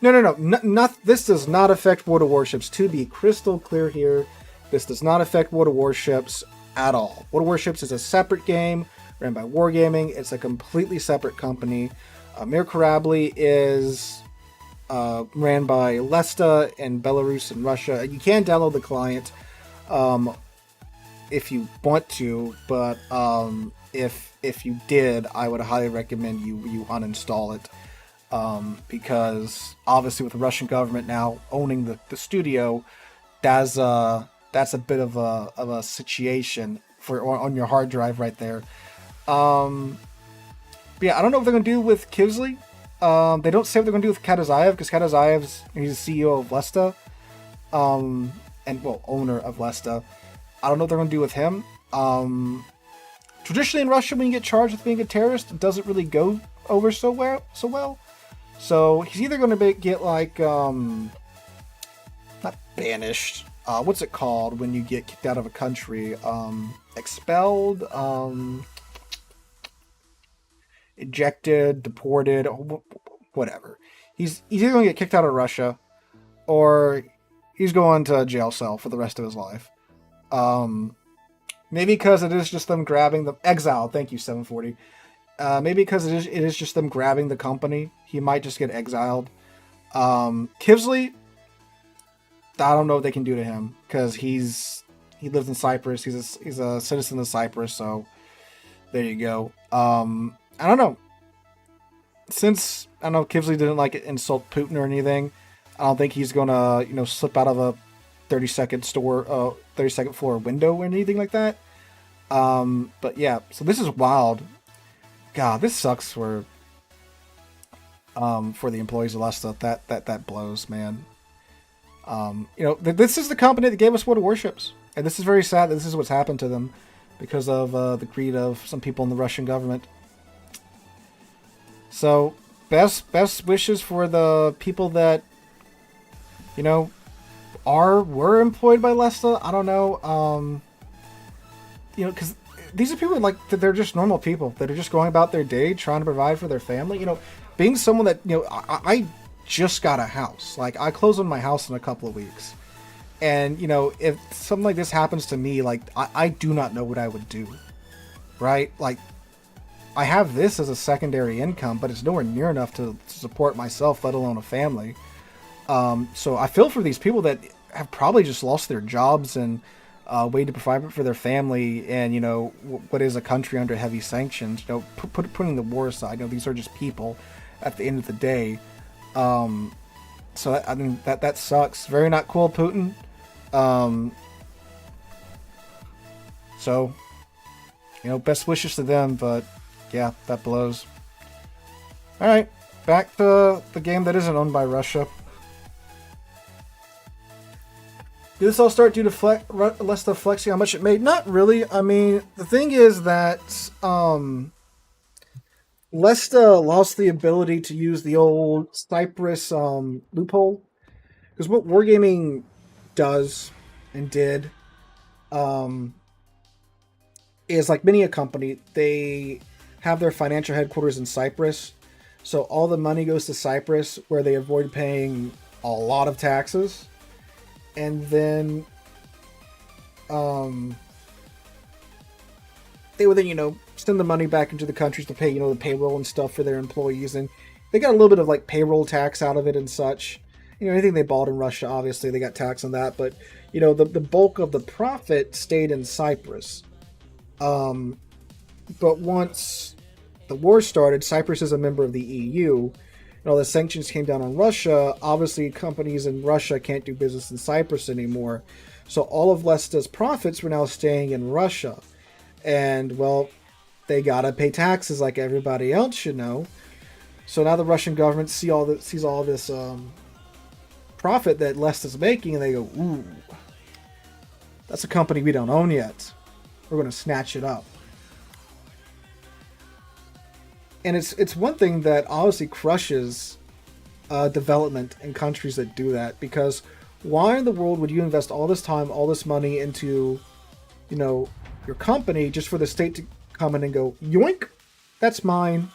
No. Not this does not affect World of Warships. To be crystal clear here, this does not affect World of Warships at all. World of Warships is a separate game ran by Wargaming. It's a completely separate company. Mir Karabli is ran by Lesta in Belarus and Russia. You can download the client if you want to, but if you did, I would highly recommend you uninstall it, because obviously with the Russian government now owning the studio, that's a bit of a situation on your hard drive right there. But yeah, I don't know what they're gonna do with Kivsley. They don't say what they're gonna do with Katazaev, because he's the CEO of Lesta, and owner of Lesta. I don't know what they're gonna do with him. Traditionally in Russia, when you get charged with being a terrorist, it doesn't really go over so well. So he's either going to get like not banished. What's it called when you get kicked out of a country? Expelled, ejected, deported, whatever. He's either going to get kicked out of Russia, or he's going to a jail cell for the rest of his life. Maybe because it is just them grabbing the exile. Thank you, 740. Maybe because it is just them grabbing the company. He might just get exiled. Kivsley, I don't know what they can do to him, because he lives in Cyprus. He's a citizen of Cyprus. So there you go. I don't know. Since I know Kivsley didn't like insult Putin or anything, I don't think he's gonna slip out of a 32nd floor window or anything like that. But yeah, so this is wild. God, this sucks for the employees of Lesta. That blows, man. This is the company that gave us World of Warships, and this is very sad that this is what's happened to them, because of the greed of some people in the Russian government. So, best wishes for the people that, you know, were employed by Lesta. I don't know. You know, because these are people like they're just normal people that are just going about their day trying to provide for their family. You know, being someone that, you know, I just got a house. Like, I close on my house in a couple of weeks. And, you know, if something like this happens to me, like, I do not know what I would do. Right? Like, I have this as a secondary income, but it's nowhere near enough to support myself, let alone a family. So I feel for these people that have probably just lost their jobs and way to provide for their family, and, you know, what is a country under heavy sanctions. You know, putting the war aside, you know, these are just people at the end of the day. So I mean, that sucks. Very not cool, Putin. So, you know, best wishes to them, but yeah, that blows. Alright, back to the game that isn't owned by Russia. Did this all start due to Lesta flexing how much it made? Not really. I mean, the thing is that Lesta lost the ability to use the old Cyprus loophole. Because what Wargaming does and did is, like many a company, they have their financial headquarters in Cyprus. So all the money goes to Cyprus, where they avoid paying a lot of taxes. And then they would then, you know, send the money back into the countries to pay, you know, the payroll and stuff for their employees. And they got a little bit of, like, payroll tax out of it and such. You know, anything they bought in Russia, obviously, they got tax on that. But, you know, the bulk of the profit stayed in Cyprus. But once the war started, Cyprus is a member of the EU. And all the sanctions came down on Russia. Obviously, companies in Russia can't do business in Cyprus anymore. So all of Lesta's profits were now staying in Russia. And, well, they gotta pay taxes like everybody else, you know. So now the Russian government sees all this profit that Lesta's making, and they go, ooh, that's a company we don't own yet. We're going to snatch it up. And it's one thing that obviously crushes development in countries that do that, because why in the world would you invest all this time, all this money into, you know, your company just for the state to come in and go, yoink, that's mine.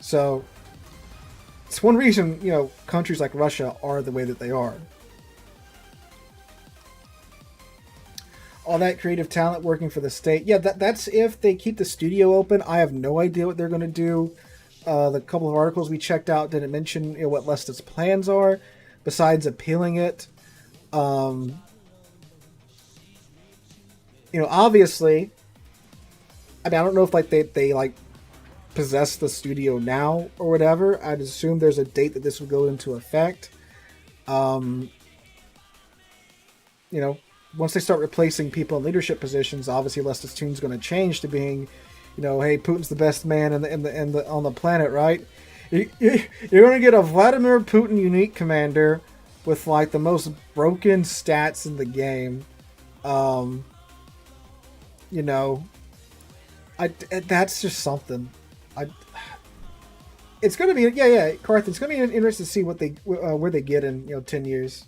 So it's one reason, you know, countries like Russia are the way that they are. All that creative talent working for the state. Yeah, that's if they keep the studio open. I have no idea what they're going to do. The couple of articles we checked out didn't mention, you know, what Lesta's plans are, besides appealing it. You know, obviously, I mean, I don't know if, like, they like possess the studio now or whatever. I'd assume there's a date that this would go into effect. You know, once they start replacing people in leadership positions, obviously Lesta's tune's going to change to being, you know, hey, Putin's the best man on the planet, right? You're going to get a Vladimir Putin unique commander with, like, the most broken stats in the game. You know, that's just something. It's going to be, yeah, Carth, it's going to be interesting to see what they where they get in, you know, 10 years.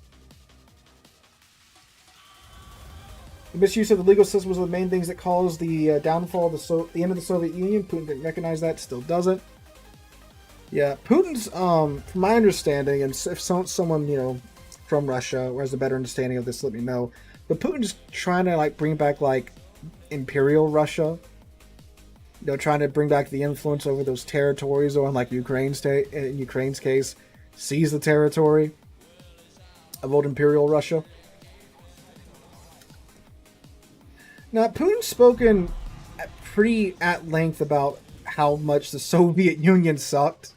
The misuse of the legal system was one of the main things that caused the downfall of the end of the Soviet Union. Putin didn't recognize that, still doesn't. Yeah, Putin's, from my understanding, and if someone, you know, from Russia or has a better understanding of this, let me know. But Putin's trying to, like, bring back, like, Imperial Russia. You know, trying to bring back the influence over those territories, or in, like, Ukraine's case, seize the territory of old Imperial Russia. Now, Putin's spoken pretty at length about how much the Soviet Union sucked.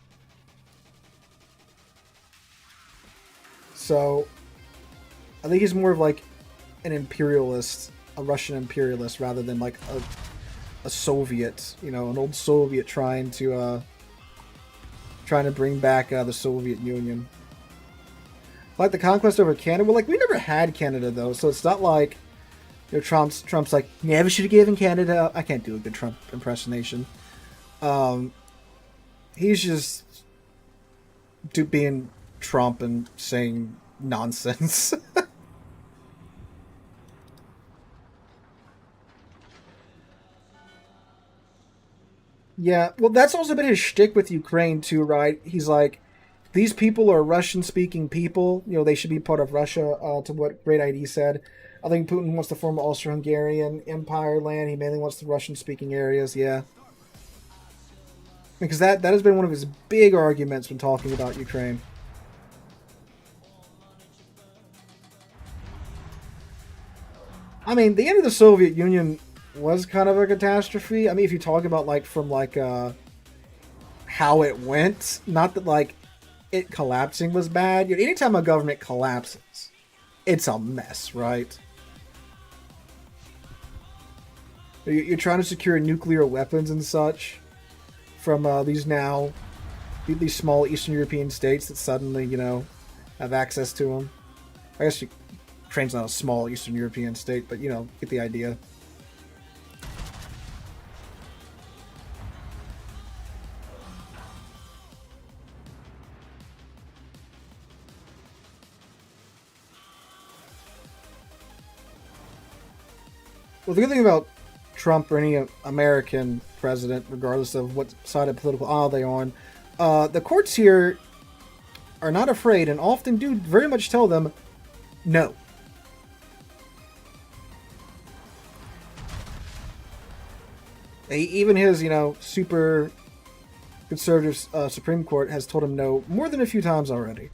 So, I think he's more of, like, an imperialist, a Russian imperialist, rather than, like, a Soviet, you know, an old Soviet trying to bring back the Soviet Union. Like the conquest over Canada, well, like, we never had Canada, though, so it's not like, You know, Trump's like, never should have given Canada up. I can't do a good Trump impersonation. He's just being Trump and saying nonsense. Yeah, well, that's also been his shtick with Ukraine too, right? He's like, these people are Russian-speaking people. You know, they should be part of Russia. To what Great ID said, I think Putin wants to form Austro-Hungarian Empire land. He mainly wants the Russian-speaking areas. Yeah, because that has been one of his big arguments when talking about Ukraine. I mean, the end of the Soviet Union was kind of a catastrophe. I mean, if you talk about like from like how it went, not that like it collapsing was bad. You know, anytime a government collapses, it's a mess, right? You're trying to secure nuclear weapons and such from these small Eastern European states that suddenly, you know, have access to them. I guess Ukraine's not a small Eastern European state, but you know, get the idea. Well, the good thing about Trump or any American president, regardless of what side of political aisle they're on, the courts here are not afraid and often do very much tell them no. Even his, you know, super conservative Supreme Court has told him no more than a few times already.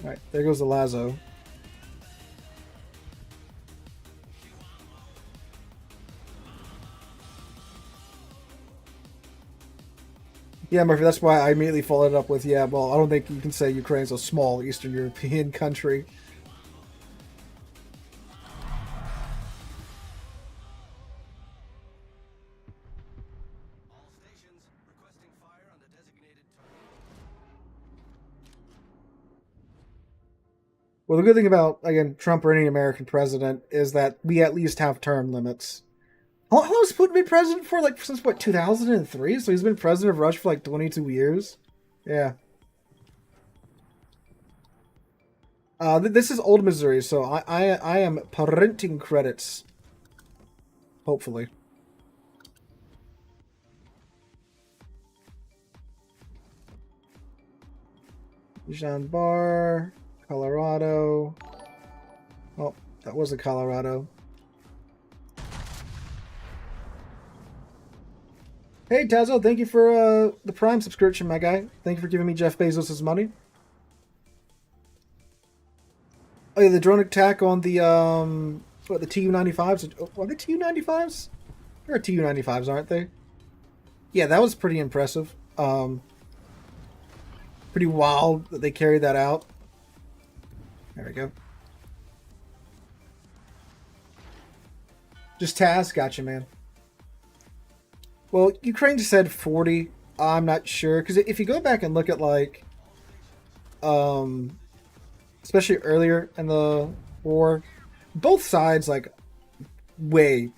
Alright, there goes the Lazo. Yeah, Murphy, that's why I immediately followed up with, yeah, well, I don't think you can say Ukraine's a small Eastern European country. All stations requesting fire on the designated target. Well, the good thing about, again, Trump or any American president is that we at least have term limits. How long has Putin been president for? Like, since, what, 2003? So he's been president of Russia for, like, 22 years? Yeah. This is old Missouri, so I am printing credits. Hopefully. Jean Bar, Colorado. Oh, that was a Colorado. Hey, Tazo, thank you for the Prime subscription, my guy. Thank you for giving me Jeff Bezos' money. Oh yeah, the drone attack on the what, the Tu-95s? Are they Tu-95s? They're Tu-95s, aren't they? Yeah, that was pretty impressive. Pretty wild that they carried that out. There we go. Just Taz, gotcha, man. Well, Ukraine said 40. I'm not sure, because if you go back and look at like, especially earlier in the war, both sides like way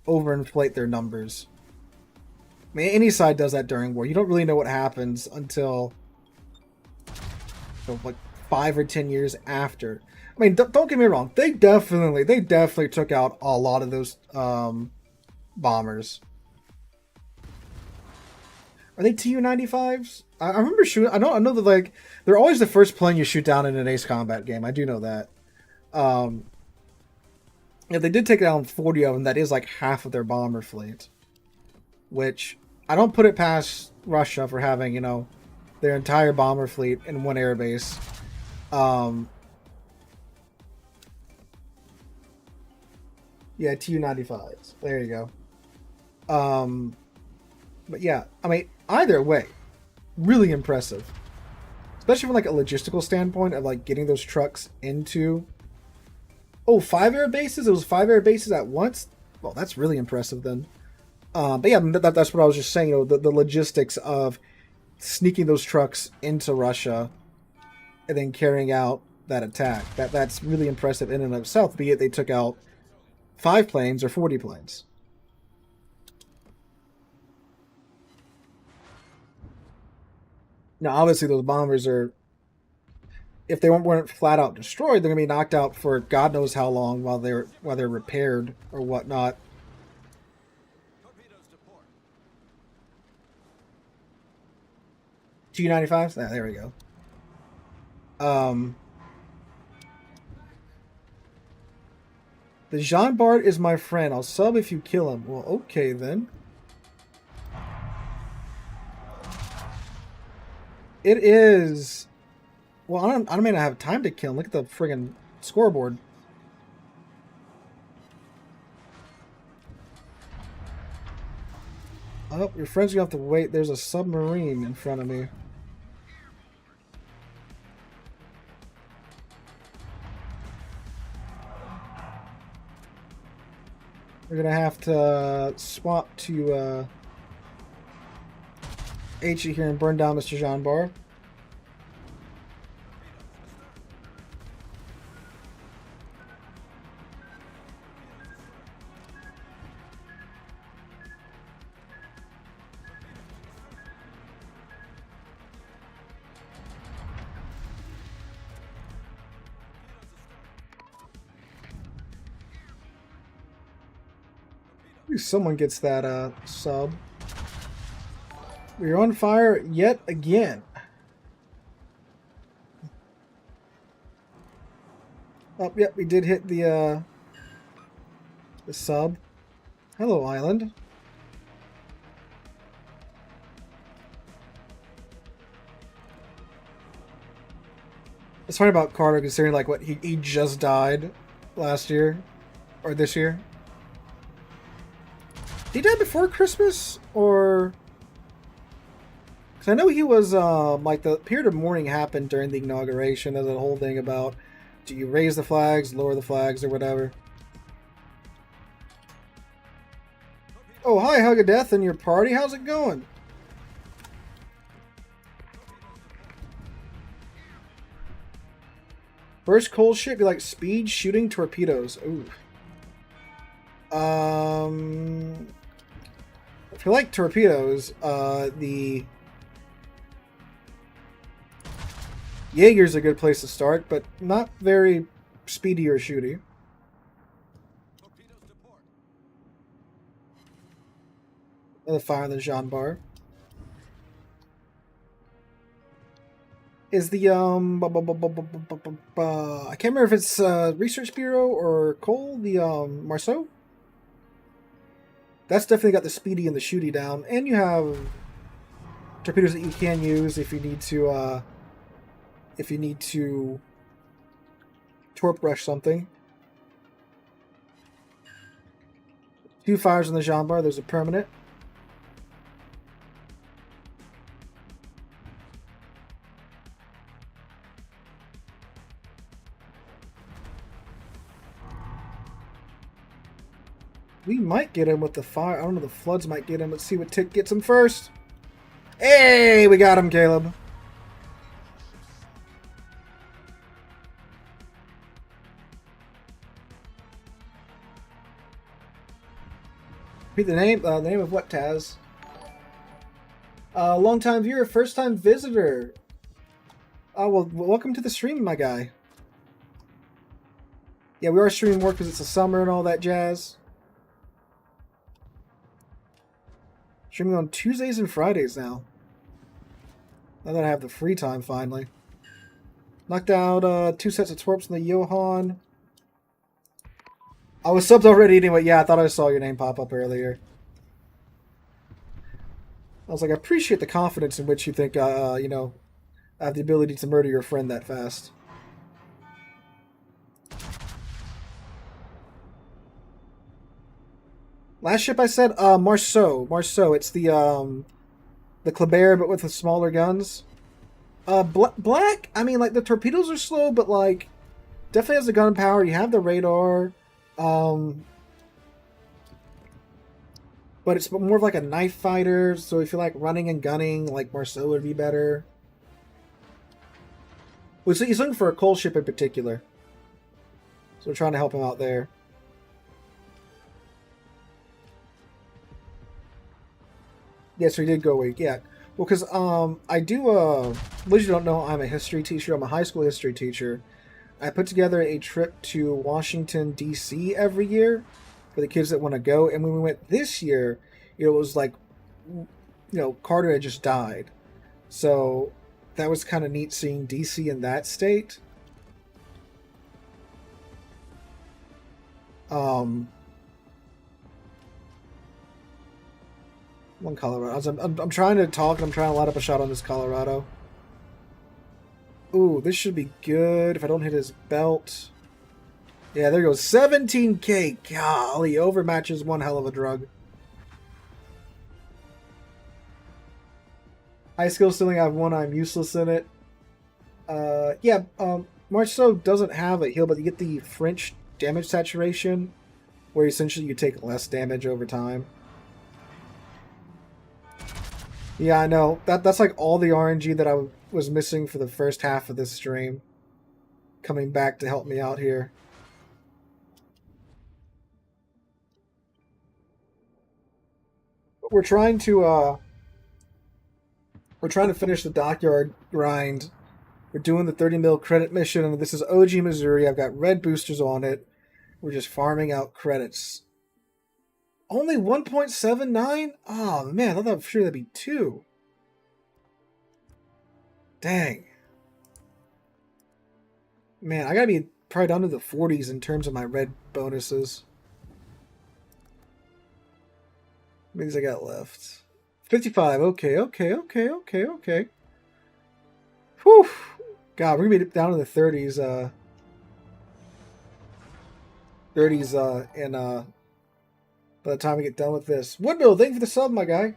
overinflate their numbers. I mean, any side does that during war. You don't really know what happens until like 5 or 10 years after. I mean, don't get me wrong. They definitely took out a lot of those bombers. Are they Tu-95s? I remember shooting. I know that like they're always the first plane you shoot down in an Ace Combat game. I do know that. If they did take down 40 of them, that is like half of their bomber fleet. Which I don't put it past Russia for having, you know, their entire bomber fleet in one airbase. Yeah, Tu-95s. There you go. But yeah, I mean, either way, really impressive. Especially from like a logistical standpoint of like getting those trucks into... Oh, 5 air bases? It was 5 air bases at once? Well, that's really impressive then. But yeah, that's what I was just saying, you know, the logistics of sneaking those trucks into Russia and then carrying out that attack. That's really impressive in and of itself, be it they took out 5 planes or 40 planes. Now, obviously, those bombers are, if they weren't flat out destroyed, they're gonna be knocked out for God knows how long while they're repaired or whatnot. Torpedoes to port. T-95s? Ah, there we go. The Jean Bart is my friend. I'll sub if you kill him. Well, okay then. It is. Well, I don't mean I have time to kill him. Look at the friggin' scoreboard. Oh, your friend's gonna have to wait. There's a submarine in front of me. We're gonna have to swap to HE here and burn down Mr. Jean Bar. Someone gets that sub. We're on fire yet again. Oh, yep, we did hit the sub. Hello, island. It's funny about Carter considering like what he just died last year or this year. Did he die before Christmas, or? Because I know he was like the period of mourning happened during the inauguration. There's a whole thing about do you raise the flags, lower the flags, or whatever. Oh, hi, Hug of Death and your party. How's it going? First cold ship be like speed shooting torpedoes. Ooh. If you like torpedoes, the Jaeger's a good place to start, but not very speedy or shooty. Torpedoes to port. Another fire on the Jean Bar. Is the I can't remember if it's Research Bureau or Cole, the Marceau? That's definitely got the speedy and the shooty down, and you have torpedoes that you can use if you need to torp rush something. 2 fires on the Jean Bar. There's a permanent. We might get him with the fire. I don't know, the floods might get him. Let's see what Tick gets him first. Hey, we got him, Caleb. Repeat the name of what, Taz? Long-time viewer, first-time visitor. Well, welcome to the stream, my guy. Yeah, we are streaming more because it's the summer and all that jazz. Streaming on Tuesdays and Fridays now. Now that I have the free time, finally. Knocked out 2 sets of twerps in the Johan. I was subbed already anyway. Yeah, I thought I saw your name pop up earlier. I was like, I appreciate the confidence in which you think, you know, I have the ability to murder your friend that fast. Last ship I said, Marceau. Marceau. It's the Kleber, but with the smaller guns. Black. I mean, like the torpedoes are slow, but like definitely has the gunpowder. You have the radar. but it's more of like a knife fighter. So if you like running and gunning, like Marceau would be better. Well, so he's looking for a coal ship in particular, so we're trying to help him out there. Yes, we did go away. Yeah, well, because I do. Those you don't know, I'm a history teacher. I'm a high school history teacher. I put together a trip to Washington D.C. every year for the kids that want to go. And when we went this year, it was like, Carter had just died, so that was kind of neat seeing D.C. in that state. One Colorado. I'm trying to talk and I'm trying to light up a shot on this Colorado. Ooh, this should be good if I don't hit his belt. Yeah, there goes 17k. Golly, overmatch is one hell of a drug. High skill ceiling, I have one. I'm useless in it. Marceau doesn't have a heal, but you get the French damage saturation, where essentially you take less damage over time. Yeah, I know. That's like all the RNG that I was missing for the first half of this stream. Coming back to help me out here. But we're trying to finish the dockyard grind. We're doing the 30 mil credit mission, and this is OG Missouri. I've got red boosters on it. We're just farming out credits. Only 1.79? Oh man, I thought for sure that'd be 2. Dang. Man, I gotta be probably down to the 40s in terms of my red bonuses. How many I got left? 55. Okay. Whew. God, we're gonna be down in the 30s. 30s. And by the time we get done with this, Woodbill, thank you for the sub, my guy.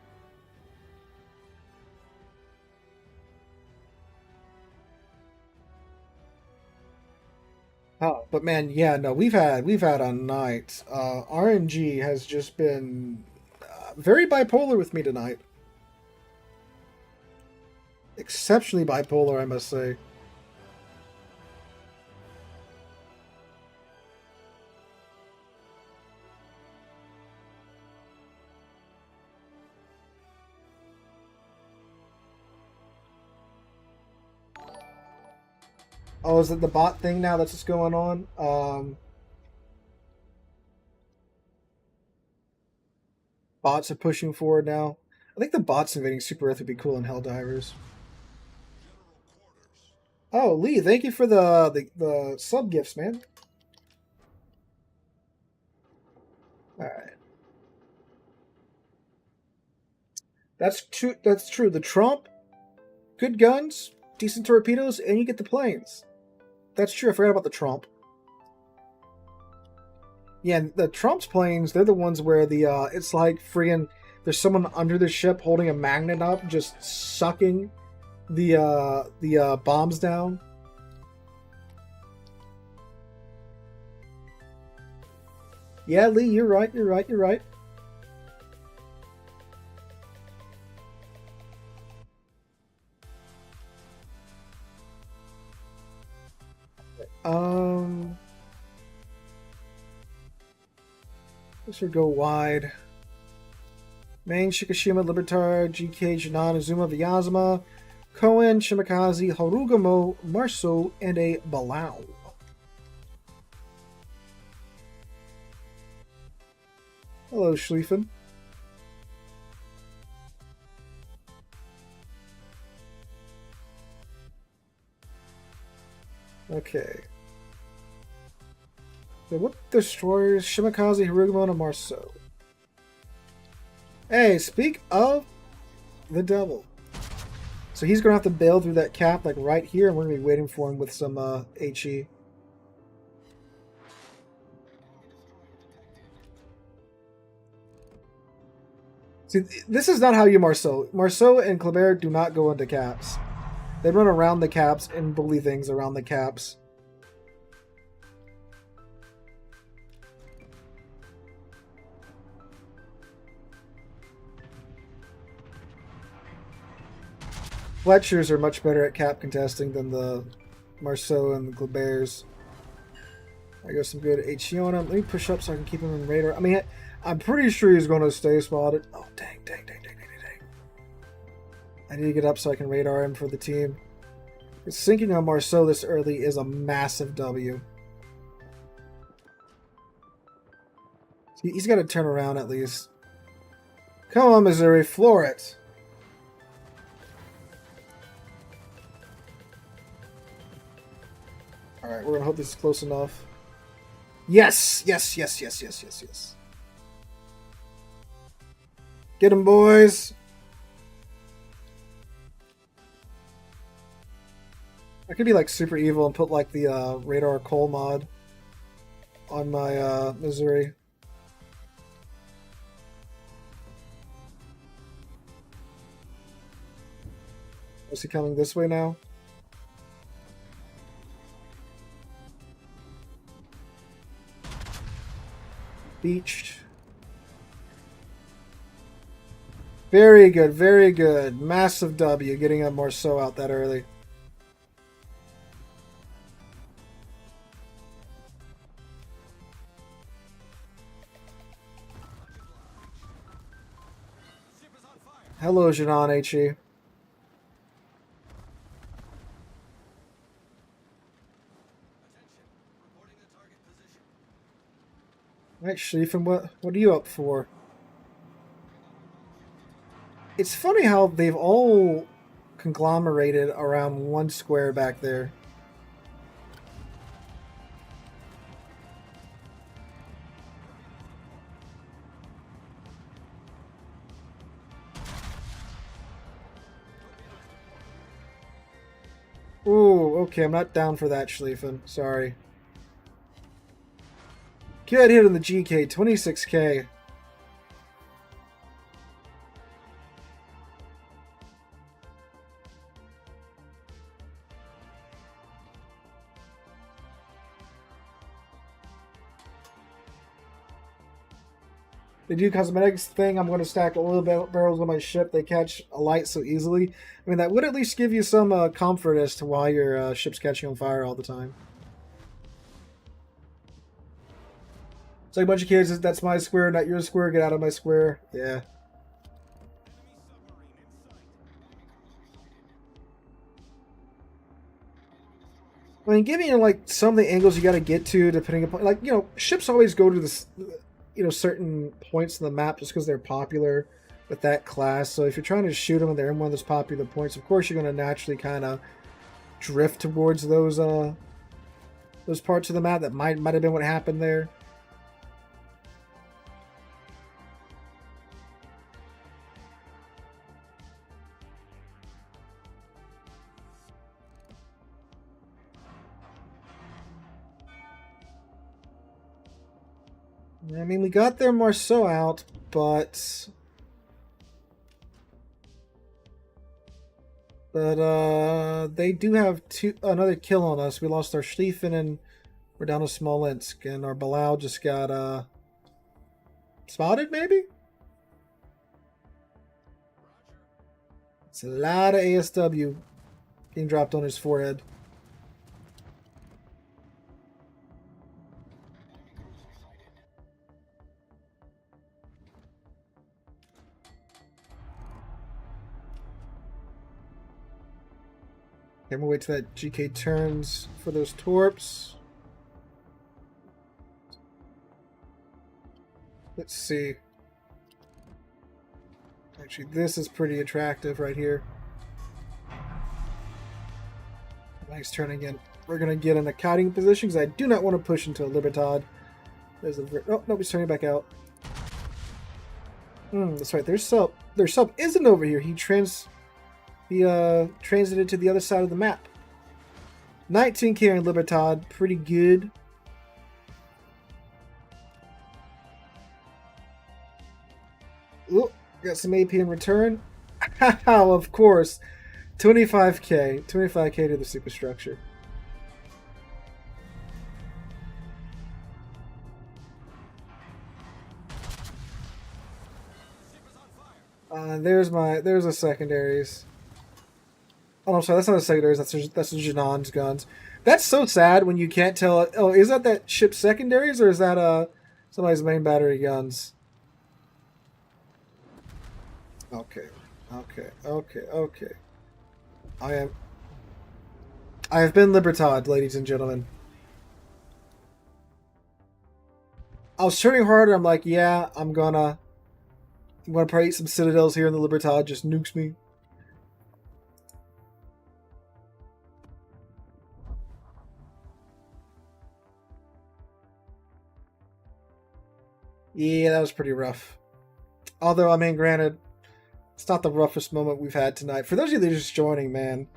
Oh, but man, yeah, no, we've had a night. RNG has just been very bipolar with me tonight. Exceptionally bipolar, I must say. Oh, is it the bot thing now that's just going on? Bots are pushing forward now. I think the bots invading Super Earth would be cool in Helldivers. Oh, Lee, thank you for the sub gifts, man. Alright. That's true. The Trump, good guns, decent torpedoes, and you get the planes. That's true. I forgot about the Trump. Yeah, the Trump's planes, they're the ones where it's like friggin' there's someone under the ship holding a magnet up, just sucking the bombs down. Yeah, Lee, you're right. This should go wide. Main, Shikishima, Libertar, GK, Janan, Azuma, Vyazma, Koen, Shimakaze, Harugamo, Marceau, and a Balau. Hello, Schlieffen. Okay. So what destroyers? Shimakaze, Harugamo, and Marceau. Hey, speak of the devil. So he's going to have to bail through that cap, like right here, and we're going to be waiting for him with some HE. See, this is not how you Marceau. Marceau and Kleber do not go into caps. They run around the caps and bully things around the caps. Fletchers are much better at cap contesting than the Marceau and the Glabers. I got some good HE on him. Let me push up so I can keep him in radar. I mean, I'm pretty sure he's going to stay spotted. Oh, dang. I need to get up so I can radar him for the team. Sinking on Marceau this early is a massive W. He's got to turn around at least. Come on, Missouri, floor it. Alright, we're going to hope this is close enough. Yes! Yes. Get him, boys! I could be like super evil and put like the radar coal mod on my Missouri. Is he coming this way now? Beached. Very good, very good. Massive W getting a Marceau out that early. Hello, Janan HE. Attention. Reporting the target position. Right, Shreefin, what are you up for? It's funny how they've all conglomerated around one square back there. Ooh, okay, I'm not down for that, Schlieffen. Sorry. Good hit on the GK, 26k. They do cosmetics thing. I'm going to stack a little bit barrels on my ship. They catch a light so easily. I mean, that would at least give you some comfort as to why your ship's catching on fire all the time. It's like a bunch of kids. That's my square, not your square. Get out of my square. Yeah. I mean, giving you like some of the angles you got to get to, depending upon, like, you know, ships always go to this, you know, certain points in the map just because they're popular with that class. So if you're trying to shoot them and they're in one of those popular points, of course you're going to naturally kind of drift towards those parts of the map. That might have been what happened there. I mean, we got their Marceau out, but they do have another kill on us. We lost our Schlieffen and we're down to Smolensk, and our Bilal just got spotted, maybe? It's a lot of ASW being dropped on his forehead. I'm gonna wait till that GK turns for those torps. Let's see. Actually, this is pretty attractive right here. Nice turn again. We're gonna get in a kiting position because I do not want to push into a Libertad. There's a oh no, he's turning back out. That's right. Their sub isn't over here. He transited to the other side of the map. 19k in Libertad, pretty good. Ooh, got some AP in return. How, of course. 25k to the superstructure. There's the secondaries. Oh, I'm sorry, that's not a secondaries. That's a Janon's guns. That's so sad when you can't tell. Oh, is that ship's secondaries or is that somebody's main battery guns? Okay, okay. I have been Libertad, ladies and gentlemen. I was turning harder. I'm like, yeah, I'm gonna probably eat some Citadels here in the Libertad. Just nukes me. Yeah, that was pretty rough. Although, I mean, granted, it's not the roughest moment we've had tonight. For those of you that are just joining, man,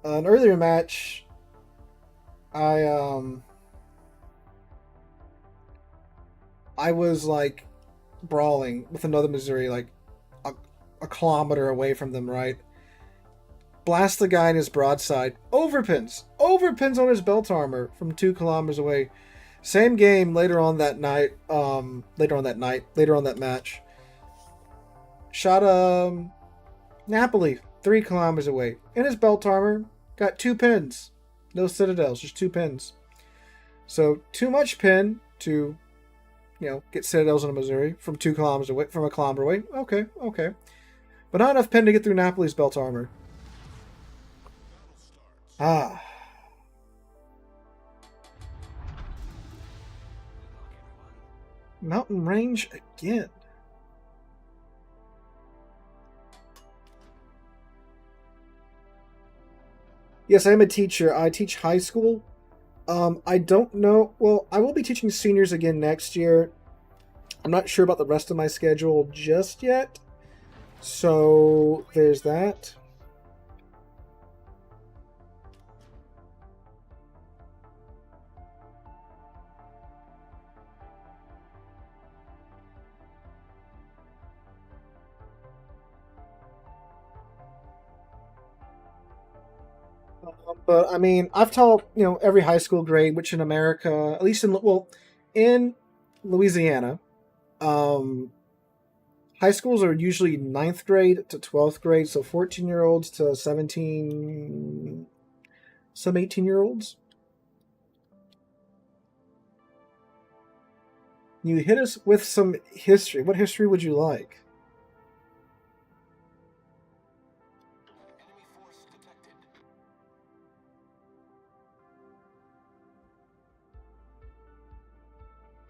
an earlier match, I was like brawling with another Missouri, like a kilometer away from them, right? Blast the guy in his broadside. Overpins on his belt armor from 2 kilometers away. Same game later on that match. Shot Napoli 3 kilometers away in his belt armor. Got 2 pins. No citadels, just 2 pins. So too much pin to, get citadels in Missouri from 2 kilometers away, from a kilometer away. Okay. But not enough pin to get through Napoli's belt armor. Ah. Mountain range again. Yes, I am a teacher. I teach high school. I don't know. Well, I will be teaching seniors again next year. I'm not sure about the rest of my schedule just yet. So there's that. But I mean, I've taught every high school grade, which in America, at least in Louisiana, high schools are usually 9th grade to 12th grade, so 14-year-olds to 17, some 18-year-olds. You hit us with some history. What history would you like?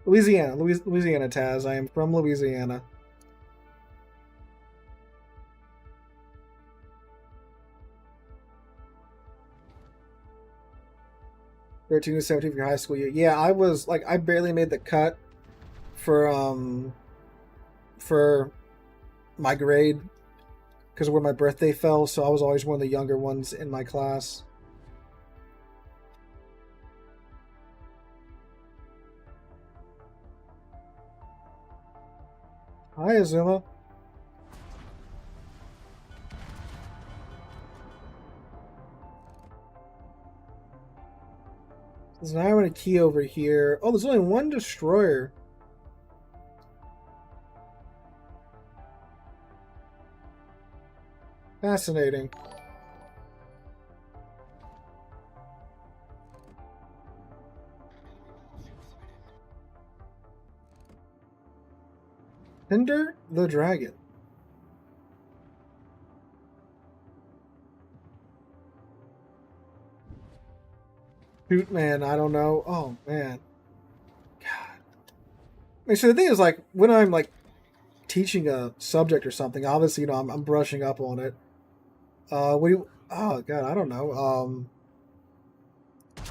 Louisiana, Taz. I am from Louisiana. '13 to 17 for your high school year. Yeah, I was like, I barely made the cut for my grade because of where my birthday fell. So I was always one of the younger ones in my class. Hi, Azuma. There's an iron and a key over here. Oh, there's only one destroyer. Fascinating. Hinder the Dragon. Shoot, man, I don't know. Oh, man. God. I mean, so the thing is, like, when I'm, like, teaching a subject or something, obviously, I'm brushing up on it. What do you... Oh, God, I don't know. Do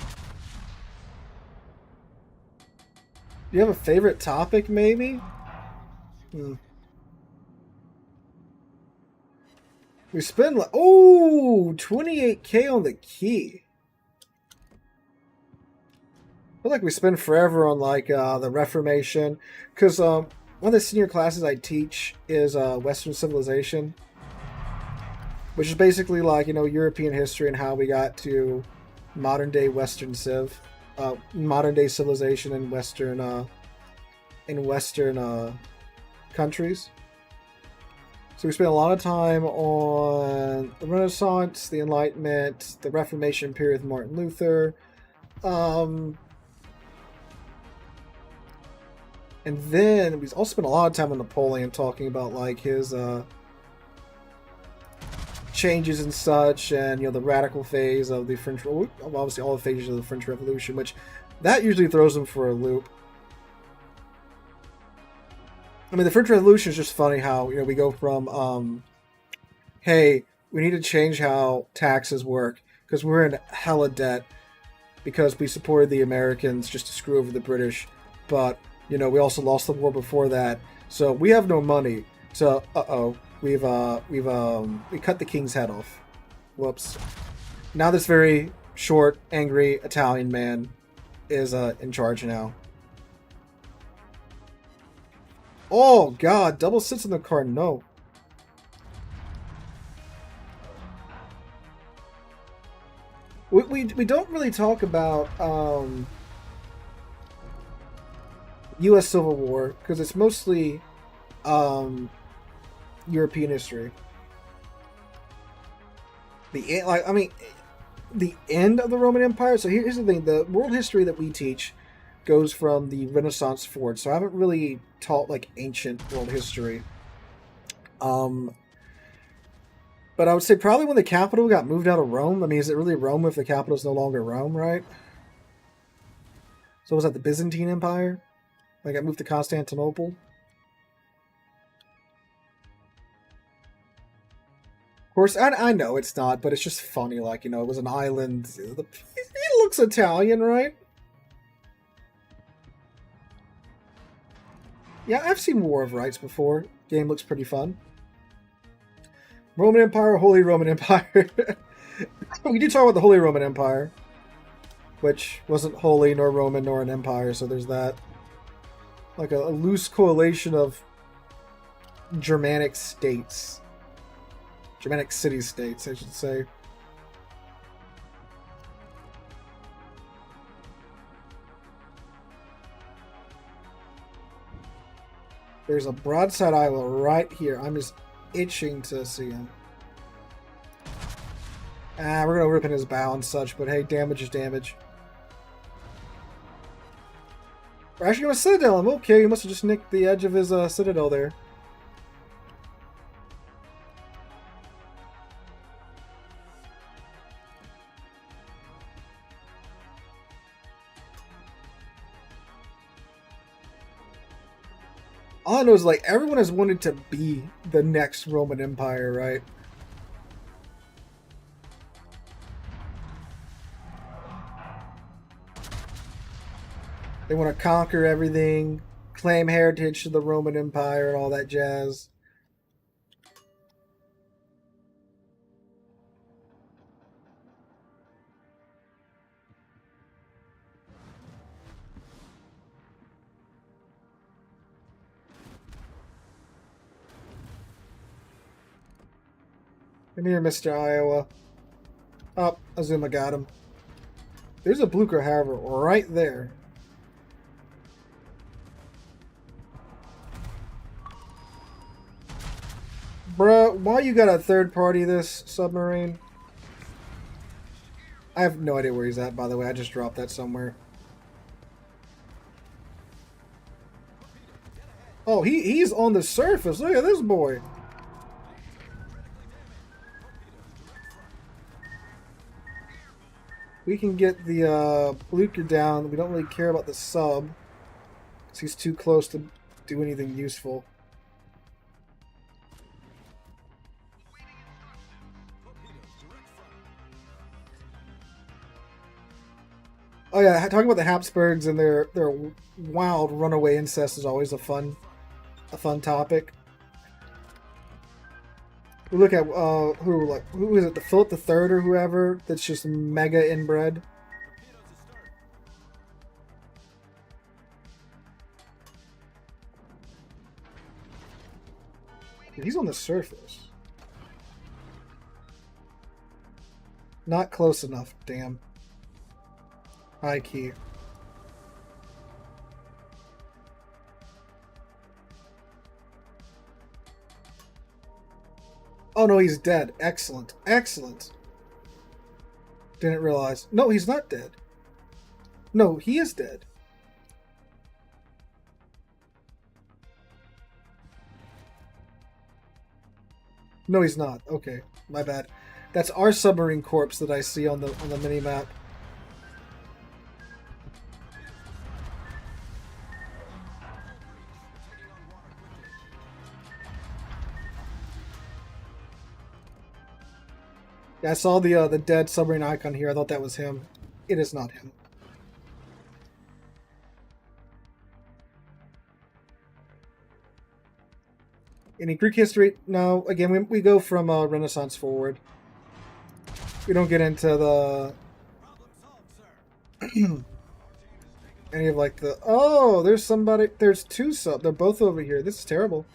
you have a favorite topic, maybe? We spend, like... Oh, 28K on the key. I feel like we spend forever on like the Reformation, because one of the senior classes I teach is Western civilization, which is basically like European history and how we got to modern day Western modern day civilization in Western countries. So we spent a lot of time on the Renaissance, the Enlightenment, the Reformation period with Martin Luther. And then we also spent a lot of time on Napoleon, talking about like his changes and such, and the radical phase of the French, obviously all the phases of the French Revolution, which that usually throws them for a loop. I mean, the French Revolution is just funny how we go from hey, we need to change how taxes work because we're in hella debt because we supported the Americans just to screw over the British, but we also lost the war before that, so we have no money. So we cut the king's head off. Whoops. Now this very short, angry Italian man is in charge now. Oh god, double sits in the car. No. We don't really talk about U.S. Civil War because it's mostly European history. The end of the Roman Empire. So here's the thing: the world history that we teach goes from the Renaissance forward. So I haven't really taught like ancient world history. But I would say probably when the capital got moved out of Rome. I mean, is it really Rome if the capital is no longer Rome, right? So was that the Byzantine Empire? Like, got moved to Constantinople? Of course, I know it's not, but it's just funny. Like, it was an island. It looks Italian, right? Yeah, I've seen War of Rights before. Game looks pretty fun. Roman Empire, Holy Roman Empire. We do talk about the Holy Roman Empire, which wasn't holy nor Roman nor an empire, so there's that. Like a loose coalition of Germanic states. Germanic city-states, I should say. There's a broadside Iowa right here. I'm just itching to see him. We're gonna rip in his bow and such, but hey, damage is damage. We're actually going to Citadel him. Okay, he must have just nicked the edge of his Citadel there. All I know is, like, everyone has wanted to be the next Roman Empire, right? They want to conquer everything, claim heritage to the Roman Empire and all that jazz. Come here, Mr. Iowa. Oh, Azuma got him. There's a Blucher, however, right there. Bruh, why you got a third party this submarine? I have no idea where he's at, by the way. I just dropped that somewhere. Oh, he's on the surface. Look at this boy. We can get the Blucher down. We don't really care about the sub, because he's too close to do anything useful. Oh yeah, talking about the Habsburgs and their wild runaway incest is always a fun topic. We look at who is it, the Philip III or whoever that's just mega inbred. He's on the surface. Not close enough, damn. High key. Oh no, he's dead. Excellent. Excellent. Didn't realize. No, he's not dead. No, he is dead. No, he's not. Okay, my bad. That's our submarine corpse that I see on the mini map. Yeah, I saw the dead submarine icon here. I thought that was him. It is not him. Any Greek history? No. Again, we go from Renaissance forward. We don't get into the any of like the. Oh, there's somebody. There's two sub. They're both over here. This is terrible.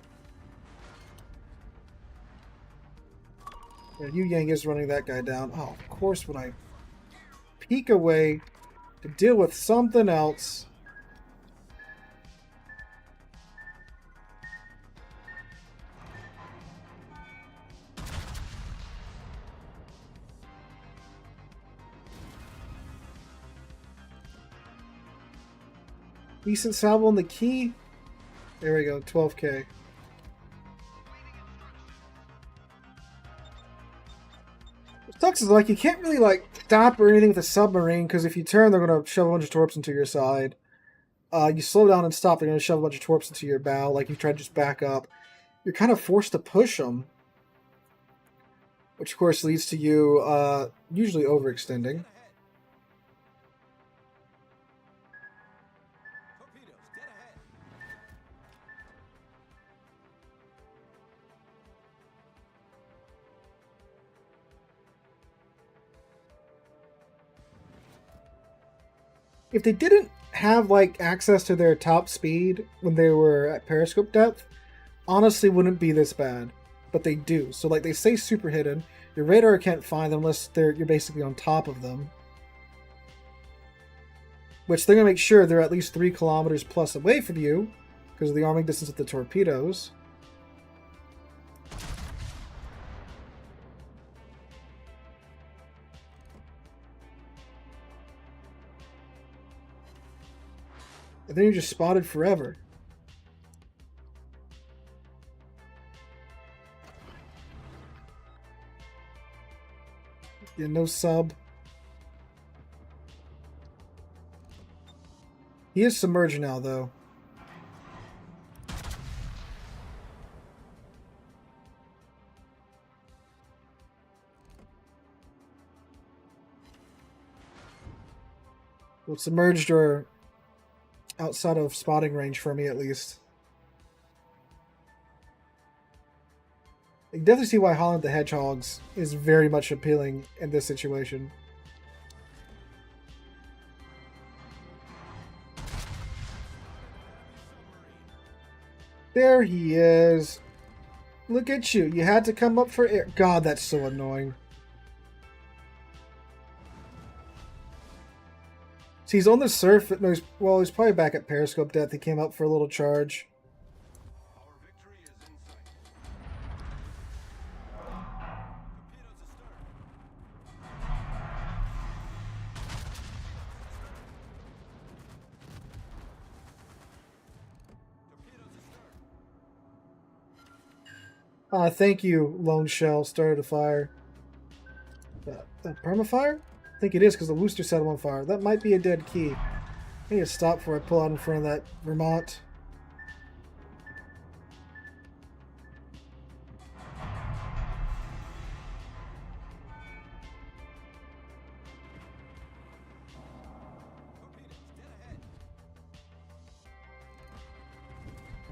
Yeah, Yu Yang is running that guy down. Oh, of course, when I peek away to deal with something else. Decent salvo on the key. There we go, 12k. What sucks is like you can't really like stop or anything with a submarine because if you turn, they're gonna shove a bunch of torps into your side. You slow down and stop, they're gonna shove a bunch of torps into your bow. Like you try to just back up, you're kind of forced to push them, which of course leads to you usually overextending. If they didn't have like access to their top speed when they were at periscope depth, honestly wouldn't be this bad. But they do. So like they stay super hidden. Your radar can't find them unless you're basically on top of them. Which they're gonna make sure they're at least 3 kilometers plus away from you because of the arming distance of the torpedoes. And then you're just spotted forever. Yeah, no sub. He is submerged now, though. Well, submerged or outside of spotting range for me, at least. You can definitely see why Holland the Hedgehogs is very much appealing in this situation. There he is. Look at you. You had to come up for air. God, that's so annoying. See, he's on the surface. No, well, he's probably back at periscope depth. He came up for a little charge. Thank you, Lone Shell. Started a fire. That permafire? I think it is because the Worcester set him on fire. That might be a dead key. I need to stop before I pull out in front of that Vermont.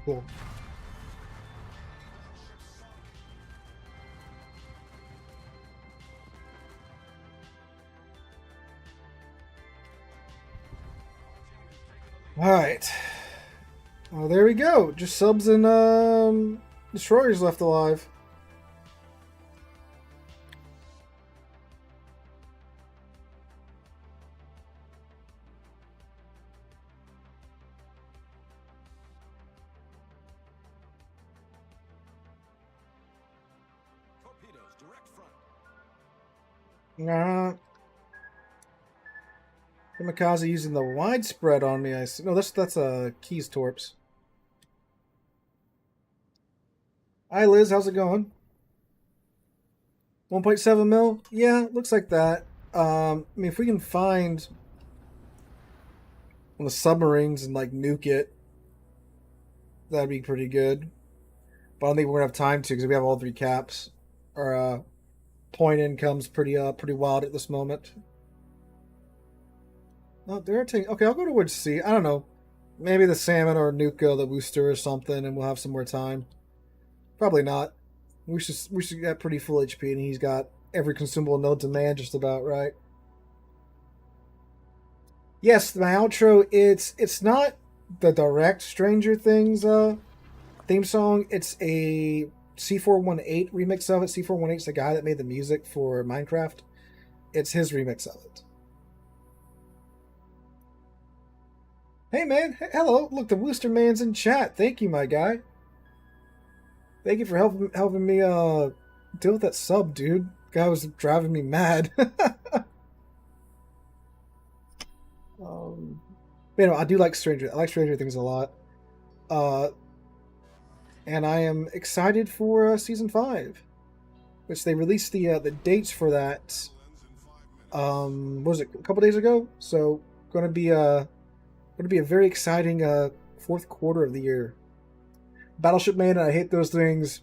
Cool. Alright. Well, there we go. Just subs and destroyers left alive. Nah. Kamikaze using the widespread on me. I see. No, that's Keys Torps. Hi Liz, how's it going? 1.7 mil? Yeah, looks like that. I mean, if we can find one of the submarines and like nuke it, that'd be pretty good. But I don't think we're gonna have time to because we have all three caps. Our point income's pretty wild at this moment. Oh, they're taking. Okay, I'll go towards C. I don't know. Maybe the salmon or nuke the booster or something, and we'll have some more time. Probably not. We should get pretty full HP, and he's got every consumable known to man just about right. Yes, my outro. It's not the direct Stranger Things theme song. It's a C418 remix of it. C418's the guy that made the music for Minecraft. It's his remix of it. Hey man, hello. Look, the Wooster Man's in chat. Thank you, my guy. Thank you for helping me deal with that sub, dude. Guy was driving me mad. You know, I like Stranger Things a lot. And I am excited for season 5, which they released the dates for that. What was it, a couple days ago? So going to be a very exciting fourth quarter of the year. Battleship Man, I hate those things.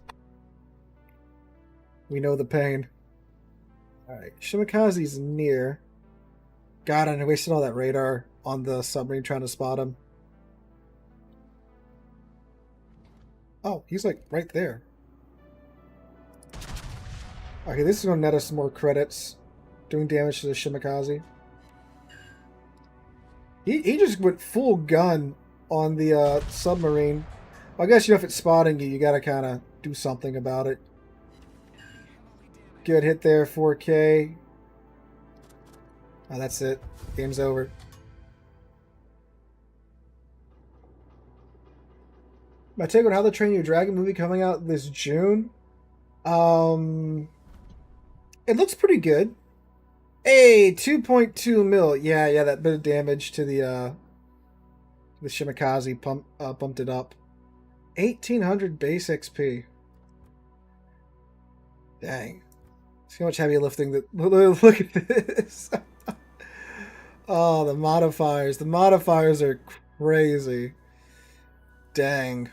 We know the pain. Alright, Shimikaze's near. God, I wasted all that radar on the submarine trying to spot him. Oh, he's like right there. Okay, this is going to net us some more credits. Doing damage to the Shimikaze. He just went full gun on the submarine. I guess, you know, if it's spotting you, you gotta kind of do something about it. Good hit there, 4K. Oh, that's it. Game's over. My take on How to Train Your Dragon movie coming out this June. It looks pretty good. Hey, 2.2 mil. Yeah, that bit of damage to the Shimikaze bumped it up. 1800 base XP. Dang. See how much heavy lifting that. Look at this. Oh, the modifiers. The modifiers are crazy. Dang.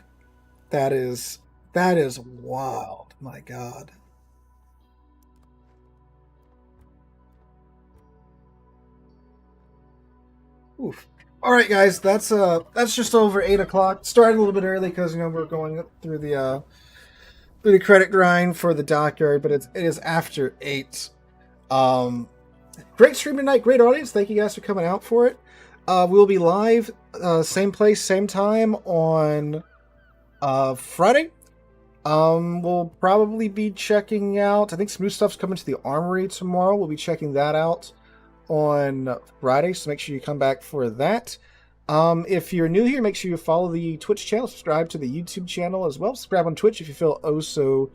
That is wild. My God. Oof. All right, guys, that's just over 8 o'clock. Started a little bit early because, you know, we're going through the credit grind for the dockyard, but it is after 8. Great stream tonight, great audience. Thank you guys for coming out for it. We'll be live, same place, same time on Friday. We'll probably be checking out. I think some new stuff's coming to the Armory tomorrow. We'll be checking that out on Friday, so make sure you come back for that. If you're new here, make sure you follow the Twitch channel, subscribe to the YouTube channel as well. Subscribe on Twitch if you feel oh so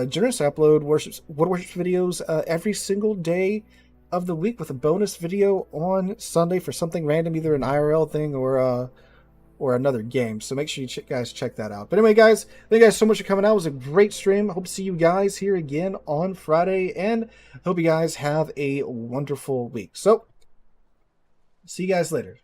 generous. I upload Warships videos every single day of the week with a bonus video on Sunday for something random, either an IRL thing or another game. So make sure you guys check that out. But anyway, guys, thank you guys so much for coming out. It was a great stream. I hope to see you guys here again on Friday, and I hope you guys have a wonderful week. So, see you guys later.